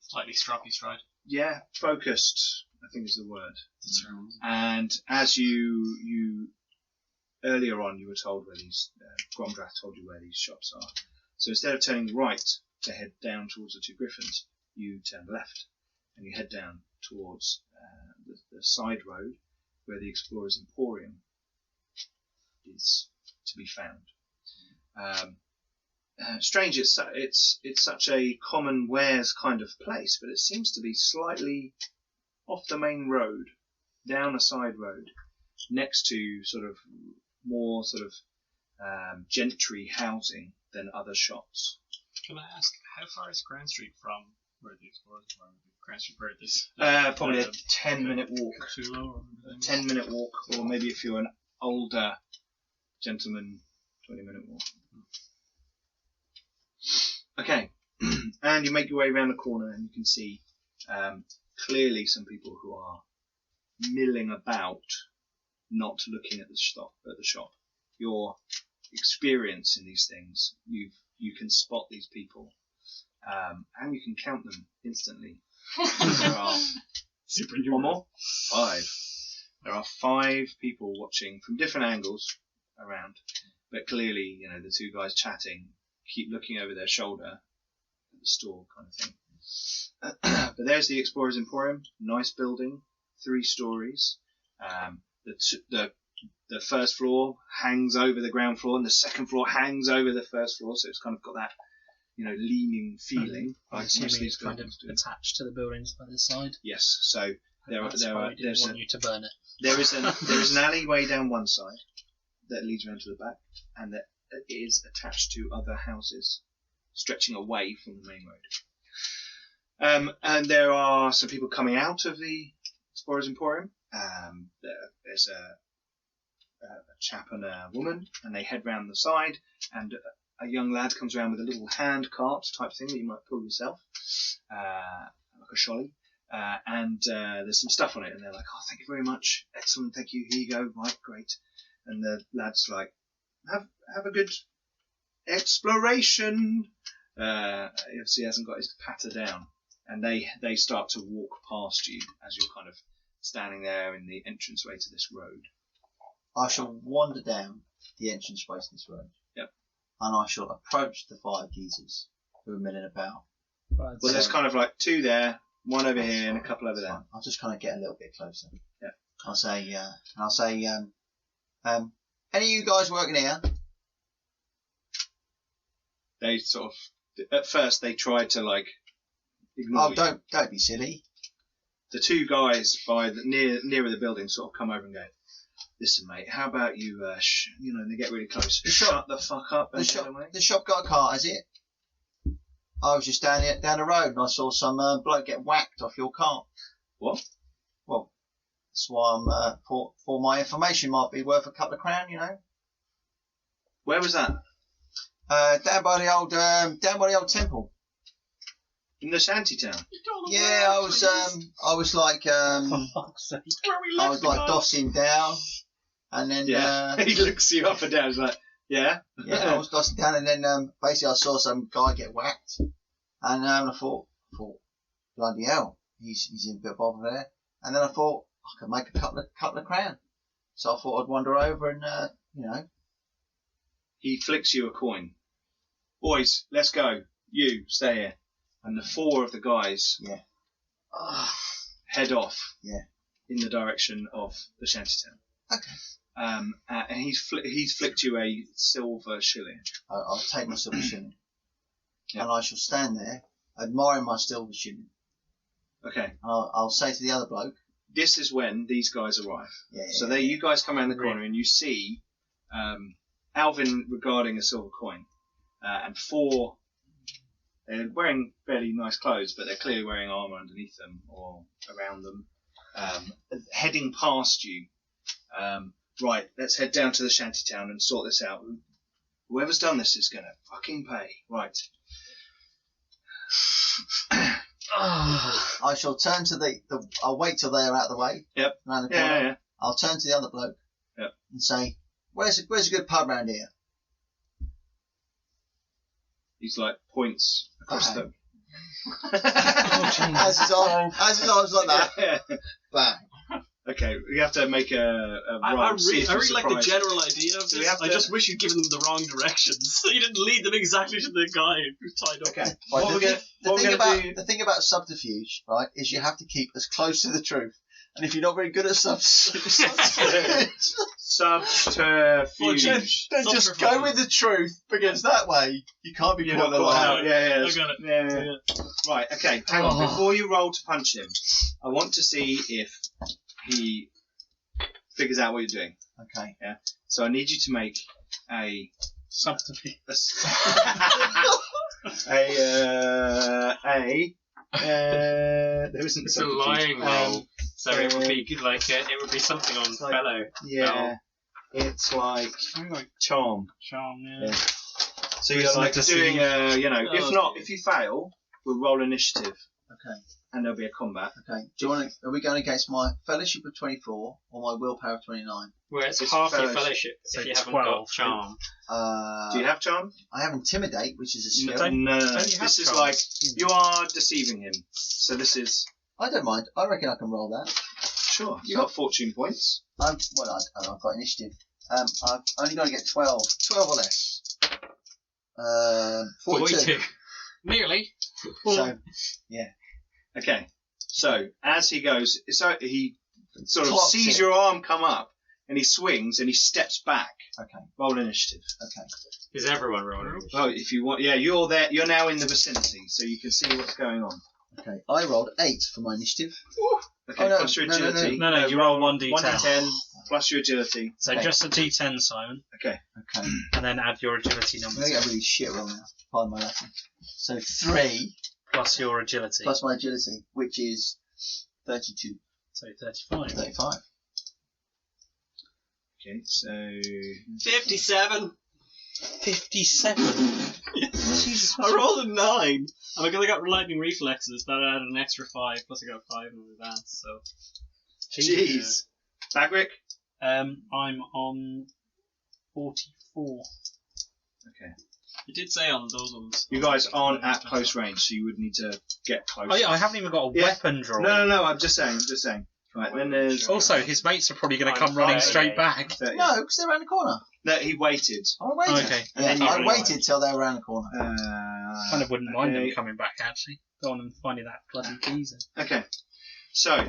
Slightly stroppy stride. Yeah, focused, I think is the word. Determined. And as you earlier on, you were told where these, Gromdrath told you where these shops are. So instead of turning right to head down towards the Two Griffons, you turn left and you head down towards the side road where the Explorer's Emporium is to be found. Strange, it's such a common wares kind of place, but it seems to be slightly off the main road, down a side road, next to sort of more sort of gentry housing than other shops. Can I ask, how far is Grand Street from where the explorers were? Grand Street, where this? Probably a 10-minute walk. Cthulhu or 10-minute walk, or maybe if you're an older gentleman, 20-minute walk. Okay, and you make your way around the corner, and you can see clearly some people who are milling about, not looking at the shop. Your experience in these things, you can spot these people, and you can count them instantly. There are super one more, 5. There are 5 people watching from different angles around, but clearly, you know, the two guys chatting keep looking over their shoulder at the store, kind of thing. But there's the Explorer's Emporium, nice building, 3 stories. The first floor hangs over the ground floor, and the second floor hangs over the first floor, so it's kind of got that, you know, leaning feeling. I'm Like most of assuming these it's kind of buildings do. attached to the buildings by the side. Yes, so That's why we didn't want you to burn it. there is an alleyway down one side that leads around to the back, and that is attached to other houses stretching away from the main road. And there are some people coming out of the Explorer's Emporium. There's a chap and a woman, and they head round the side, and a young lad comes around with a little hand cart type thing that you might pull yourself, like a trolley. And there's some stuff on it, and they're like, "Oh, thank you very much, excellent, thank you. Here you go, right, great." And the lad's like, "Have a good exploration." Obviously, he hasn't got his patter down, and they start to walk past you as you're kind of standing there in the entranceway to this road. I shall wander down the entranceway to this road. Yep. And I shall approach the 5 geezers who are milling about. Right, Well, there's So- kind of like 2 there, 1 over here, and a That's couple over fine. there. I'll just kind of get a little bit closer. Yeah. I'll say, any of you guys working here? They sort of, at first, they tried to like ignore Oh, you. don't be silly. The 2 guys by nearer the building sort of come over and go, listen, mate, how about you, they get really close. Shut the fuck up and get away. The shop got a car, has it? I was just down the road and I saw some bloke get whacked off your car. What? Well, that's why I'm for my information might be worth a couple of £1,000, you know. Where was that? Down by the old temple. In the shantytown. Yeah, I was like For fuck's sake. I was like dossing down, and then He looks you up and down. He's like, yeah. I was dossing down, and then basically I saw some guy get whacked, and I thought, bloody hell, he's in a bit of bother there, and then I thought I could make a couple of £1,000, so I thought I'd wander over and He flicks you a coin. Boys, let's go. You stay here. And the 4 of the guys head off in the direction of the shantytown. Okay. And he's flicked you a silver shilling. I'll take my silver shilling, Yeah. and I shall stand there admiring my silver shilling. Okay. I'll say to the other bloke, This is when these guys arrive. Yeah. So there, you guys come around the corner and you see Alvin regarding a silver coin, and 4. They're wearing fairly nice clothes, but they're clearly wearing armour underneath them or around them. Heading past you. Right, let's head down to the shantytown and sort this out. Whoever's done this is going to fucking pay. Right. I shall turn to I'll wait till they're out of the way. Yep. Around the corner. Yeah. I'll turn to the other bloke. Yep. And say, where's a good pub round here? He's like points across Okay. the. As his arms like that. Yeah. Bang. Okay, we have to make a roll. I see if really you're like the surprised. general idea of Do we this. have I to- just wish you'd given them the wrong directions. So you didn't lead them exactly to the guy who's tied up. Okay. Right, What we're the gonna do? thing about subterfuge, right, is you have to keep as close to the truth. And if you're not very good at subterfuge, Subterfuge. then just go with the truth, because that way you can't be You're caught not in the caught lie. out. Yeah. I got it. Yeah. Right. Okay. Hang on. Before you roll to punch him, I want to see if he figures out what you're doing. Okay. So I need you to make a Subterfuge. there isn't It's a subterfuge. lying roll, so it would be like it would be something on like- fellow. Yeah. It's like charm. Charm, Yeah. yeah. So you're It's like like doing Oh, if you fail, we'll roll initiative Okay. and there'll be a combat. Okay. Are we going against my fellowship of 24 or my willpower of 29? Where it's It's half your fellowship. fellowship So if you haven't 12. got charm. Do you have charm? I have intimidate, which is a skill. Don't- No. don't you have This is charm? like you are deceiving him. So this is I don't mind. I reckon I can roll that. sure. You got fortune points. I've got initiative. I've only got to get 12 or less. 42. Nearly. So Okay. So as he goes, so he sort of Clocks sees it. your arm come up and he swings and he steps back. okay. Roll initiative. Is everyone rolling? Oh, if you want, yeah, you're there. You're now in the vicinity, so you can see what's going on. Okay. I rolled 8 for my initiative. Okay, Oh, no, plus your no, no, agility. No, you roll 1d10. 1d10 plus your agility. So Okay. just a d10, Simon, Okay. and then add your agility I'm number going to get a really shit roll now. Pardon my Latin. So 3 plus your agility. plus my agility, which is 32. So 35. 35. Okay, so 57. 57. Jesus. I rolled a 9. And because I got lightning reflexes, that added an extra 5. Plus I got 5 in advance. So jeez. Bagric. I'm on 44. Okay. it did say on those ones. You guys aren't at close range, so you would need to get close. Oh yeah, I haven't even got a Yeah. weapon drawn. No. I'm just saying. Right, then there's. Also, his mates are probably going to I'm come running fine. straight back. 30. No, because they're around the corner. No, he waited. I waited. Okay. And then Yeah, you I realised. waited till they were around the corner. Kind of wouldn't mind them okay. coming back, actually. Go on and finding that bloody geezer. Okay. So,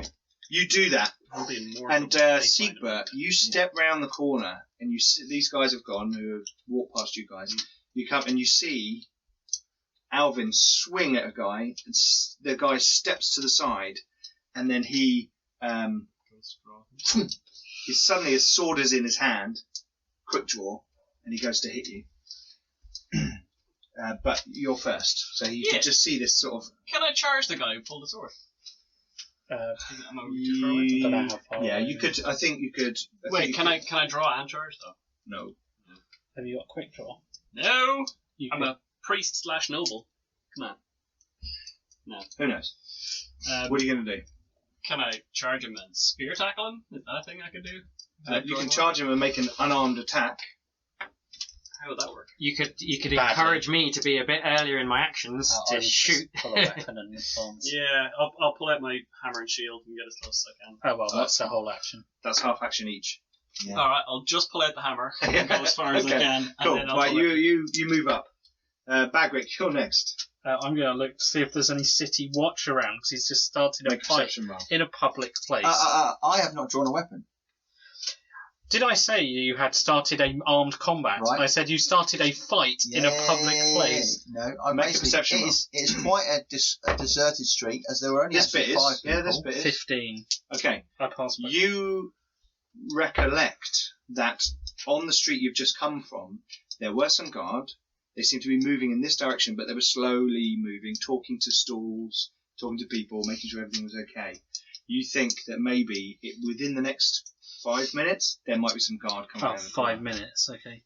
you do that. I'll be in more And trouble. Siegbert, you step round the corner, and you see, these guys have gone, who have walked past you guys. You come and you see Alvin swing at a guy, and the guy steps to the side, and then he Suddenly his sword is in his hand, quick draw, and he goes to hit you. But you're first, so you can just see this sort of... Can I charge the guy who pulled the sword? Am I too far away? Don't know how far Yeah, away you it could. is. I think you could. Wait, can I draw and charge though? No. Have you got quick draw? No! You I'm could- a priest / noble. Come on. No. Who knows? What are you going to do? Can I charge him and spear tackle him? Is that a thing I could do? You can charge him and make an unarmed attack. How would that work? You could Badly. encourage me to be a bit earlier in my actions I to would just shoot. pull a weapon and advance. Yeah, I'll pull out my hammer and shield and get as close as I can. Oh well, that's the whole action. That's half action each. Yeah. Alright, I'll just pull out the hammer and go as far as I Okay, can. Cool. And then I'll Right, pull it. you move up. Bagrick, you're next. I'm going to look to see if there's any city watch around because he's just started a Make a fight perception roll. in a public place. I have not drawn a weapon. Did I say you had started a armed combat? Right. I said you started a fight in a public place. No, I Make a basically perception roll. it's quite a deserted street as there were only This bit actually is. 5 people. Yeah, this bit is. 15. Okay. I passed by. You recollect that on the street you've just come from, there were some guard. They seemed to be moving in this direction, but they were slowly moving, talking to stalls, talking to people, making sure everything was okay. You think that maybe within the next 5 minutes, there might be some guard coming Oh, down the 5 corner. minutes, okay.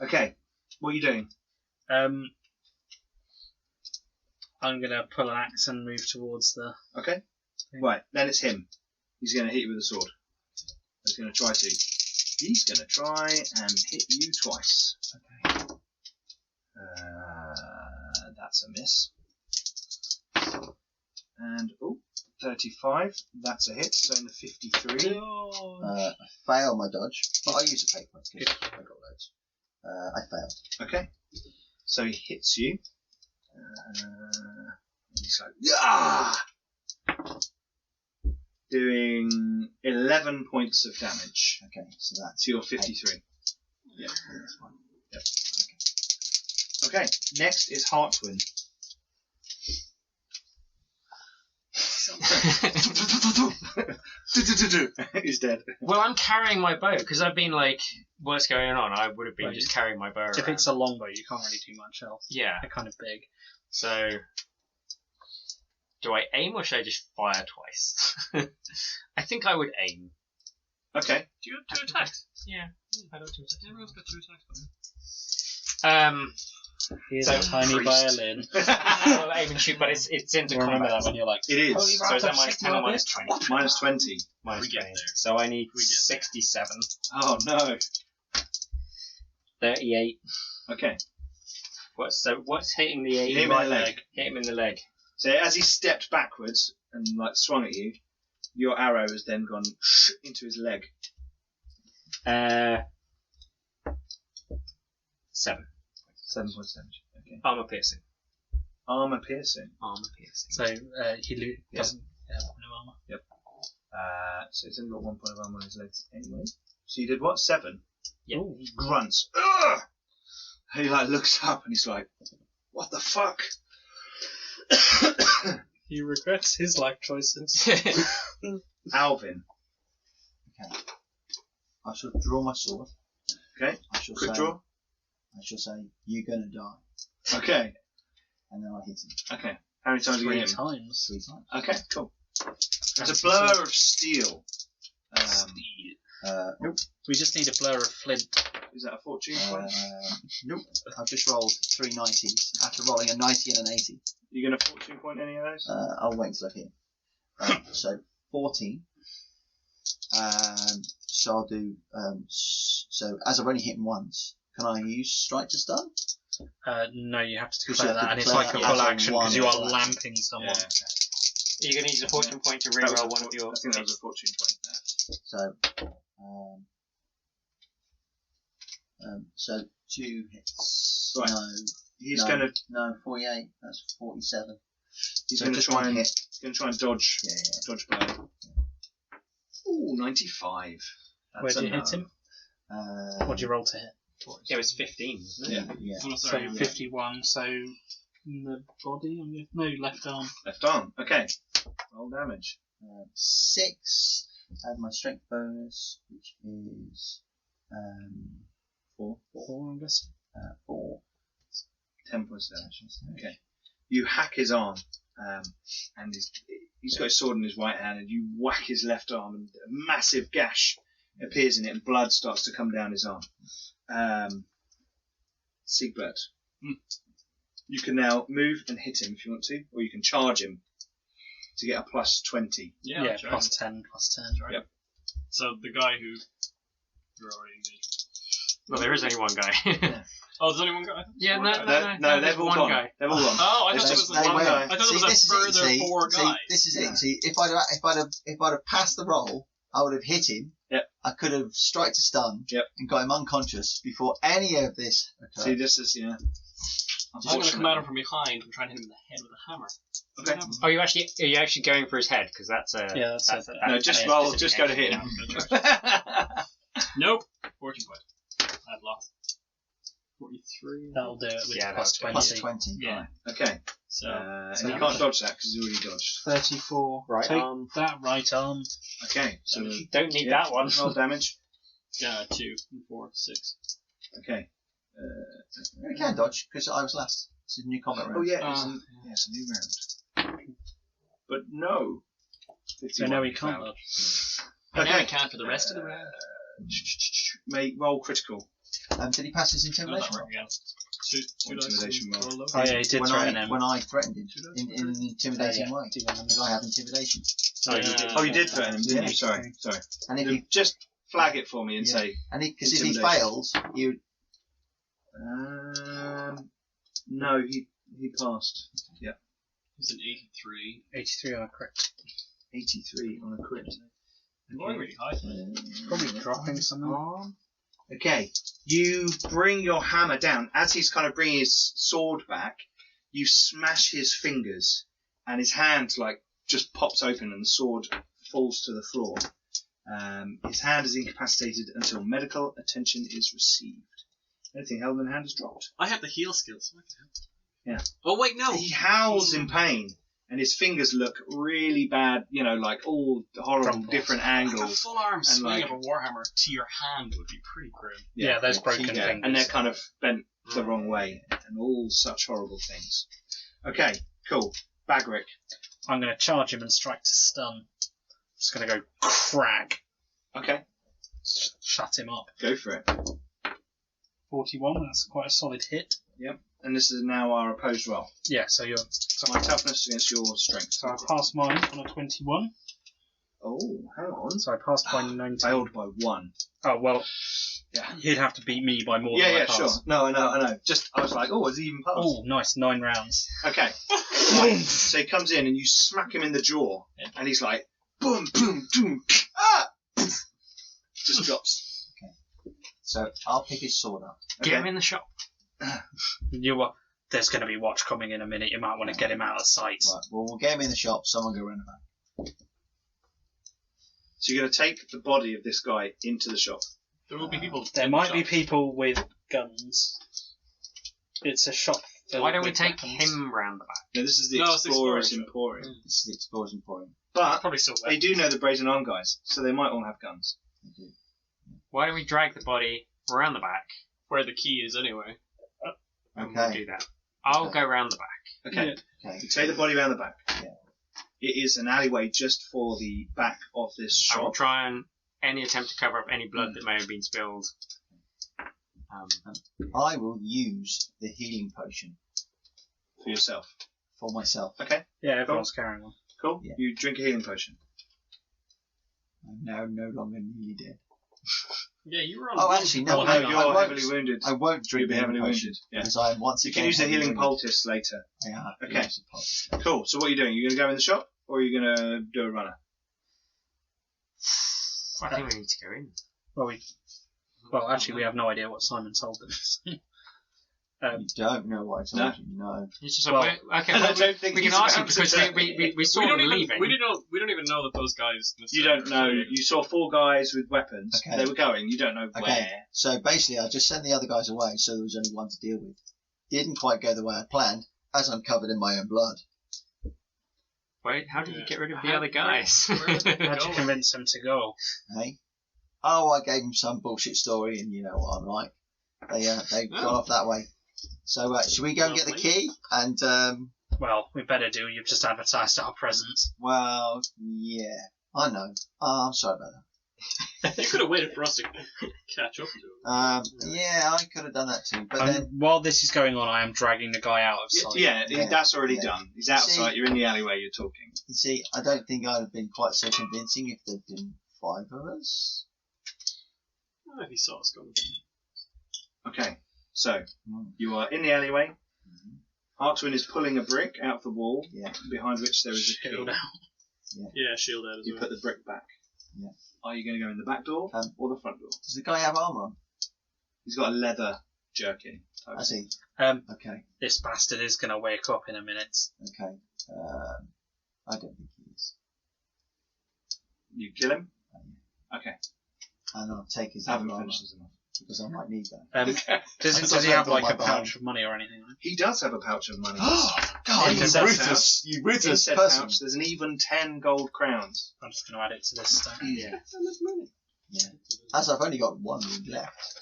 Okay. What are you doing? I'm going to pull an axe and move towards the... Okay. Right, then it's him. He's going to hit you with a sword. He's going to try to. He's going to try and hit you twice. Okay. That's a miss. And, 35. That's a hit, so in the 53. I fail my dodge, but I use a paper because I got loads. I failed. Okay. So he hits you. And he's like, yeah! Doing 11 points of damage Okay, so that's to your 53. Yeah. that's fine. Okay, next is Heartwind. He's dead. Well, I'm carrying my bow because I've been like, what's going on? I would have been Right. just carrying my bow around. If it's a longbow, you can't really do much else. Yeah. They're kind of big. So, do I aim or should I just fire twice? I think I would aim. Okay. Do you have 2 attacks? Yeah. I got 2 attacks. Everyone's got 2 attacks. Here's So, a tiny priest. violin. I'll aim and shoot, but it's into Remember combat. that when you're like... It is. Holy So is that Raptor, minus 10 or minus 20? Minus 20. Minus We get 20. there. So I need We get there. 67. Oh no. 38. Okay. What's hitting the 8? Hit him in the leg. Hit him in the leg. So as he stepped backwards and like swung at you, your arrow has then gone into his leg. 7. 7 points damage. Okay. Armor piercing. Armor piercing. Armor piercing. So he doesn't have no armor. So he's only got 1 point of armor on his legs anyway. So you did what? 7? Yeah. Ooh, he grunts. Ugh! And he like looks up and he's like, "What the fuck?" He regrets his life choices. Alvin. Okay. I shall draw my sword. Okay. I shall Quick say, draw. I shall say, "You're gonna die," Okay. and then I hit him Okay. How many times are you 3 hit him? times. 3 times. Okay, cool. There's a blur of steel. Nope. We just need a blur of flint. Is that a fortune point? Nope. I've just rolled 3 90s after rolling a 90 and an 80. You gonna fortune point any of those? I'll wait till I hit. So 14. So I'll do. So as I've only hit him once, can I use strike to stun? No, you have to You declare have to that, and it's declare like a that full as a action one because you are full action. lamping someone. Yeah. You're going to use a fortune point to That was reroll a one of your. I think that was a fortune point there. So 2 hits. Right. No. He's no, gonna 48. That's 47. he's So gonna just try one and hit. dodge Yeah. dodge blow. Ooh, 95. Where That's do you a hit him? no. What do you roll to hit? It was 15, wasn't it? Yeah. Yeah. Oh, So sorry. 51, so in the body? No, left arm. Left arm. Okay. Roll damage. 6 Add my strength bonus, which is 4. 4, I'm guessing. 4. 10 points of damage. Okay. You hack his arm, and he's got his sword in his right hand, and you whack his left arm, and a massive gash appears in it, and blood starts to come down his arm. Siegbert. You can now move and hit him if you want to, or you can charge him to get a plus 20. Yeah, plus 10, plus 10. Yep. So the guy who you're already engaged. Well, there is only one guy. Oh, there's only one guy? Yeah, No, they've all one gone. guy. They've all gone. Oh, I It's thought it just was the one guy. I thought it was a further 4 guy. This is it. See, if I'd have passed the roll, I would have hit him. Yep. I could have striked a stun. Yep. And got him unconscious before any of this occurred. See, this is, I'm going to come at him from behind and try and hit him in the head with a hammer. Okay. Oh, are you actually going for his head? Because that's a... Yeah, that's No, just a roll, specific just go to hit action. him. Nope. 14 point. I've lost. 43. That'll do it with Yeah, plus that'll 20. Plus 20. Yeah. Right. Okay. So, And you can't dodge that because he's already dodged. 34. Right Take arm. that right arm. Okay. So Don't need that one. Roll damage. 2 and 4, 6. Okay. You can dodge because I was last. This is a new combat round. Oh yeah, it's a new round. But no. So now he can't failed. dodge. And now I Okay. can for the rest of the round. Make roll critical. Did he pass his No, intimidation that roll? worked again. Two Intimidation dice. roll. Oh yeah, he did when threaten him. I threatened him in an intimidating way. Do you want Because I have intimidation. Oh, you did threaten him, didn't Yeah. you? Sorry. And if he, Just flag it for me and Yeah. say. because if he Intimidation. fails, he would. No, he passed. Yeah. It's an 83. 83 on a crit. 83 on a crit. I'm going really high. Probably dropping something. Okay, you bring your hammer down. As he's kind of bringing his sword back, you smash his fingers, and his hand just pops open, and the sword falls to the floor. His hand is incapacitated until medical attention is received. Anything held in the hand is dropped. I have the heal skill, so I can help. Yeah. Oh, wait, no! He howls in pain, and his fingers look really bad. All horrible Crumpled. different A angles. full arm swing like- of a Warhammer to your hand would be pretty grim. Yeah, there's broken Yeah, fingers. and they're kind of bent the wrong way, and all such horrible things. Okay, cool. Bagric. I'm going to charge him and strike to stun. Just going to go crack. Okay, Shut him up. go for it. 41, that's quite a solid hit. And this is now our opposed roll. Yeah, so you're. So my toughness against your strength. So I passed mine on a 21. Oh, hang on. So I passed by 19. Failed by 1. Oh, well, Yeah. he'd have to beat me by more than I Yeah, passed. sure. No, I know. Just, I was like, oh, has he even passed? Oh, nice, 9 rounds. Okay. Right. So he comes in and you smack him in the jaw, and he's like, boom, boom, boom, ah! Just drops. So I'll pick his sword up. Get him Okay. in the shop. There's going to be watch coming in a minute. You might want to get him out of sight. Right. Well, we'll get him in the shop. Someone go around the back. So you're going to take the body of this guy into the shop. There will be people. There might be people with guns. It's a shop. filled Why don't we with take weapons. him round the back? No, this is the No, it's the Explorer's Explorer's Emporium. This is the Explorer's Emporium. But Probably still they do know the Brazen Arm guys, so they might all have guns. Why don't we drag the body around the back? where the key is anyway. And we'll Okay. do that. I'll go round the back. Okay. Okay. You take the body around the back. Yeah. It is an alleyway just for the back of this I will shop. try and any attempt to cover up any blood that may have been spilled. I will use the healing potion For yourself. for myself. Okay, Yeah, everyone's carrying one. cool. Yeah. You drink a healing potion. I'm now no longer nearly dead. Yeah, you were on. Oh, actually, no. Oh, I, no, I you're won't, heavily wounded. I won't You'll drink be the heavily healing potion wounded. Yeah. because I am once You again. can use the heavily healing wounded. poultice later. I have to Okay. use the poultice. Cool. So what are you doing? You're going to go in the shop, or are you going to do a runner? I think we need to go in. Well, actually, we have no idea what Simon told them. You don't know what I told No. you. No. It's just Well, okay. I Well, don't think we he's can ask them about to because tell we saw them leaving. We don't even know that those guys. You don't know. You saw 4 guys with weapons. Okay. They were going. You don't know Okay. where. So basically, I just sent the other guys away, so there was only one to deal with. Didn't quite go the way I planned, as I'm covered in my own blood. Wait, how did you get rid of the How- other guys? where did they How'd you go? convince them to go? Hey? Oh, I gave them some bullshit story, and you know what I'm like. They've gone off that way. So, should we go and get the key? And, Well, we better do. You've just advertised our presence. well, yeah, I know. I'm sorry about that. You could have waited for us to catch up to him. Yeah, I could have done that too. But then, While this is going on, I am dragging the guy out of sight. Yeah, Yeah. that's already Yeah. done. He's outside. See- You're in the alleyway. You're talking. you see, I don't think I'd have been quite so convincing if there'd been 5 of us. Oh, if he saw us going. Okay, so Mm. you are in the alleyway. Mhm. Hartwin is pulling a brick out of the wall, Yeah. behind which there is a key. Shield out. Yeah, shield out as You well. put the brick back. Yeah. Are you going to go in the back door or the front door? Does the guy have armour on? He's got a leather jerkin. I see. Okay, This bastard is going to wake up in a minute. okay. I don't think he is. You kill him? Okay. And I'll take his I haven't armour finished his enough. because I might need that. Does he have like a pouch of money or anything? He does have a pouch of money. God, In you said ruthless, you In ruthless said person. pouch, there's an even 10 gold crowns. I'm just going to add it to this stack. Yeah. That's how much money. Yeah. As I've only got 1 left,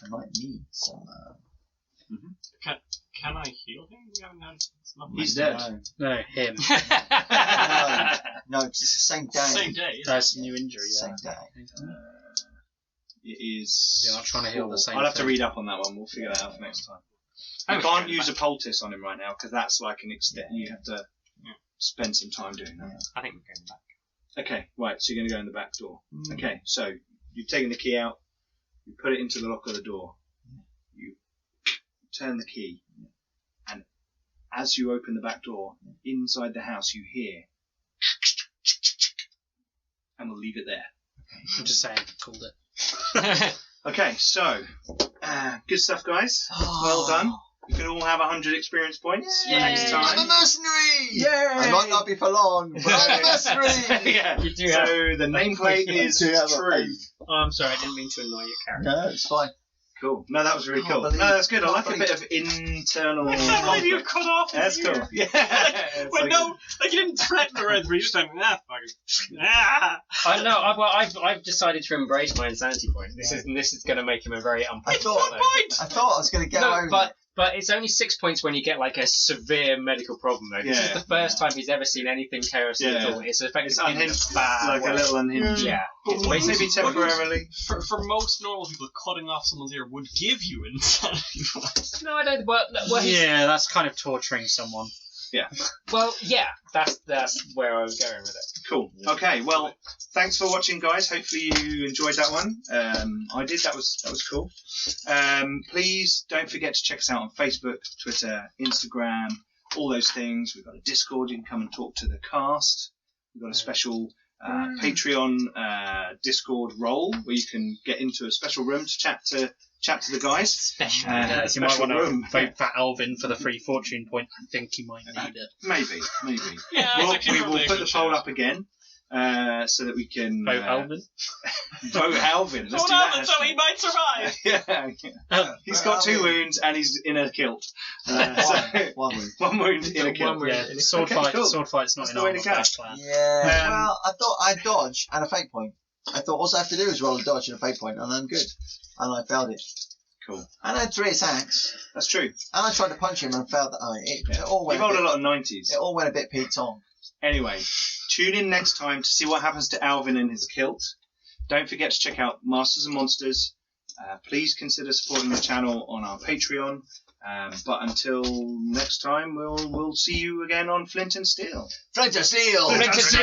I might need some. Can I heal him? We haven't had. It's not He's nice. dead. No, him. No, 'cause it's the same day. Same day. isn't That's a new injury, yeah. Same day. It is. You're not trying to heal the same I'll have to thing. read up on that one. We'll figure that out for next time. I You was can't going use a poultice on him right now because that's like an extent. Yeah. You have to spend some time doing that. I think we're going back. Okay, right. So you're going to go in the back door. Mm. Okay, so you've taken the key out. You put it into the lock of the door. You turn the key, and as you open the back door, inside the house you hear, and we'll leave it there. I'm just saying, called it. Okay, so good stuff, guys. Well done. You can all have 100 experience points for next I'm a time. mercenary! Yay! I might not be for long, but I'm a mercenary! Yeah. You do So have. the nameplate is do have a true. face. Oh, I'm sorry, I didn't mean to annoy your character. No, it's fine. Cool. No, that was really Can't cool. believe- No, that's good. I like a can't bit of internal I can't believe you conflict. cut off his That's ear. cool. Yeah. It's Well, like no, like you didn't threaten or anything. You just went, fucking. I know. I've decided to embrace my insanity point. This is going to make him a very I unpopular. thought, point! I thought I was going to get No, over but it's only 6 points when you get like a severe medical problem. Though this is Yeah. the first time he's ever seen anything chaotic at Yeah. all. It's effectively It's in unhinged, bad like way. a little unhinged. Yeah. But It's Maybe temporarily. For most normal people, cutting off someone's ear would give you insanity points. No, I don't. Well, Yeah, that's kind of torturing someone. well, yeah. That's where I was going with it. Cool. Okay. Well, thanks for watching, guys. Hopefully you enjoyed that one. I did. That was cool. Please don't forget to check us out on Facebook, Twitter, Instagram, all those things. We've got a Discord. You can come and talk to the cast. We've got a special Patreon Discord role where you can get into a special room to chat to the guys. Special. Yes, you might special want to room. vote for Alvin for the free fortune point. I think he might need it. Maybe. Yeah, We will put the poll up again so that we can Vote Alvin. vote Alvin. Let's Don't do that. have it so he might survive. Yeah. He's got 2 wounds and he's in a kilt. So, one week. 1 wound in a One kilt. wound. Yeah, sword Okay, fight. cool. Sword fight's not That's in the way armor to go. class plan. Yeah. Well, I thought I'd dodge and a fate point. I thought all I have to do is roll a dodge and a fate point, and I'm good. And I failed it. Cool. And I had 3 attacks, That's true. and I tried to punch him and failed that. It all You went. rolled a Bit, lot of 90s. it all went a bit Pete Tong. Anyway, tune in next time to see what happens to Alvin in his kilt. Don't forget to check out Masters and Monsters. Please consider supporting the channel on our Patreon. But until next time, we'll see you again on Flint and Steel. Flint Steel. Flint and Steel.